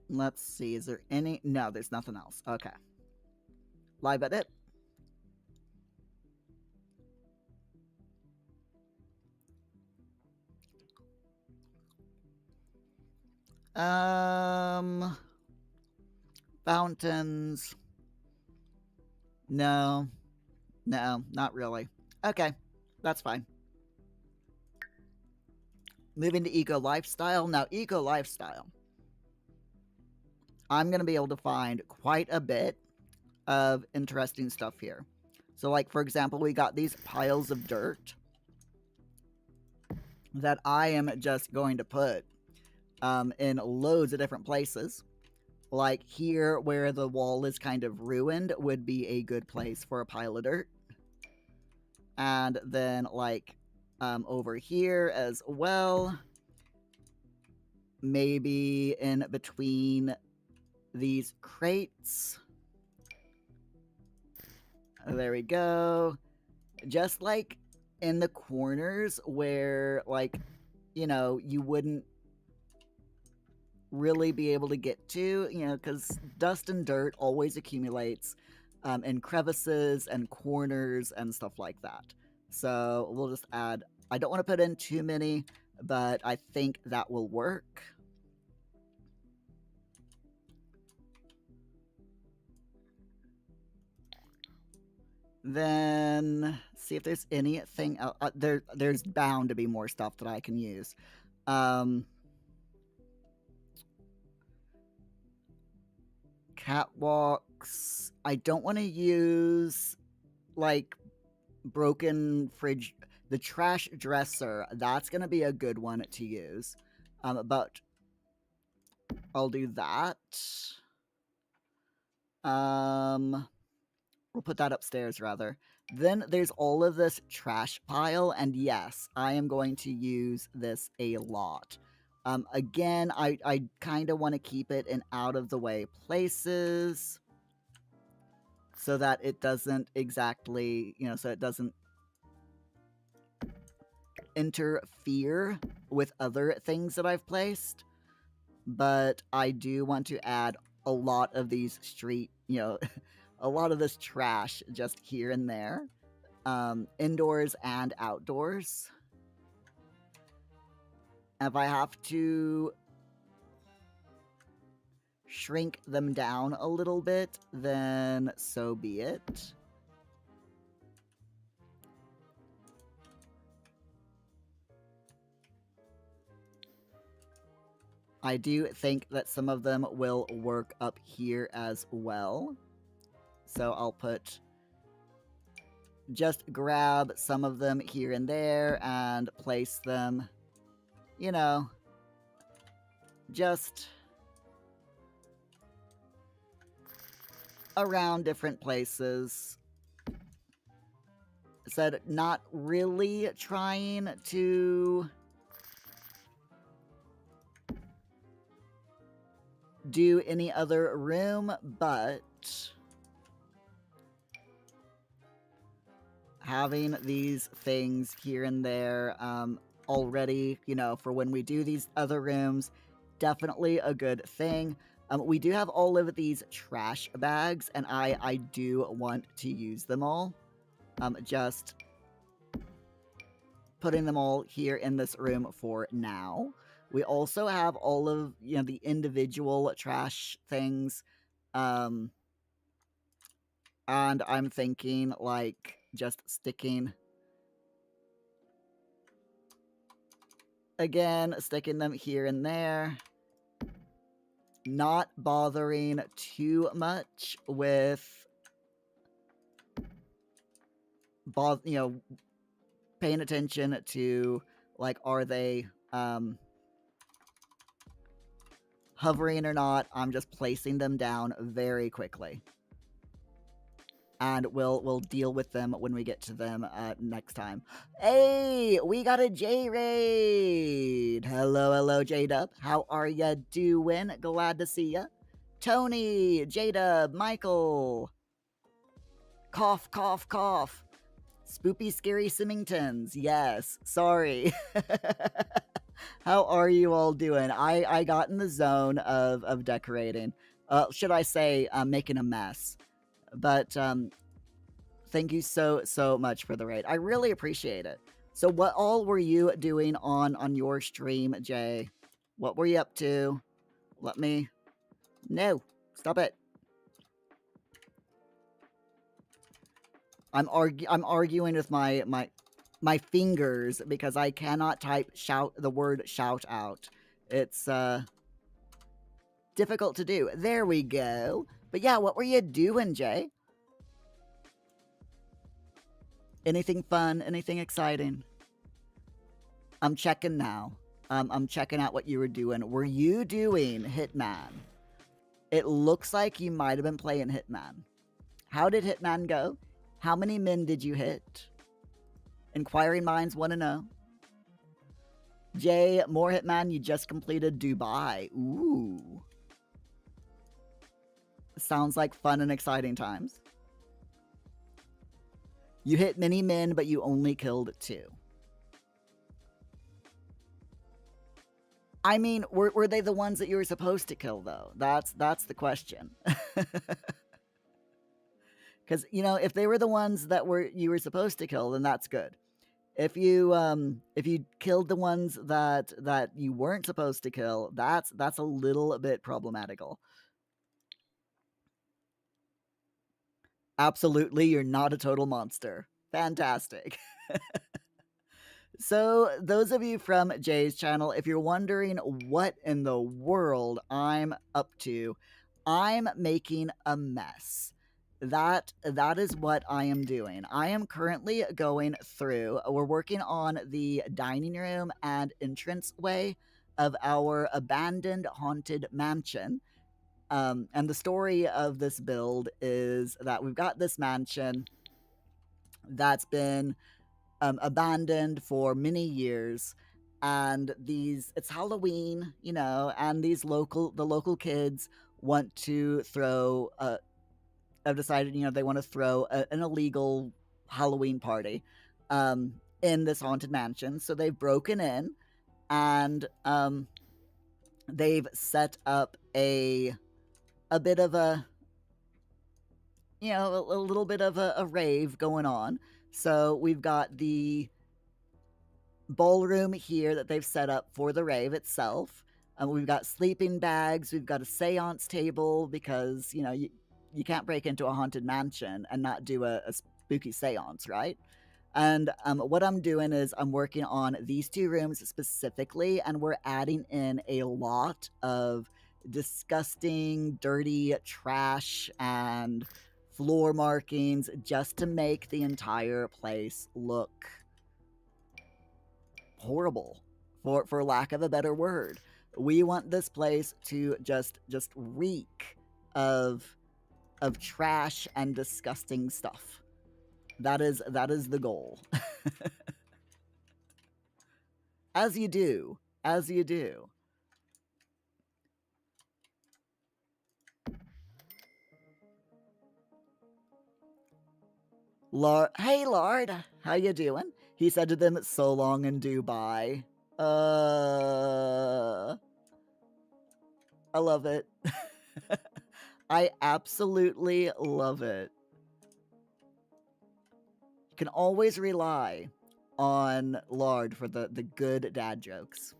Let's see, is there any? No, there's nothing else. Okay. Live edit. Fountains. No, not really. Okay, that's fine. Moving to eco lifestyle. Now, eco lifestyle, I'm going to be able to find quite a bit of interesting stuff here. So, like, for example, we got these piles of dirt that I am just going to put in loads of different places. Like here, where the wall is kind of ruined, would be a good place for a pile of dirt. And then, like, over here as well, maybe in between these crates. There we go. Just like in the corners where, like, you know, you wouldn't really be able to get to, you know, because dust and dirt always accumulates in crevices and corners and stuff like that. So we'll just add, I don't want to put in too many, but I think that will work. Then see if there's anything else. There's bound to be more stuff that I can use. Catwalks. I don't want to use like broken fridge. The trash dresser. That's gonna be a good one to use. But I'll do that. We'll put that upstairs rather. Then there's all of this trash pile, and yes, I am going to use this a lot. Again, I kind of want to keep it in out-of-the-way places so that it doesn't exactly, you know, so it doesn't interfere with other things that I've placed. but I do want to add a lot of these street, a lot of this trash just here and there, indoors and outdoors. If I have to shrink them down a little bit, then so be it. I do think that some of them will work up here as well. So I'll just grab some of them here and there and place them, just around different places. Said not really trying to do any other room, but having these things here and there already, for when we do these other rooms, definitely a good thing. We do have all of these trash bags, and I do want to use them all. Just putting them all here in this room for now. We also have all of, the individual trash things. And I'm thinking, like, just sticking... Again, sticking them here and there. Not bothering too much with... paying attention to, like, are they hovering or not. I'm just placing them down very quickly. And we'll deal with them when we get to them next time. Hey, we got a J-Raid! Hello, J-Dub. How are ya doing? Glad to see ya. Tony, J-Dub, Michael. Cough, cough, cough. Spoopy Scary Symingtons. Yes, sorry. How are you all doing? I got in the zone of decorating. Should I say making a mess. But thank you so much for the raid. I really appreciate it. So what all were you doing on your stream, Jay? What were you up to? Let me... No, stop it. I'm arguing with my fingers because I cannot type the word shout out. It's difficult to do. There we go. But yeah, what were you doing, Jay? Anything fun? Anything exciting? I'm checking now. I'm checking out what you were doing. Were you doing Hitman? It looks like you might have been playing Hitman. How did Hitman go? How many men did you hit? Inquiring minds want to know. Jay, more Hitman, you just completed Dubai. Ooh. Sounds like fun and exciting times. You hit many men, but you only killed 2. I mean, were they the ones that you were supposed to kill, though? That's the question. Because, if they were the ones that you were supposed to kill, then that's good. If you killed the ones that you weren't supposed to kill, that's a little bit problematical. Absolutely, you're not a total monster. Fantastic. So, those of you from Jay's channel, if you're wondering what in the world I'm up to, I'm making a mess. That is what I am doing. I am currently going through, we're working on the dining room and entranceway of our abandoned haunted mansion. And the story of this build is that we've got this mansion that's been abandoned for many years, and it's Halloween, and the local kids want to throw have decided, they want to throw an illegal Halloween party in this haunted mansion. So they've broken in and they've set up a bit of a, a little bit of a rave going on. So we've got the ballroom here that they've set up for the rave itself. We've got sleeping bags. We've got a seance table because, you can't break into a haunted mansion and not do a spooky seance, right? And what I'm doing is I'm working on these two rooms specifically, and we're adding in a lot of disgusting, dirty trash and floor markings just to make the entire place look horrible, for lack of a better word. We want this place to just reek of trash and disgusting stuff. That is the goal. As you do. As you do. Hey Lord, how you doing? He said to them, so long in Dubai. I love it. I absolutely love it. You can always rely on Lard for the good dad jokes.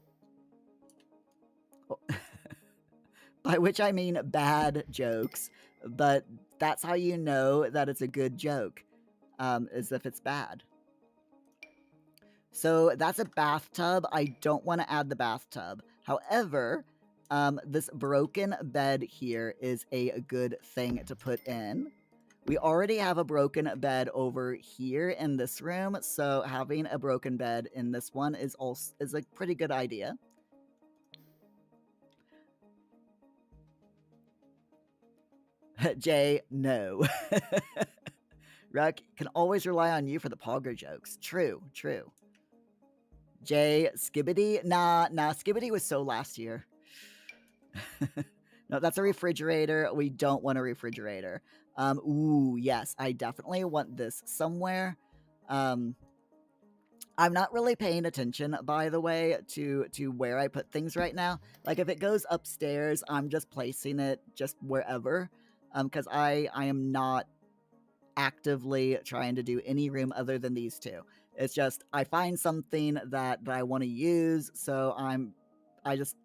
By which I mean bad jokes, but that's how you know that it's a good joke, is if it's bad. So that's a bathtub. I don't want to add the bathtub. However, this broken bed here is a good thing to put in. We already have a broken bed over here in this room, so having a broken bed in this one is a pretty good idea. Jay, no. Ruck can always rely on you for the Pogger jokes. True, true. Jay, Skibbity? Nah, Skibbity was so last year. No, that's a refrigerator. We don't want a refrigerator. Ooh, yes, I definitely want this somewhere. I'm not really paying attention, by the way, to where I put things right now. Like, if it goes upstairs, I'm just placing it just wherever. Because I am not actively trying to do any room other than these two. It's just I find something that I want to use, so I just,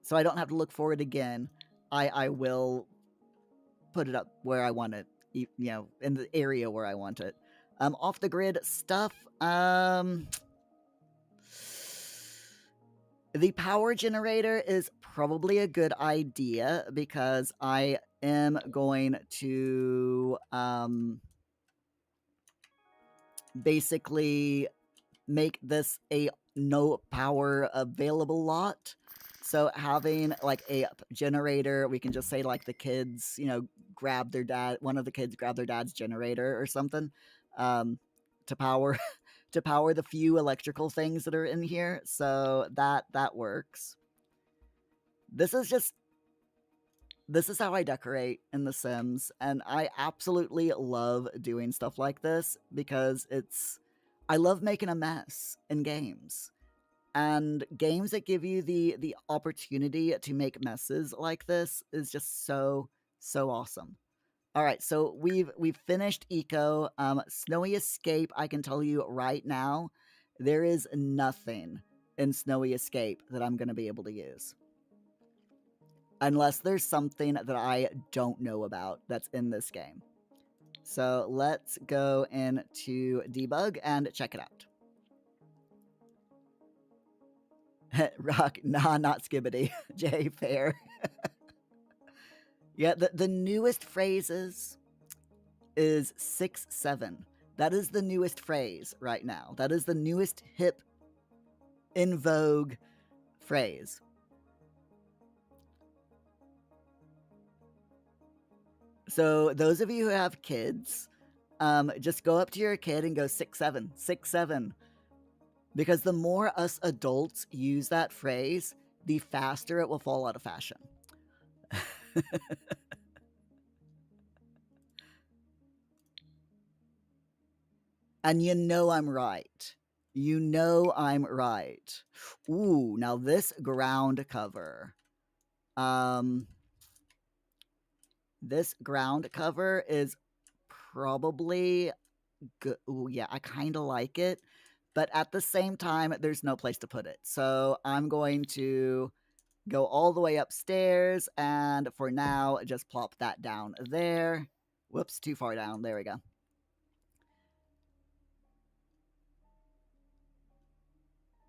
so I don't have to look for it again. I will put it up where I want it, in the area where I want it. Off the grid stuff. The power generator is probably a good idea because I am going to basically make this a no power available lot. So having like a generator, we can just say like the kids, grab their dad, one of the kids grab their dad's generator or something, to power to power the few electrical things that are in here. So that works. This is how I decorate in The Sims, and I absolutely love doing stuff like this because I love making a mess in games. And games that give you the opportunity to make messes like this is just so awesome. All right, so we've finished Eco. Snowy Escape, I can tell you right now, there is nothing in Snowy Escape that I'm going to be able to use. Unless there's something that I don't know about that's in this game. So let's go into debug and check it out. Rock, nah, not Skibbity. Jay, fair. Yeah, the newest phrases is 6-7. That is the newest phrase right now. That is the newest hip, in vogue phrase. So those of you who have kids, just go up to your kid and go 6-7, 6-7. Because the more us adults use that phrase, the faster it will fall out of fashion. And you know I'm right. You know I'm right. Ooh, now this ground cover. Um, this ground cover is probably good. Ooh, yeah, I kind of like it, but at the same time, there's no place to put it. So I'm going to go all the way upstairs, and for now, just plop that down there. Whoops, too far down. There we go.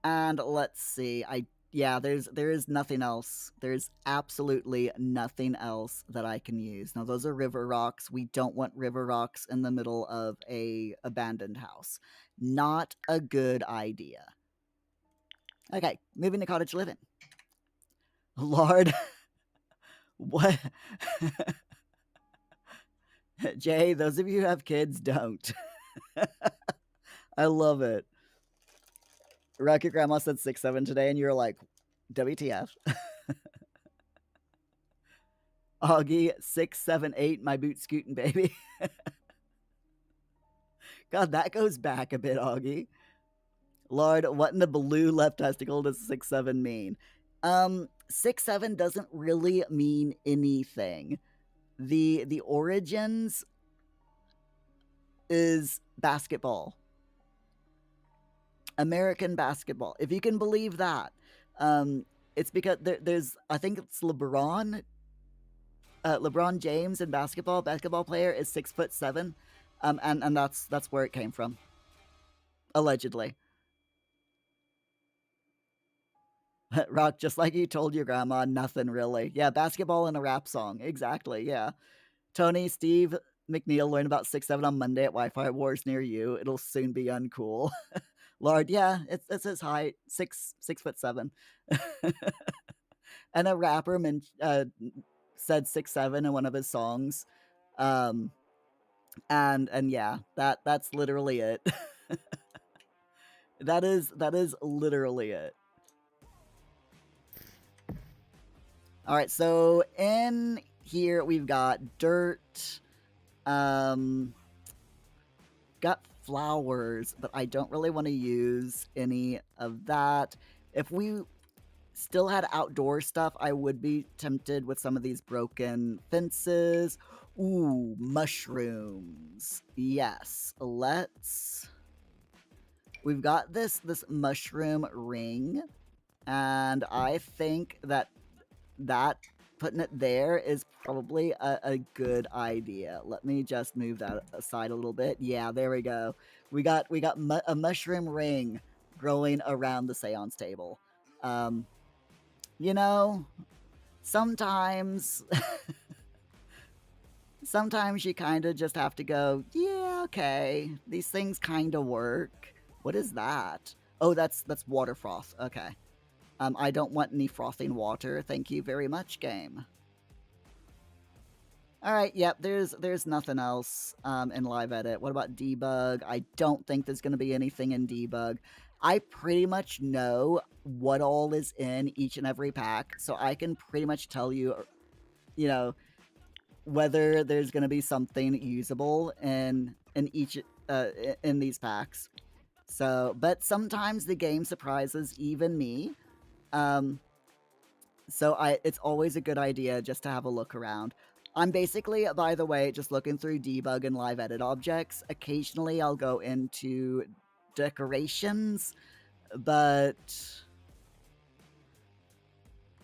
And let's see. Yeah, there is nothing else. There's absolutely nothing else that I can use. Now those are river rocks. We don't want river rocks in the middle of a abandoned house. Not a good idea. Okay, moving to cottage living. Lord, what? Jay, those of you who have kids, don't. I love it. Rocket Grandma said 6'7" today, and you're like, WTF? Augie, 6'7'8", my boot scooting baby. God, that goes back a bit, Augie. Lord, what in the blue left testicle does 6'7" mean? 6'7" doesn't really mean anything. The origins is basketball. American basketball. If you can believe that. It's because there's, I think it's LeBron James in basketball player is 6'7", and that's where it came from, allegedly. Rock, just like you told your grandma, nothing really. Yeah, basketball and a rap song, exactly. Yeah, Tony, Steve McNeil learned about 6'7" on Monday at Wi-Fi Wars near you. It'll soon be uncool. Lord, yeah, it's his height, 6'7", and a rapper said 6'7" in one of his songs. And yeah, that's literally it. that is literally it. All right, so in here we've got dirt, got flowers, but I don't really want to use any of that. If we still had outdoor stuff, I would be tempted with some of these broken fences. Ooh, mushrooms. Yes, let's... We've got this mushroom ring, and I think that putting it there is probably a good idea. Let me just move that aside a little bit. Yeah, there we go. We got a mushroom ring growing around the seance table. You know, sometimes sometimes you kind of just have to go, yeah, okay, these things kind of work. What is that? Oh, that's water froth. Okay. I don't want any frothing water. Thank you very much, game. All right, yep, there's nothing else in live edit. What about debug? I don't think there's going to be anything in debug. I pretty much know what all is in each and every pack, so I can pretty much tell you, you know, whether there's going to be something usable in each in these packs. So, but sometimes the game surprises even me. So it's always a good idea just to have a look around. I'm basically, by the way, just looking through debug and live edit objects. Occasionally I'll go into decorations, but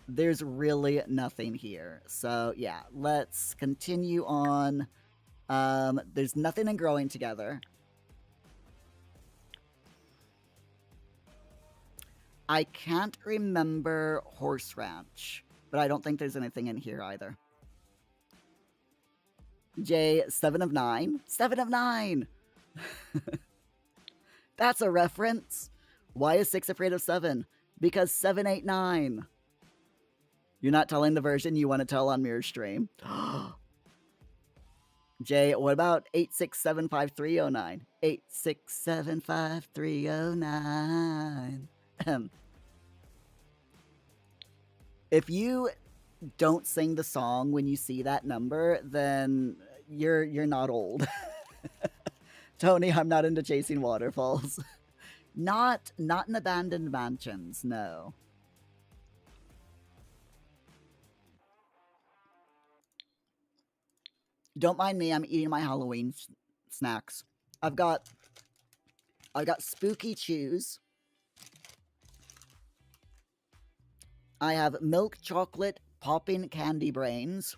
there's really nothing here. So yeah, let's continue on. There's nothing in growing together. I can't remember Horse Ranch, but I don't think there's anything in here either. Jay, 7 of 9. 7 of 9! That's a reference. Why is 6 afraid of 7? Because 7, 8, 9. You're not telling the version you want to tell on Muir stream. Jay, what about 8675309? 8675309. If you don't sing the song when you see that number, then you're not old. Tony, I'm not into chasing waterfalls. Not in abandoned mansions, no. Don't mind me, I'm eating my Halloween snacks. I've got spooky chews. I have milk chocolate popping candy brains.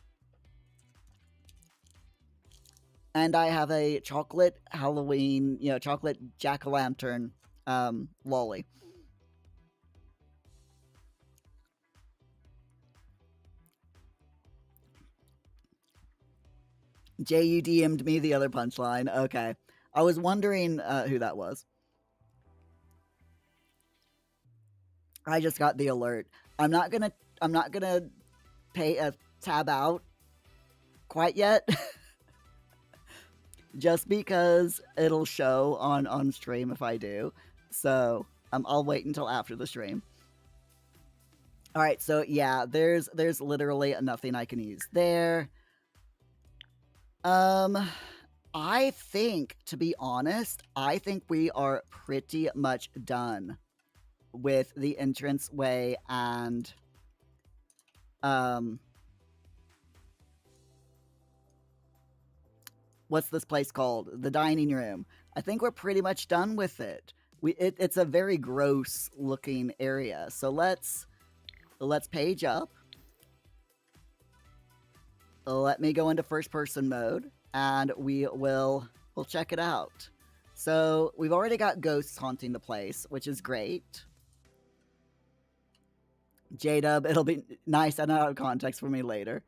And I have a chocolate Halloween, chocolate jack-o'-lantern lolly. Jay, you DM'd me the other punchline. Okay. I was wondering who that was. I just got the alert. I'm not gonna pay a tab out quite yet. Just because it'll show on stream if I do. So I'll wait until after the stream. All right, so yeah, there's literally nothing I can use there. I think, to be honest, I think we are pretty much done with the entranceway and what's this place called? The dining room. I think we're pretty much done with it. It's a very gross looking area. So let's page up. Let me go into first person mode and we'll check it out. So we've already got ghosts haunting the place, which is great. J-Dub, it'll be nice and out of context for me later.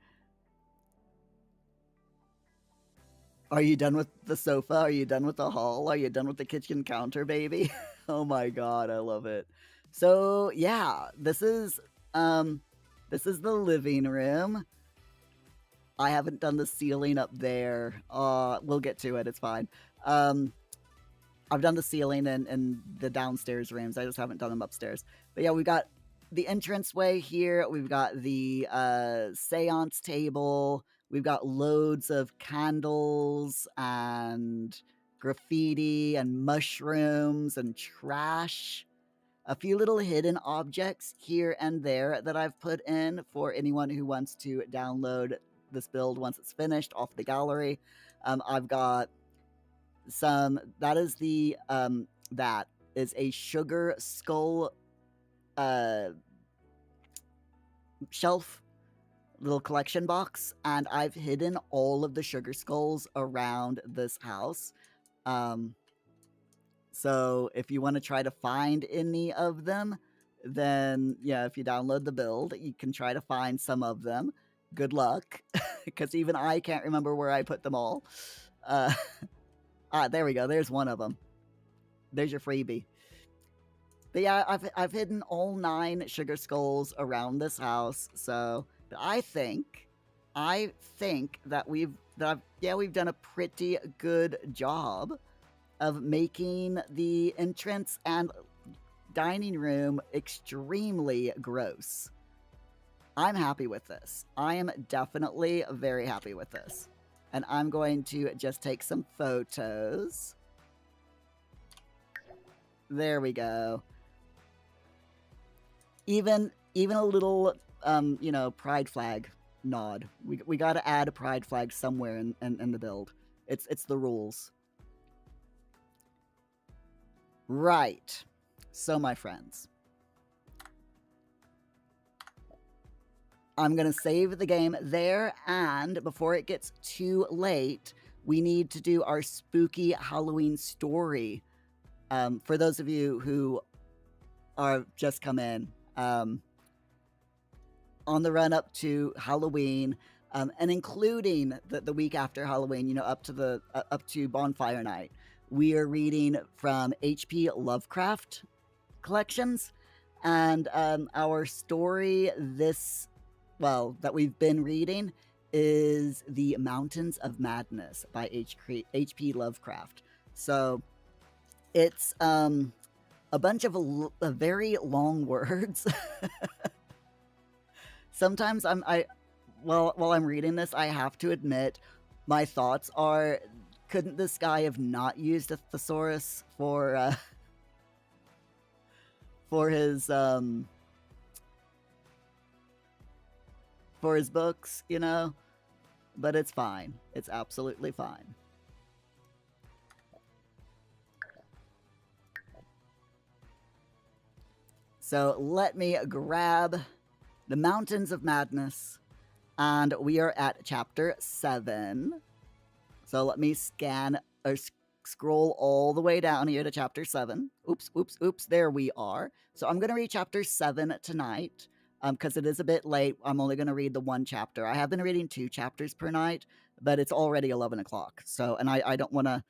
Are you done with the sofa? Are you done with the hall? Are you done with the kitchen counter, baby? Oh my god, I love it. So yeah, this is the living room. I haven't done the ceiling up there. We'll get to it, it's fine. I've done the ceiling and the downstairs rooms. I just haven't done them upstairs. But yeah, we've got the entranceway here. We've got the seance table. We've got loads of candles and graffiti and mushrooms and trash. A few little hidden objects here and there that I've put in for anyone who wants to download this build once it's finished off the gallery. I've got some, that is a sugar skull shelf little collection box, and I've hidden all of the sugar skulls around this house. So if you want to try to find any of them, then yeah, if you download the build, you can try to find some of them. Good luck, because even I can't remember where I put them all. There we go. There's one of them. There's your freebie. But yeah, I've hidden all 9 sugar skulls around this house. So I think that we've done a pretty good job of making the entrance and dining room extremely gross. I'm happy with this. I am definitely very happy with this. And I'm going to just take some photos. There we go. Even a little, pride flag nod. We got to add a pride flag somewhere in the build. It's the rules. Right. So, my friends, I'm going to save the game there, and before it gets too late, we need to do our spooky Halloween story. For those of you who are just come in, on the run up to Halloween, and including the week after Halloween, up to Bonfire Night, we are reading from H.P. Lovecraft collections, and our story that we've been reading is The Mountains of Madness by H.P. Lovecraft. So it's a bunch of very long words. Sometimes while I'm reading this, I have to admit my thoughts are, couldn't this guy have not used a thesaurus for for his books, you know, but it's fine. It's absolutely fine. So let me grab the Mountains of Madness, and we are at chapter 7. So let me scan or scroll all the way down here to chapter 7. Oops, oops, oops. There we are. So I'm going to read chapter 7 tonight because it is a bit late. I'm only going to read the one chapter. I have been reading 2 chapters per night, but it's already 11 o'clock. So, and I don't want to.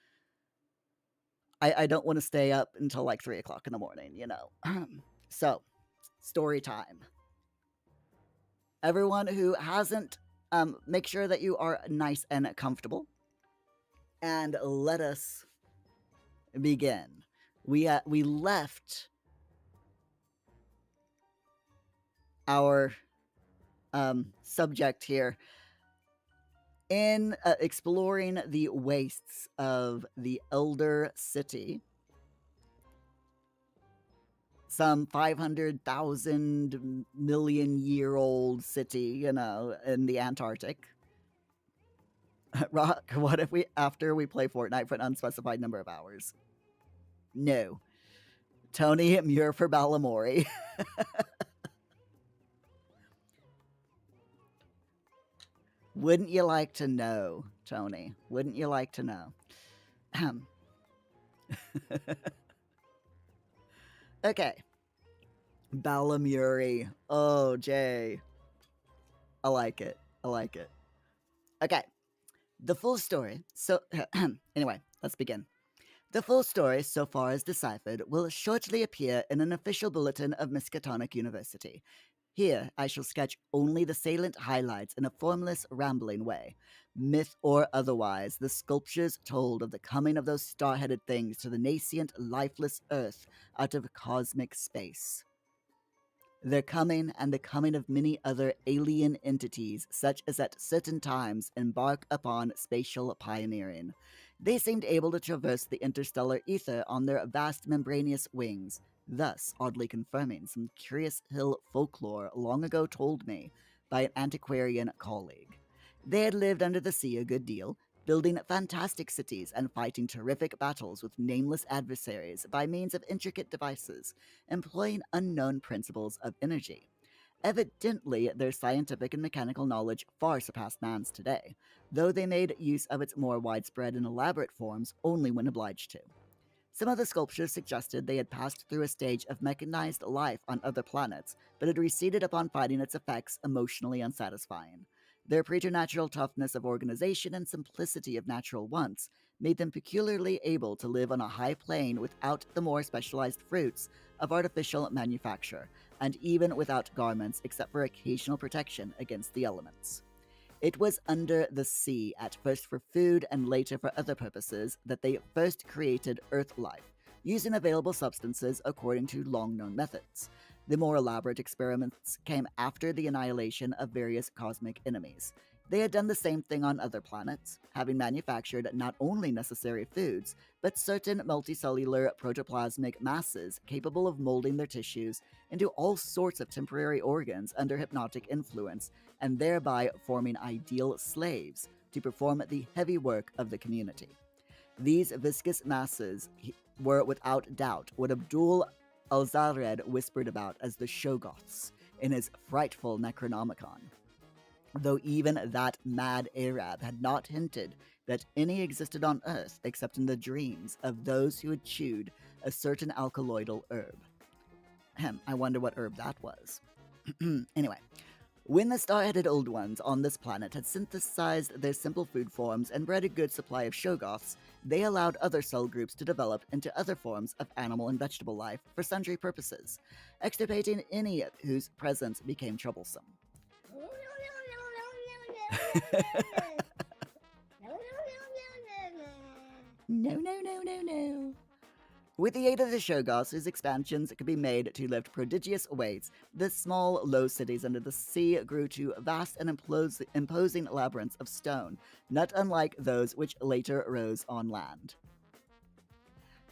I don't want to stay up until like 3 o'clock in the morning, you know. So, story time. Everyone who hasn't, make sure that you are nice and comfortable. And let us begin. We left our subject here in exploring the wastes of the Elder City, some 500,000 million year old city, you know, in the Antarctic. Rock, what if after we play Fortnite for an unspecified number of hours? No. Tony, Muir for Balamori. Wouldn't you like to know, Tony? Wouldn't you like to know? Okay. Balamuri. Oh, Jay. I like it. I like it. Okay. The full story. So, anyway, let's begin. The full story, so far as deciphered, will shortly appear in an official bulletin of Miskatonic University. Here, I shall sketch only the salient highlights in a formless, rambling way. Myth or otherwise, the sculptures told of the coming of those star-headed things to the nascent, lifeless Earth out of cosmic space. Their coming and the coming of many other alien entities, such as at certain times embark upon spatial pioneering. They seemed able to traverse the interstellar ether on their vast membranous wings, thus oddly confirming some curious hill folklore long ago told me by an antiquarian colleague. They had lived under the sea a good deal, building fantastic cities and fighting terrific battles with nameless adversaries by means of intricate devices, employing unknown principles of energy. Evidently, their scientific and mechanical knowledge far surpassed man's today, though they made use of its more widespread and elaborate forms only when obliged to. Some of the sculptures suggested they had passed through a stage of mechanized life on other planets, but had receded upon finding its effects emotionally unsatisfying. Their preternatural toughness of organization and simplicity of natural wants made them peculiarly able to live on a high plane without the more specialized fruits of artificial manufacture, and even without garments except for occasional protection against the elements. It was under the sea, at first for food and later for other purposes, that they first created Earth life, using available substances according to long-known methods. The more elaborate experiments came after the annihilation of various cosmic enemies. They had done the same thing on other planets, having manufactured not only necessary foods, but certain multicellular protoplasmic masses capable of molding their tissues into all sorts of temporary organs under hypnotic influence, and thereby forming ideal slaves to perform the heavy work of the community. These viscous masses were without doubt what Abdul Al-Zared whispered about as the Shoggoths in his frightful Necronomicon, though even that mad Arab had not hinted that any existed on Earth except in the dreams of those who had chewed a certain alkaloidal herb. I wonder what herb that was. Anyway, when the star-headed Old Ones on this planet had synthesized their simple food forms and bred a good supply of Shoggoths, they allowed other cell groups to develop into other forms of animal and vegetable life for sundry purposes, extirpating any whose presence became troublesome. No. With the aid of the Shoggoths, whose expansions could be made to lift prodigious weights, the small, low cities under the sea grew to vast and imposing labyrinths of stone, not unlike those which later rose on land.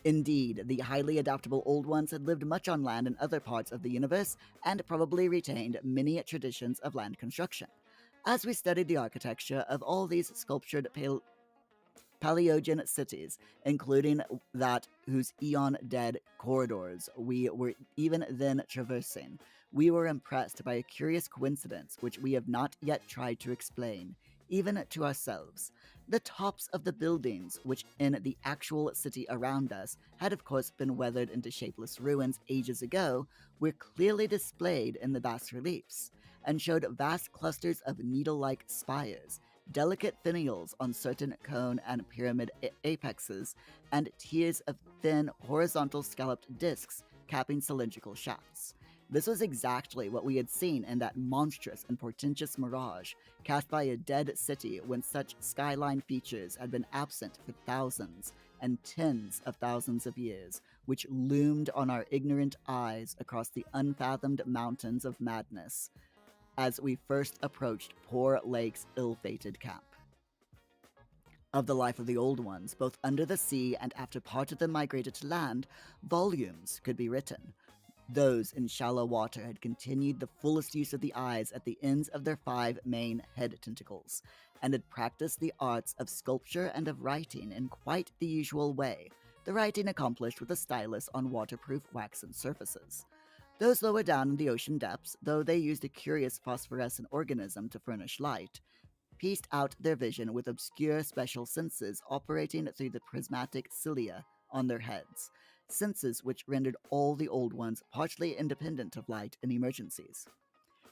Indeed, the highly adaptable Old Ones had lived much on land in other parts of the universe and probably retained many traditions of land construction. As we studied the architecture of all these sculptured Paleogen cities, including that whose eon dead corridors we were even then traversing, we were impressed by a curious coincidence which we have not yet tried to explain, even to ourselves. The tops of the buildings, which in the actual city around us had of course been weathered into shapeless ruins ages ago, were clearly displayed in the bas reliefs, and showed vast clusters of needle like spires, delicate finials on certain cone and pyramid apexes, and tiers of thin, horizontal scalloped discs capping cylindrical shafts. This was exactly what we had seen in that monstrous and portentous mirage cast by a dead city when such skyline features had been absent for thousands and tens of thousands of years, which loomed on our ignorant eyes across the unfathomed mountains of madness as we first approached poor Lake's ill-fated camp. Of the life of the Old Ones, both under the sea and after part of them migrated to land, volumes could be written. Those in shallow water had continued the fullest use of the eyes at the ends of their 5 main head tentacles, and had practiced the arts of sculpture and of writing in quite the usual way, the writing accomplished with a stylus on waterproof waxen surfaces. Those lower down in the ocean depths, though they used a curious phosphorescent organism to furnish light, pieced out their vision with obscure special senses operating through the prismatic cilia on their heads, senses which rendered all the Old Ones partially independent of light in emergencies.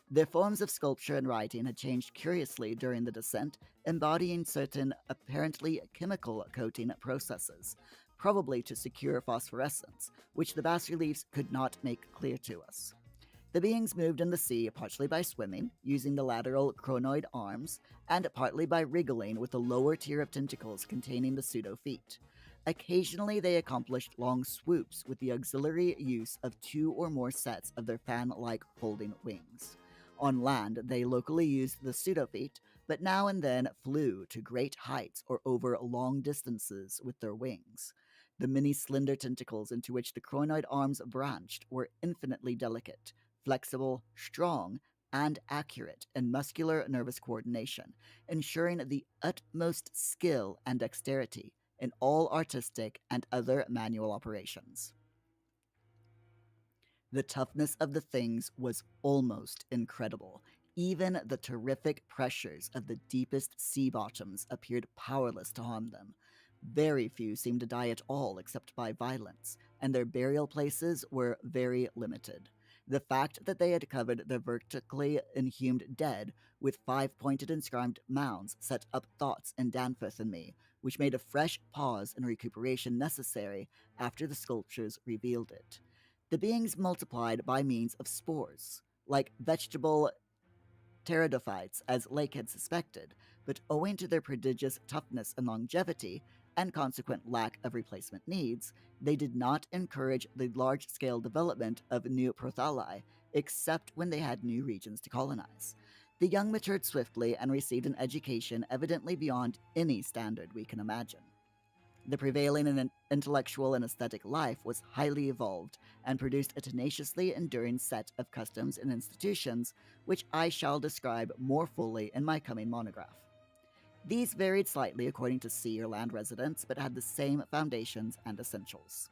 Their forms of sculpture and writing had changed curiously during the descent, embodying certain apparently chemical coating processes, probably to secure phosphorescence, which the bas reliefs could not make clear to us. The beings moved in the sea partially by swimming, using the lateral chronoid arms, and partly by wriggling with the lower tier of tentacles containing the pseudo feet. Occasionally, they accomplished long swoops with the auxiliary use of 2 or more sets of their fan like folding wings. On land, they locally used the pseudo feet, but now and then flew to great heights or over long distances with their wings. The many slender tentacles into which the chronoid arms branched were infinitely delicate, flexible, strong, and accurate in muscular nervous coordination, ensuring the utmost skill and dexterity in all artistic and other manual operations. The toughness of the things was almost incredible. Even the terrific pressures of the deepest sea bottoms appeared powerless to harm them. Very few seemed to die at all except by violence, and their burial places were very limited. The fact that they had covered their vertically inhumed dead with 5-pointed inscribed mounds set up thoughts in Danforth and me, which made a fresh pause and recuperation necessary after the sculptures revealed it. The beings multiplied by means of spores, like vegetable pteridophytes, as Lake had suspected, but owing to their prodigious toughness and longevity, and consequent lack of replacement needs, they did not encourage the large-scale development of new prothali, except when they had new regions to colonize. The young matured swiftly and received an education evidently beyond any standard we can imagine. The prevailing and intellectual and aesthetic life was highly evolved and produced a tenaciously enduring set of customs and institutions, which I shall describe more fully in my coming monograph. These varied slightly according to sea or land residents, but had the same foundations and essentials.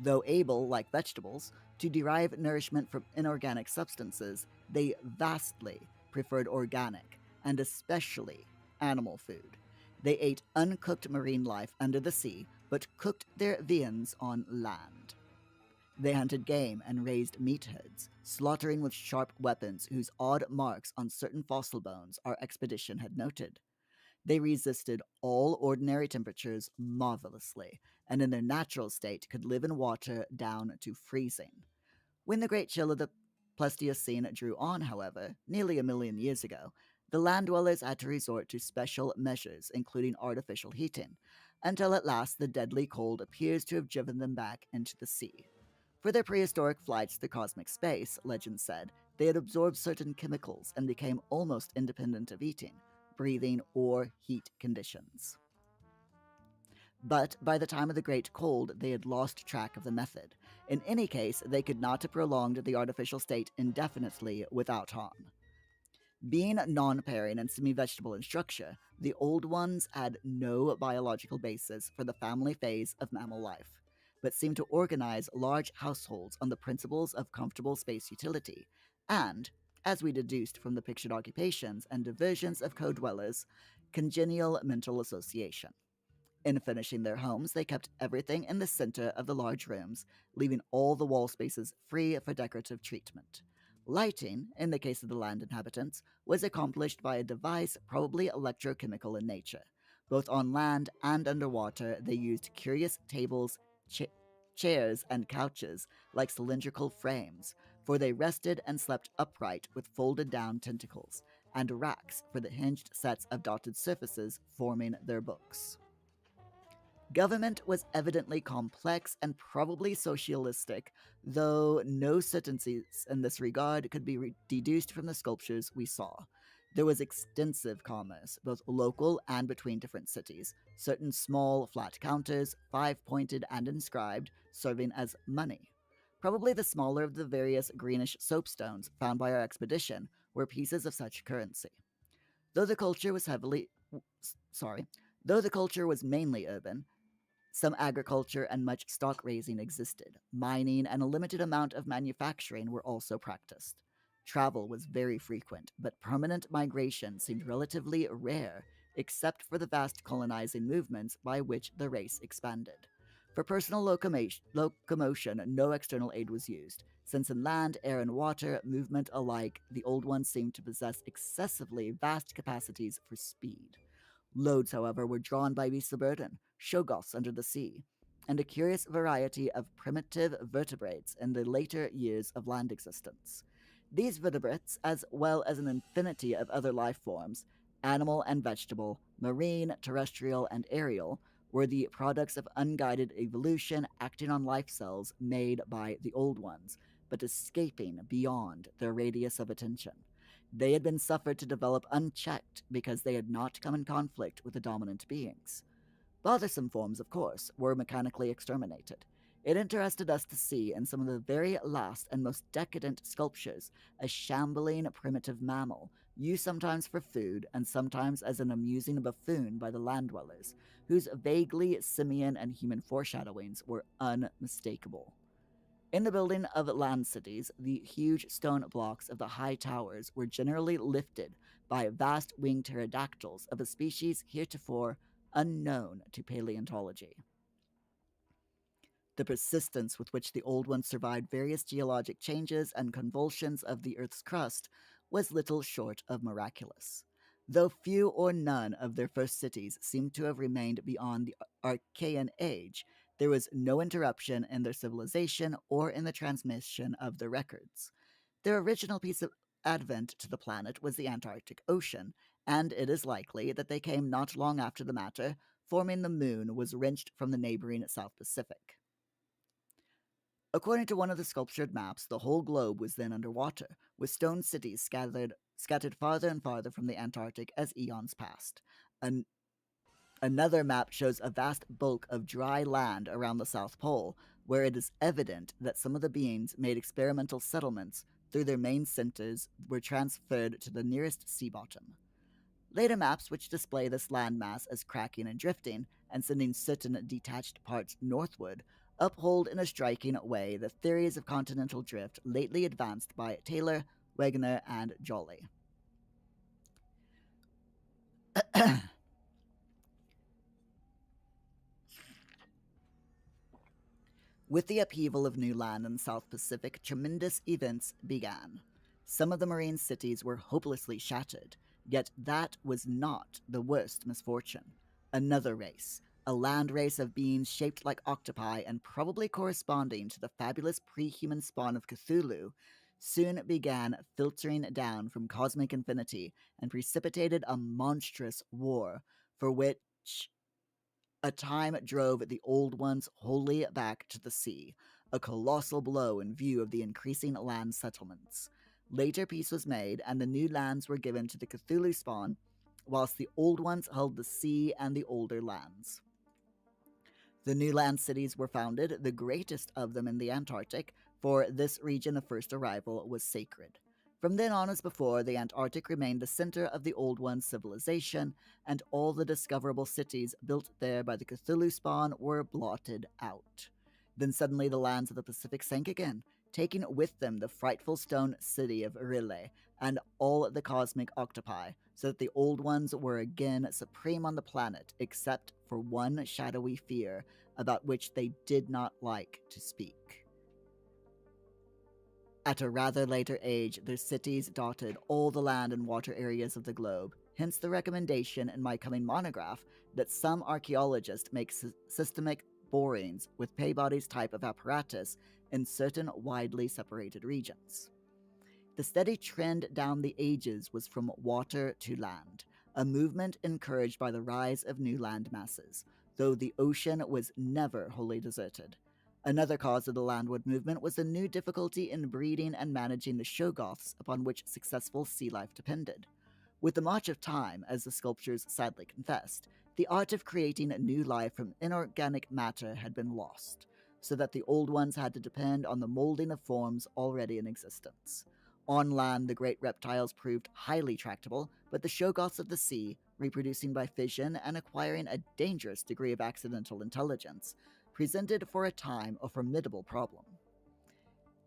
Though able, like vegetables, to derive nourishment from inorganic substances, they vastly preferred organic, and especially animal food. They ate uncooked marine life under the sea, but cooked their viands on land. They hunted game and raised meatheads, slaughtering with sharp weapons whose odd marks on certain fossil bones our expedition had noted. They resisted all ordinary temperatures marvelously, and in their natural state could live in water down to freezing. When the great chill of the Pleistocene drew on, however, nearly 1,000,000 years ago, the land dwellers had to resort to special measures, including artificial heating, until at last the deadly cold appears to have driven them back into the sea. For their prehistoric flights through cosmic space, legend said, they had absorbed certain chemicals and became almost independent of eating, breathing, or heat conditions. But by the time of the Great Cold, they had lost track of the method. In any case, they could not have prolonged the artificial state indefinitely without harm. Being non pairing and semi vegetable in structure, the old ones had no biological basis for the family phase of mammal life, but seemed to organize large households on the principles of comfortable space utility and, as we deduced from the pictured occupations and divisions of co dwellers, congenial mental association. In finishing their homes, they kept everything in the center of the large rooms, leaving all the wall spaces free for decorative treatment. Lighting, in the case of the land inhabitants, was accomplished by a device probably electrochemical in nature. Both on land and underwater, they used curious tables, cha- chairs, and couches like cylindrical frames, for they rested and slept upright with folded down tentacles, and racks for the hinged sets of dotted surfaces forming their books. Government was evidently complex and probably socialistic, though no certainties in this regard could be deduced from the sculptures we saw. There was extensive commerce, both local and between different cities, certain small, flat counters, five pointed and inscribed, serving as money. Probably the smaller of the various greenish soapstones found by our expedition were pieces of such currency. Though the culture was heavily. Sorry. Though the culture was mainly urban, some agriculture and much stock raising existed. Mining and a limited amount of manufacturing were also practiced. Travel was very frequent, but permanent migration seemed relatively rare, except for the vast colonizing movements by which the race expanded. For personal locomotion, no external aid was used, since in land, air, and water movement alike, the old ones seemed to possess excessively vast capacities for speed. Loads, however, were drawn by beasts of burden, shoggoths under the sea, and a curious variety of primitive vertebrates in the later years of land existence. These vertebrates, as well as an infinity of other life forms, animal and vegetable, marine, terrestrial, and aerial, were the products of unguided evolution acting on life cells made by the old ones, but escaping beyond their radius of attention. They had been suffered to develop unchecked because they had not come in conflict with the dominant beings. Bothersome forms, of course, were mechanically exterminated. It interested us to see in some of the very last and most decadent sculptures a shambling primitive mammal, used sometimes for food and sometimes as an amusing buffoon by the land dwellers, whose vaguely simian and human foreshadowings were unmistakable. In the building of land cities, the huge stone blocks of the high towers were generally lifted by vast winged pterodactyls of a species heretofore unknown to paleontology. The persistence with which the old ones survived various geologic changes and convulsions of the Earth's crust was little short of miraculous. Though few or none of their first cities seem to have remained beyond the Archean age, there was no interruption in their civilization or in the transmission of their records. Their original piece of advent to the planet was the Antarctic Ocean, and it is likely that they came not long after the matter, forming the moon was wrenched from the neighboring South Pacific. According to one of the sculptured maps, the whole globe was then underwater, with stone cities scattered farther and farther from the Antarctic as eons passed. An- Another map shows a vast bulk of dry land around the South Pole, where it is evident that some of the beings made experimental settlements through their main centers were transferred to the nearest sea bottom. Later maps, which display this landmass as cracking and drifting and sending certain detached parts northward, uphold in a striking way the theories of continental drift lately advanced by Taylor, Wegener, and Jolly. With the upheaval of new land in the South Pacific, tremendous events began. Some of the marine cities were hopelessly shattered, yet that was not the worst misfortune. Another race, a land race of beings shaped like octopi and probably corresponding to the fabulous pre-human spawn of Cthulhu, soon began filtering down from cosmic infinity and precipitated a monstrous war for which a time drove the old ones wholly back to the sea, a colossal blow in view of the increasing land settlements. Later peace was made, and the new lands were given to the Cthulhu spawn, whilst the old ones held the sea and the older lands. The new land cities were founded, the greatest of them in the Antarctic, for this region of first arrival was sacred. From then on as before, the Antarctic remained the center of the Old One's civilization, and all the discoverable cities built there by the Cthulhu spawn were blotted out. Then suddenly the lands of the Pacific sank again, taking with them the frightful stone city of Rille and all the cosmic octopi, so that the Old Ones were again supreme on the planet, except for one shadowy fear about which they did not like to speak. At a rather later age, their cities dotted all the land and water areas of the globe, hence the recommendation in my coming monograph that some archaeologists make systemic borings with Peabody's type of apparatus in certain widely separated regions. The steady trend down the ages was from water to land, a movement encouraged by the rise of new land masses, though the ocean was never wholly deserted. Another cause of the landward movement was the new difficulty in breeding and managing the Shoggoths upon which successful sea life depended. With the march of time, as the sculptures sadly confessed, the art of creating new life from inorganic matter had been lost, so that the Old Ones had to depend on the molding of forms already in existence. On land, the great reptiles proved highly tractable, but the Shoggoths of the sea, reproducing by fission and acquiring a dangerous degree of accidental intelligence, presented for a time a formidable problem.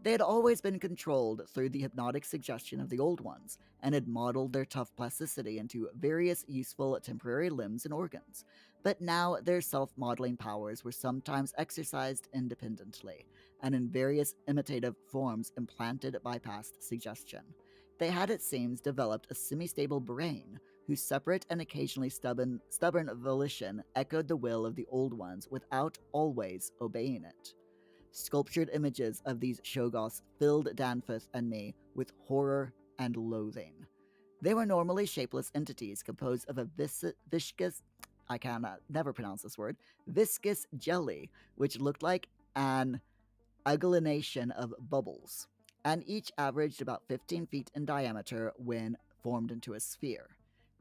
They had always been controlled through the hypnotic suggestion of the Old Ones, and had modeled their tough plasticity into various useful temporary limbs and organs, but now their self-modeling powers were sometimes exercised independently, and in various imitative forms implanted by past suggestion. They had, it seems, developed a semi-stable brain, whose separate and occasionally stubborn volition echoed the will of the Old Ones without always obeying it. Sculptured images of these Shoggoths filled Danforth and me with horror and loathing. They were normally shapeless entities composed of a viscous, I cannot never pronounce this word, viscous jelly, which looked like an agglutination of bubbles, and each averaged about 15 feet in diameter when formed into a sphere.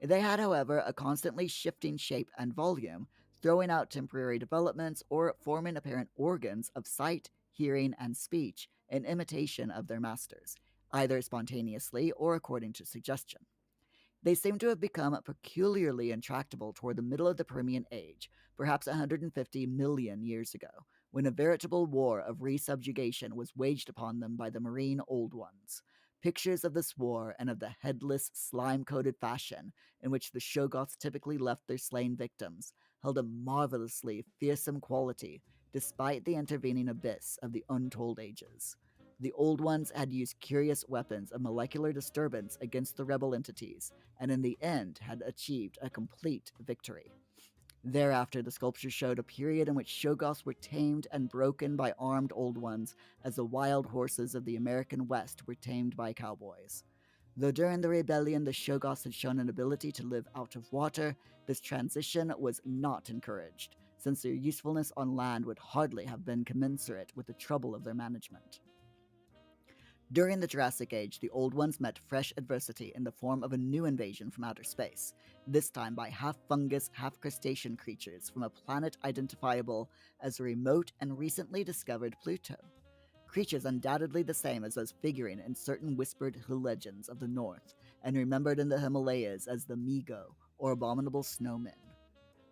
They had, however, a constantly shifting shape and volume, throwing out temporary developments or forming apparent organs of sight, hearing, and speech in imitation of their masters, either spontaneously or according to suggestion. They seem to have become peculiarly intractable toward the middle of the Permian Age, perhaps 150 million years ago, when a veritable war of resubjugation was waged upon them by the marine Old Ones. Pictures of this war and of the headless, slime-coated fashion in which the Shoggoths typically left their slain victims held a marvelously fearsome quality, despite the intervening abyss of the untold ages. The Old Ones had used curious weapons of molecular disturbance against the rebel entities, and in the end had achieved a complete victory. Thereafter, the sculpture showed a period in which Shoggoths were tamed and broken by armed Old Ones, as the wild horses of the American West were tamed by cowboys. Though during the rebellion the Shoggoths had shown an ability to live out of water, this transition was not encouraged, since their usefulness on land would hardly have been commensurate with the trouble of their management. During the Jurassic Age, the Old Ones met fresh adversity in the form of a new invasion from outer space, this time by half-fungus, half-crustacean creatures from a planet identifiable as a remote and recently discovered Pluto. Creatures undoubtedly the same as those figuring in certain whispered hill legends of the north, and remembered in the Himalayas as the Migo, or abominable snowmen.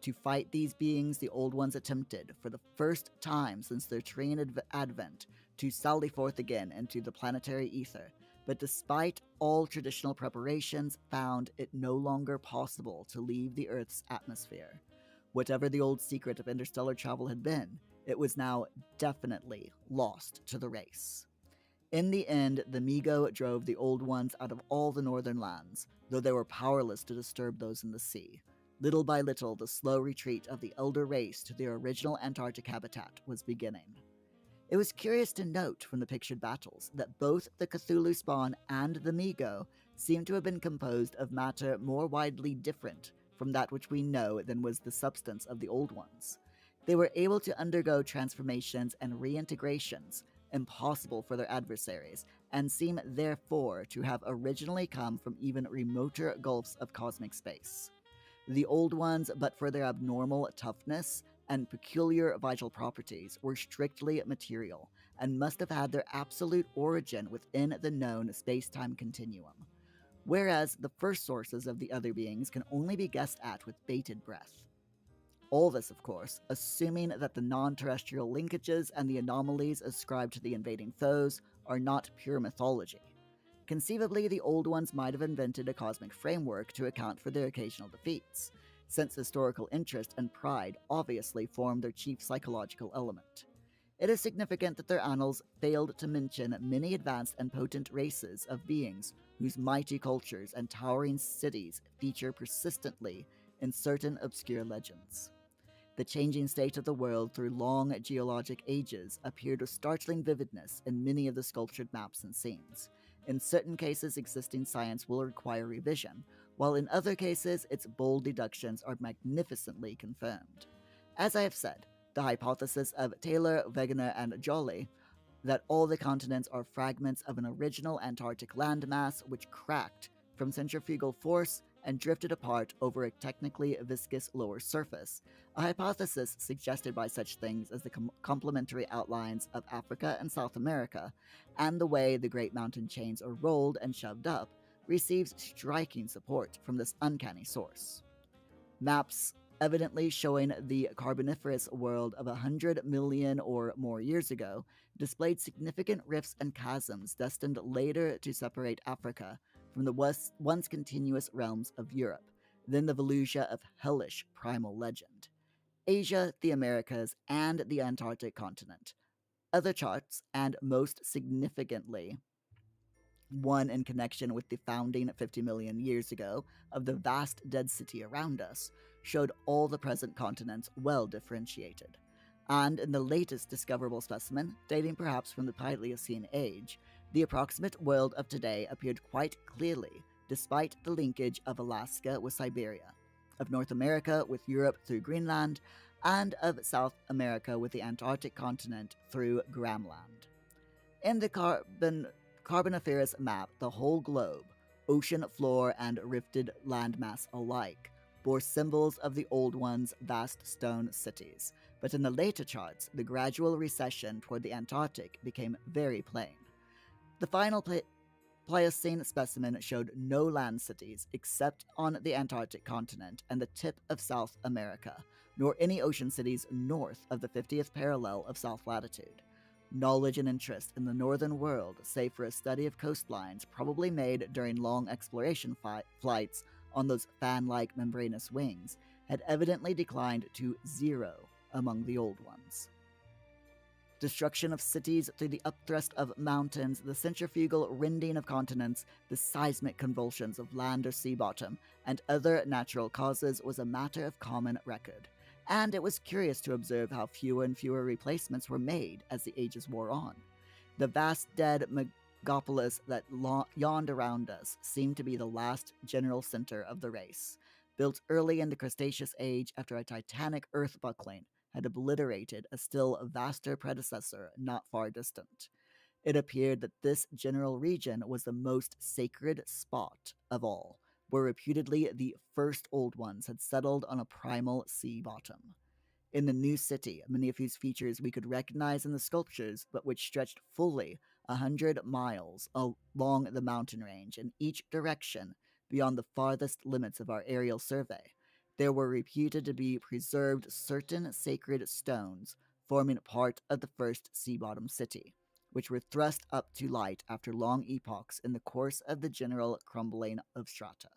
To fight these beings, the Old Ones attempted, for the first time since their Terran advent, to sally forth again into the planetary ether, but despite all traditional preparations, found it no longer possible to leave the Earth's atmosphere. Whatever the old secret of interstellar travel had been, it was now definitely lost to the race. In the end, the Migo drove the Old Ones out of all the northern lands, though they were powerless to disturb those in the sea. Little by little, the slow retreat of the elder race to their original Antarctic habitat was beginning. It was curious to note from the pictured battles that both the Cthulhu spawn and the Migo seem to have been composed of matter more widely different from that which we know than was the substance of the Old Ones. They were able to undergo transformations and reintegrations impossible for their adversaries, and seem therefore to have originally come from even remoter gulfs of cosmic space. The Old Ones, but for their abnormal toughness, and peculiar vital properties were strictly material and must have had their absolute origin within the known space time continuum, whereas the first sources of the other beings can only be guessed at with bated breath. All this, of course, assuming that the non terrestrial linkages and the anomalies ascribed to the invading foes are not pure mythology. Conceivably, the Old Ones might have invented a cosmic framework to account for their occasional defeats, since historical interest and pride obviously form their chief psychological element. It is significant that their annals failed to mention many advanced and potent races of beings whose mighty cultures and towering cities feature persistently in certain obscure legends. The changing state of the world through long geologic ages appeared with startling vividness in many of the sculptured maps and scenes. In certain cases, existing science will require revision, while in other cases, its bold deductions are magnificently confirmed. As I have said, the hypothesis of Taylor, Wegener, and Joly that all the continents are fragments of an original Antarctic landmass which cracked from centrifugal force and drifted apart over a technically viscous lower surface, a hypothesis suggested by such things as the complementary outlines of Africa and South America, and the way the great mountain chains are rolled and shoved up, receives striking support from this uncanny source. Maps evidently showing the Carboniferous world of 100 million or more years ago displayed significant rifts and chasms destined later to separate Africa from the once continuous realms of Europe, then the Volusia of hellish primal legend, Asia, the Americas, and the Antarctic continent. Other charts, and most significantly, one in connection with the founding 50 million years ago of the vast dead city around us, showed all the present continents well differentiated. And in the latest discoverable specimen, dating perhaps from the Paleocene age, the approximate world of today appeared quite clearly, despite the linkage of Alaska with Siberia, of North America with Europe through Greenland, and of South America with the Antarctic continent through Gramland. In the Carboniferous map, the whole globe, ocean floor and rifted landmass alike, bore symbols of the Old One's vast stone cities, but in the later charts, the gradual recession toward the Antarctic became very plain. The final Pliocene specimen showed no land cities except on the Antarctic continent and the tip of South America, nor any ocean cities north of the 50th parallel of south latitude. Knowledge and interest in the northern world, save for a study of coastlines probably made during long exploration flights on those fan-like membranous wings, had evidently declined to zero among the Old Ones. Destruction of cities through the upthrust of mountains, the centrifugal rending of continents, the seismic convulsions of land or sea bottom, and other natural causes was a matter of common record, and it was curious to observe how fewer and fewer replacements were made as the ages wore on. The vast dead megapolis that yawned around us seemed to be the last general center of the race, built early in the Cretaceous age after a titanic earth buckling had obliterated a still vaster predecessor not far distant. It appeared that this general region was the most sacred spot of all, where reputedly the first Old Ones had settled on a primal sea bottom. In the new city, many of whose features we could recognize in the sculptures, but which stretched fully 100 miles along the mountain range in each direction beyond the farthest limits of our aerial survey, there were reputed to be preserved certain sacred stones forming part of the first sea-bottom city, which were thrust up to light after long epochs in the course of the general crumbling of strata.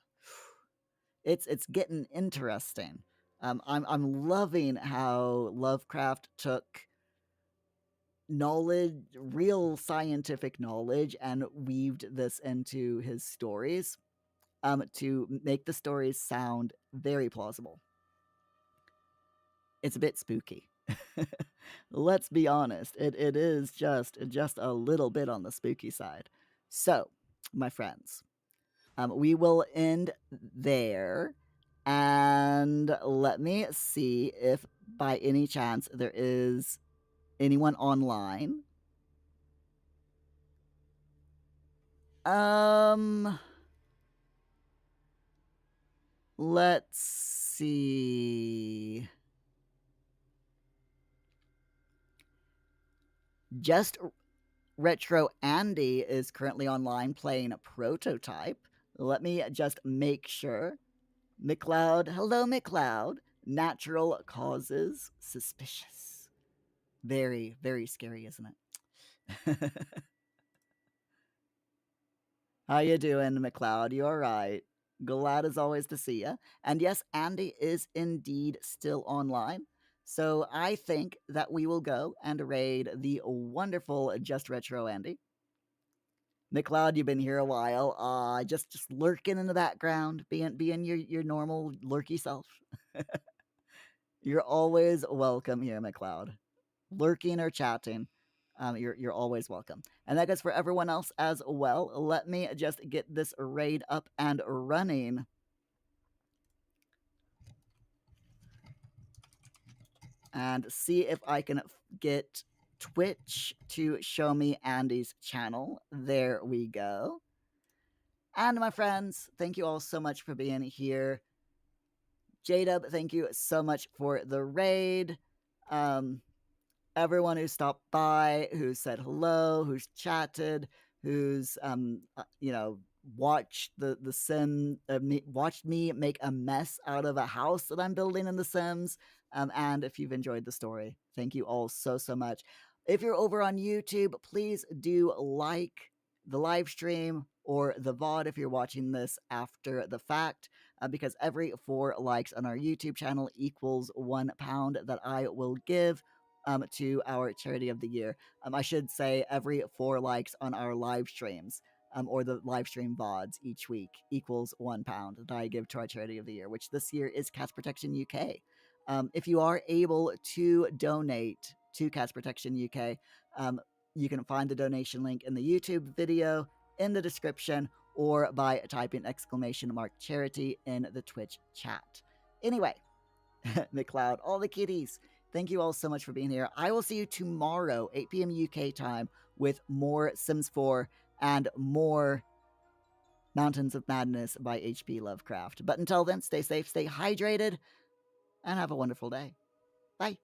It's getting interesting. I'm loving how Lovecraft took knowledge, real scientific knowledge, and weaved this into his stories to make the stories sound very plausible. It's a bit spooky. Let's be honest. It is just a little bit on the spooky side. So, my friends, we will end there. And let me see if by any chance there is anyone online. Let's see. Just Retro Andy is currently online playing Prototype. Let me just make sure. McLeod, hello, McLeod. Natural causes suspicious. Very, very scary, isn't it? How you doing, McLeod? You all right? Glad as always to see you. And yes, Andy is indeed still online. So I think that we will go and raid the wonderful Just Retro Andy. McLeod, you've been here a while. Just lurking in the background, being your normal lurky self. You're always welcome here, McLeod. Lurking or chatting, you're always welcome. And that goes for everyone else as well. Let me just get this raid up and running. And see if I can get Twitch to show me Andy's channel. There we go. And my friends, thank you all so much for being here. J-Dub, thank you so much for the raid. Everyone who stopped by, who said hello, who's chatted, who's watched the sim watched me make a mess out of a house that I'm building in the Sims. And if you've enjoyed the story, thank you all so much. If you're over on YouTube, please do like the live stream or the VOD if you're watching this after the fact, because every 4 likes on our YouTube channel equals £1 that I will give to our charity of the year. I should say every 4 likes on our live streams, or the live stream VODs each week equals £1 that I give to our charity of the year, which this year is Cats Protection UK. If you are able to donate to Cats Protection UK, you can find the donation link in the YouTube video, in the description, or by typing !charity in the Twitch chat. Anyway, McLeod, all the kitties, thank you all so much for being here. I will see you tomorrow, 8 p.m. UK time, with more Sims 4 and more Mountains of Madness by H.P. Lovecraft. But until then, stay safe, stay hydrated, and have a wonderful day. Bye.